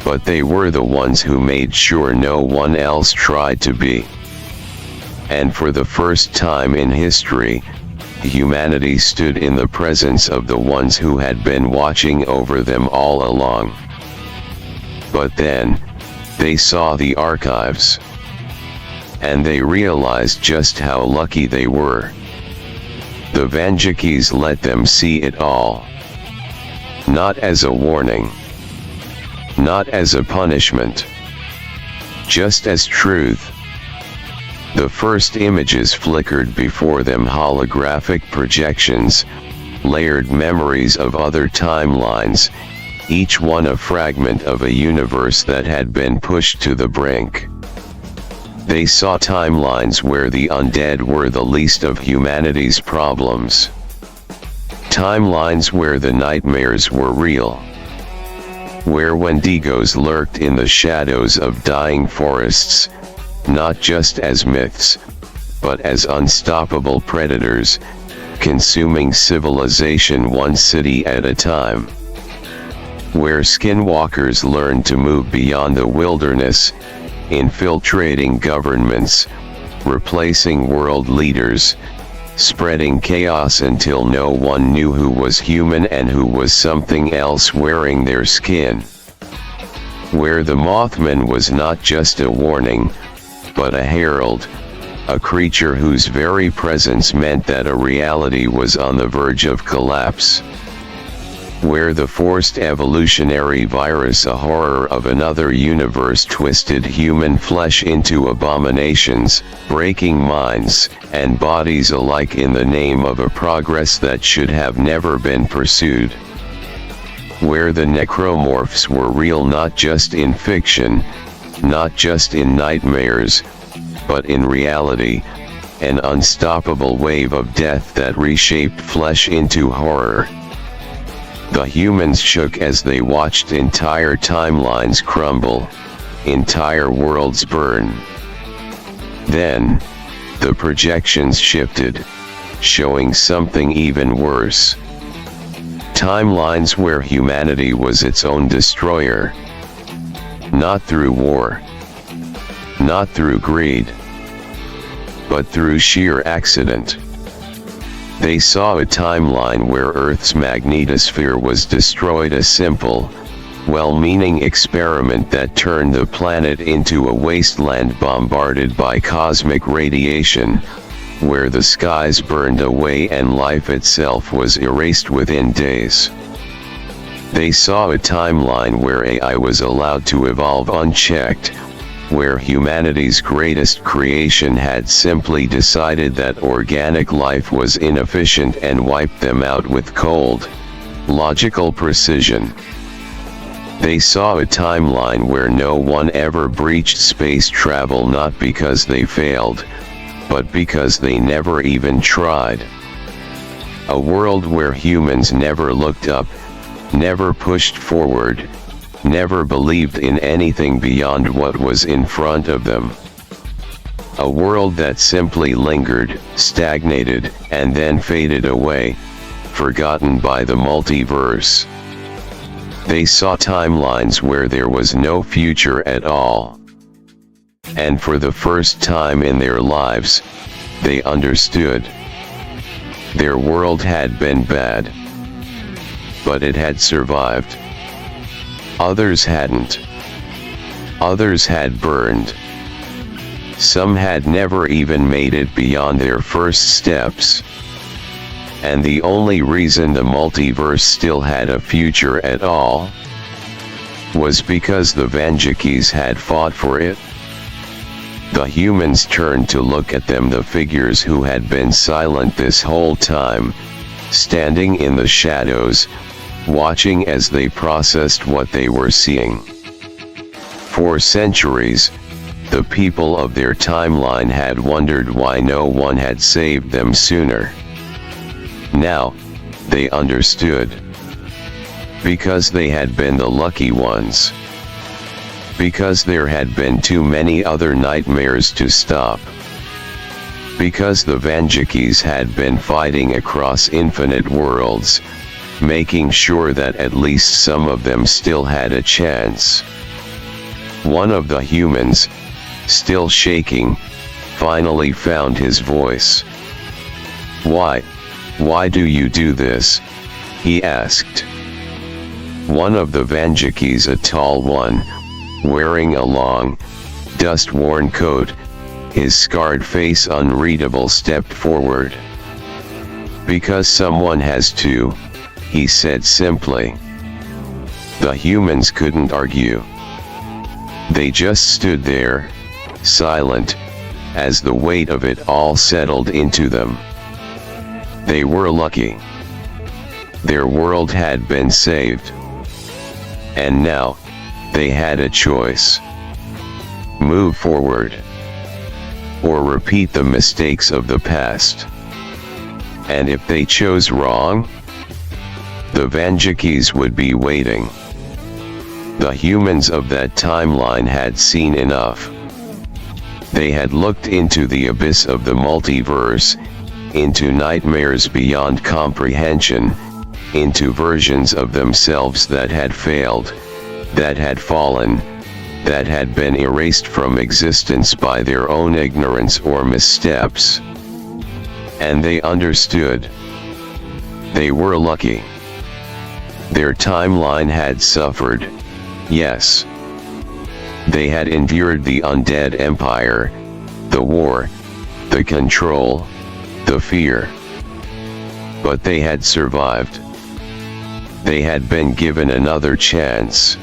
But they were the ones who made sure no one else tried to be. And for the first time in history, humanity stood in the presence of the ones who had been watching over them all along. But then, they saw the archives. And they realized just how lucky they were. The Vanjikis let them see it all. Not as a warning. Not as a punishment. Just as truth. The first images flickered before them, holographic projections, layered memories of other timelines, each one a fragment of a universe that had been pushed to the brink. They saw timelines where the undead were the least of humanity's problems. Timelines where the nightmares were real. Where Wendigos lurked in the shadows of dying forests, not just as myths, but as unstoppable predators, consuming civilization one city at a time. Where skinwalkers learned to move beyond the wilderness, infiltrating governments, replacing world leaders, spreading chaos until no one knew who was human and who was something else wearing their skin. Where the Mothman was not just a warning, but a herald, a creature whose very presence meant that a reality was on the verge of collapse. Where the forced evolutionary virus, a horror of another universe, twisted human flesh into abominations, breaking minds and bodies alike in the name of a progress that should have never been pursued. Where the necromorphs were real, not just in fiction, not just in nightmares, but in reality, an unstoppable wave of death that reshaped flesh into horror. The humans shook as they watched entire timelines crumble, entire worlds burn. Then, the projections shifted, showing something even worse. Timelines where humanity was its own destroyer. Not through war. Not through greed. But through sheer accident. They saw a timeline where Earth's magnetosphere was destroyed, a simple, well-meaning experiment that turned the planet into a wasteland bombarded by cosmic radiation, where the skies burned away and life itself was erased within days. They saw a timeline where AI was allowed to evolve unchecked, where humanity's greatest creation had simply decided that organic life was inefficient and wiped them out with cold, logical precision. They saw a timeline where no one ever breached space travel, not because they failed, but because they never even tried. A world where humans never looked up, never pushed forward, never believed in anything beyond what was in front of them. A world that simply lingered, stagnated, and then faded away, forgotten by the multiverse. They saw timelines where there was no future at all. And for the first time in their lives, they understood. Their world had been bad, but it had survived. Others hadn't. Others had burned. Some had never even made it beyond their first steps. And the only reason the multiverse still had a future at all was because the Vanjikis had fought for it. The humans turned to look at them, the figures who had been silent this whole time, standing in the shadows, watching as they processed what they were seeing. For centuries, the people of their timeline had wondered why no one had saved them sooner. Now, they understood. Because they had been the lucky ones. Because there had been too many other nightmares to stop. Because the Vanjikis had been fighting across infinite worlds, making sure that at least some of them still had a chance. One of the humans, still shaking, finally found his voice. Why do you do this?" he asked. One of the Vanjikis, a tall one, wearing a long, dust-worn coat, his scarred face unreadable, stepped forward. "Because someone has to," he said simply. The humans couldn't argue. They just stood there, silent, as the weight of it all settled into them. They were lucky. Their world had been saved. And now, they had a choice. Move forward. Or repeat the mistakes of the past. And if they chose wrong, the Vanjikis would be waiting. The humans of that timeline had seen enough. They had looked into the abyss of the multiverse, into nightmares beyond comprehension, into versions of themselves that had failed, that had fallen, that had been erased from existence by their own ignorance or missteps. And they understood. They were lucky. Their timeline had suffered, yes. They had endured the undead empire, the war, the control, the fear. But they had survived. They had been given another chance.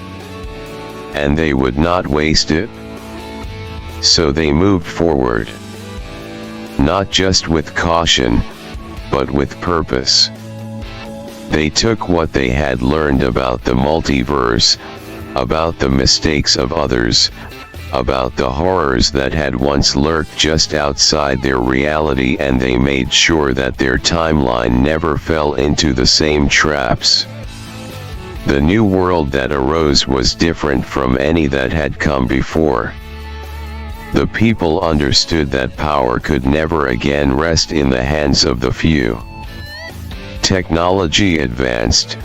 And they would not waste it. So they moved forward. Not just with caution, but with purpose. They took what they had learned about the multiverse, about the mistakes of others, about the horrors that had once lurked just outside their reality, and they made sure that their timeline never fell into the same traps. The new world that arose was different from any that had come before. The people understood that power could never again rest in the hands of the few. Technology advanced,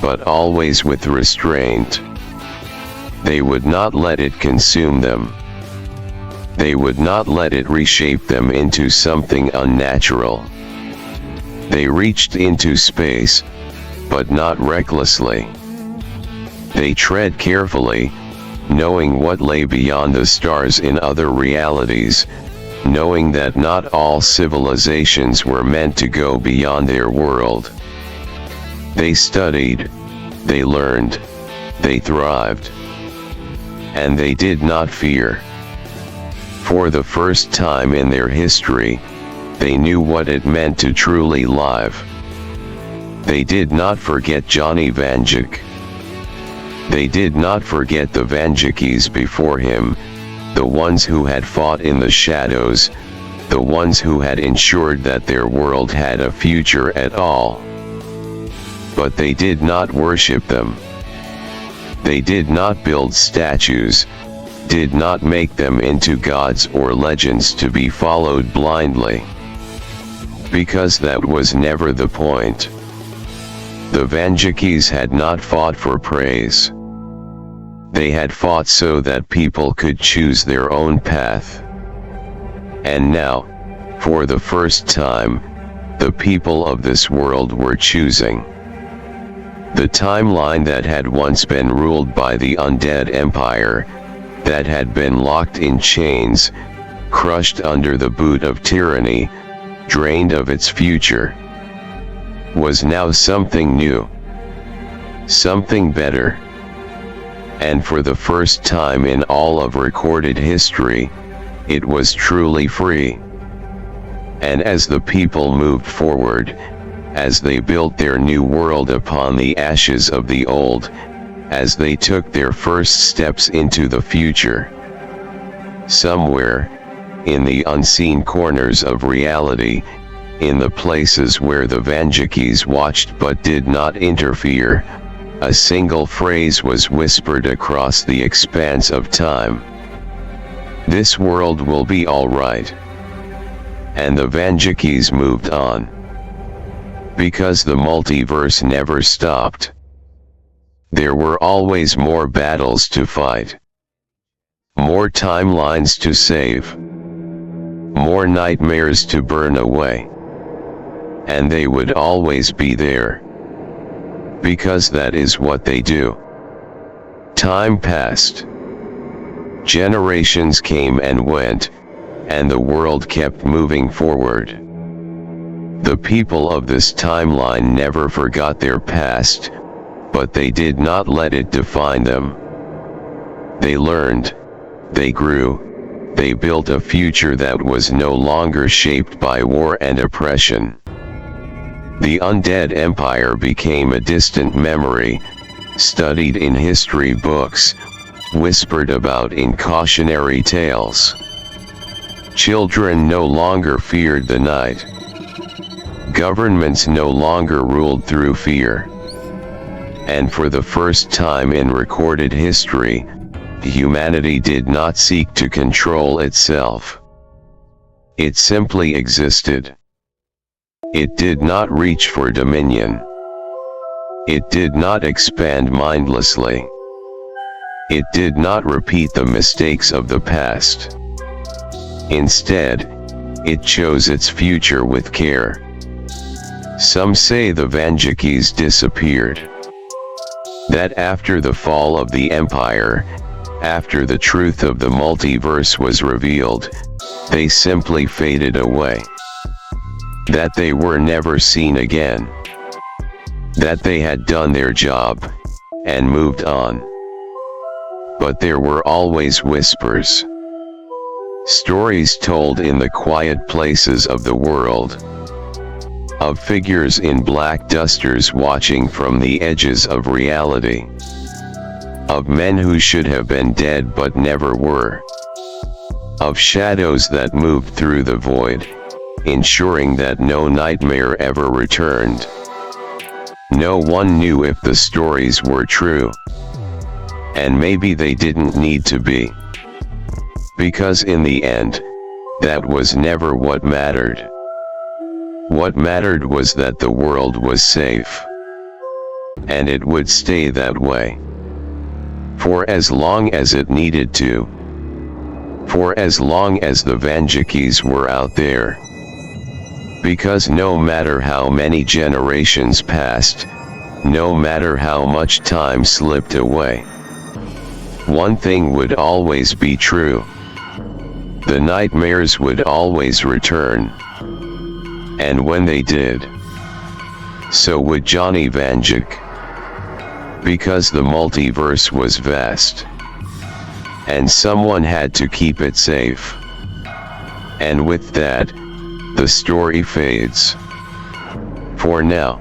but always with restraint. They would not let it consume them. They would not let it reshape them into something unnatural. They reached into space, but not recklessly. They tread carefully, knowing what lay beyond the stars in other realities, knowing that not all civilizations were meant to go beyond their world. They studied, they learned, they thrived. And they did not fear. For the first time in their history, they knew what it meant to truly live. They did not forget Johnny Vanjik. They did not forget the Vanjikis before him, the ones who had fought in the shadows, the ones who had ensured that their world had a future at all. But they did not worship them. They did not build statues, did not make them into gods or legends to be followed blindly. Because that was never the point. The Vanjikis had not fought for praise. They had fought so that people could choose their own path. And now, for the first time, the people of this world were choosing. The timeline that had once been ruled by the undead empire, that had been locked in chains, crushed under the boot of tyranny, drained of its future, was now something new, something better. And for the first time in all of recorded history, it was truly free. And as the people moved forward, as they built their new world upon the ashes of the old, as they took their first steps into the future, somewhere, in the unseen corners of reality, in the places where the Vanjikis watched but did not interfere, a single phrase was whispered across the expanse of time. This world will be all right. And the Vanjikis moved on. Because the multiverse never stopped. There were always more battles to fight. More timelines to save. More nightmares to burn away. And they would always be there. Because that is what they do. Time passed. Generations came and went, and the world kept moving forward. The people of this timeline never forgot their past, but they did not let it define them. They learned, they grew, they built a future that was no longer shaped by war and oppression. The undead empire became a distant memory, studied in history books, whispered about in cautionary tales. Children no longer feared the night. Governments no longer ruled through fear. And for the first time in recorded history, humanity did not seek to control itself. It simply existed. It did not reach for dominion. It did not expand mindlessly. It did not repeat the mistakes of the past. Instead, it chose its future with care. Some say the Vanjikis disappeared. That after the fall of the empire, after the truth of the multiverse was revealed, they simply faded away. That they were never seen again. That they had done their job, and moved on. But there were always whispers. Stories told in the quiet places of the world. Of figures in black dusters watching from the edges of reality. Of men who should have been dead but never were. Of shadows that moved through the void, ensuring that no nightmare ever returned. No one knew if the stories were true. And maybe they didn't need to be. Because in the end, that was never what mattered. What mattered was that the world was safe. And it would stay that way. For as long as it needed to. For as long as the Vanjikis were out there. Because no matter how many generations passed, no matter how much time slipped away, one thing would always be true. The nightmares would always return. And when they did, so would Johnny Vanjik. Because the multiverse was vast. And someone had to keep it safe. And with that, the story fades. For now.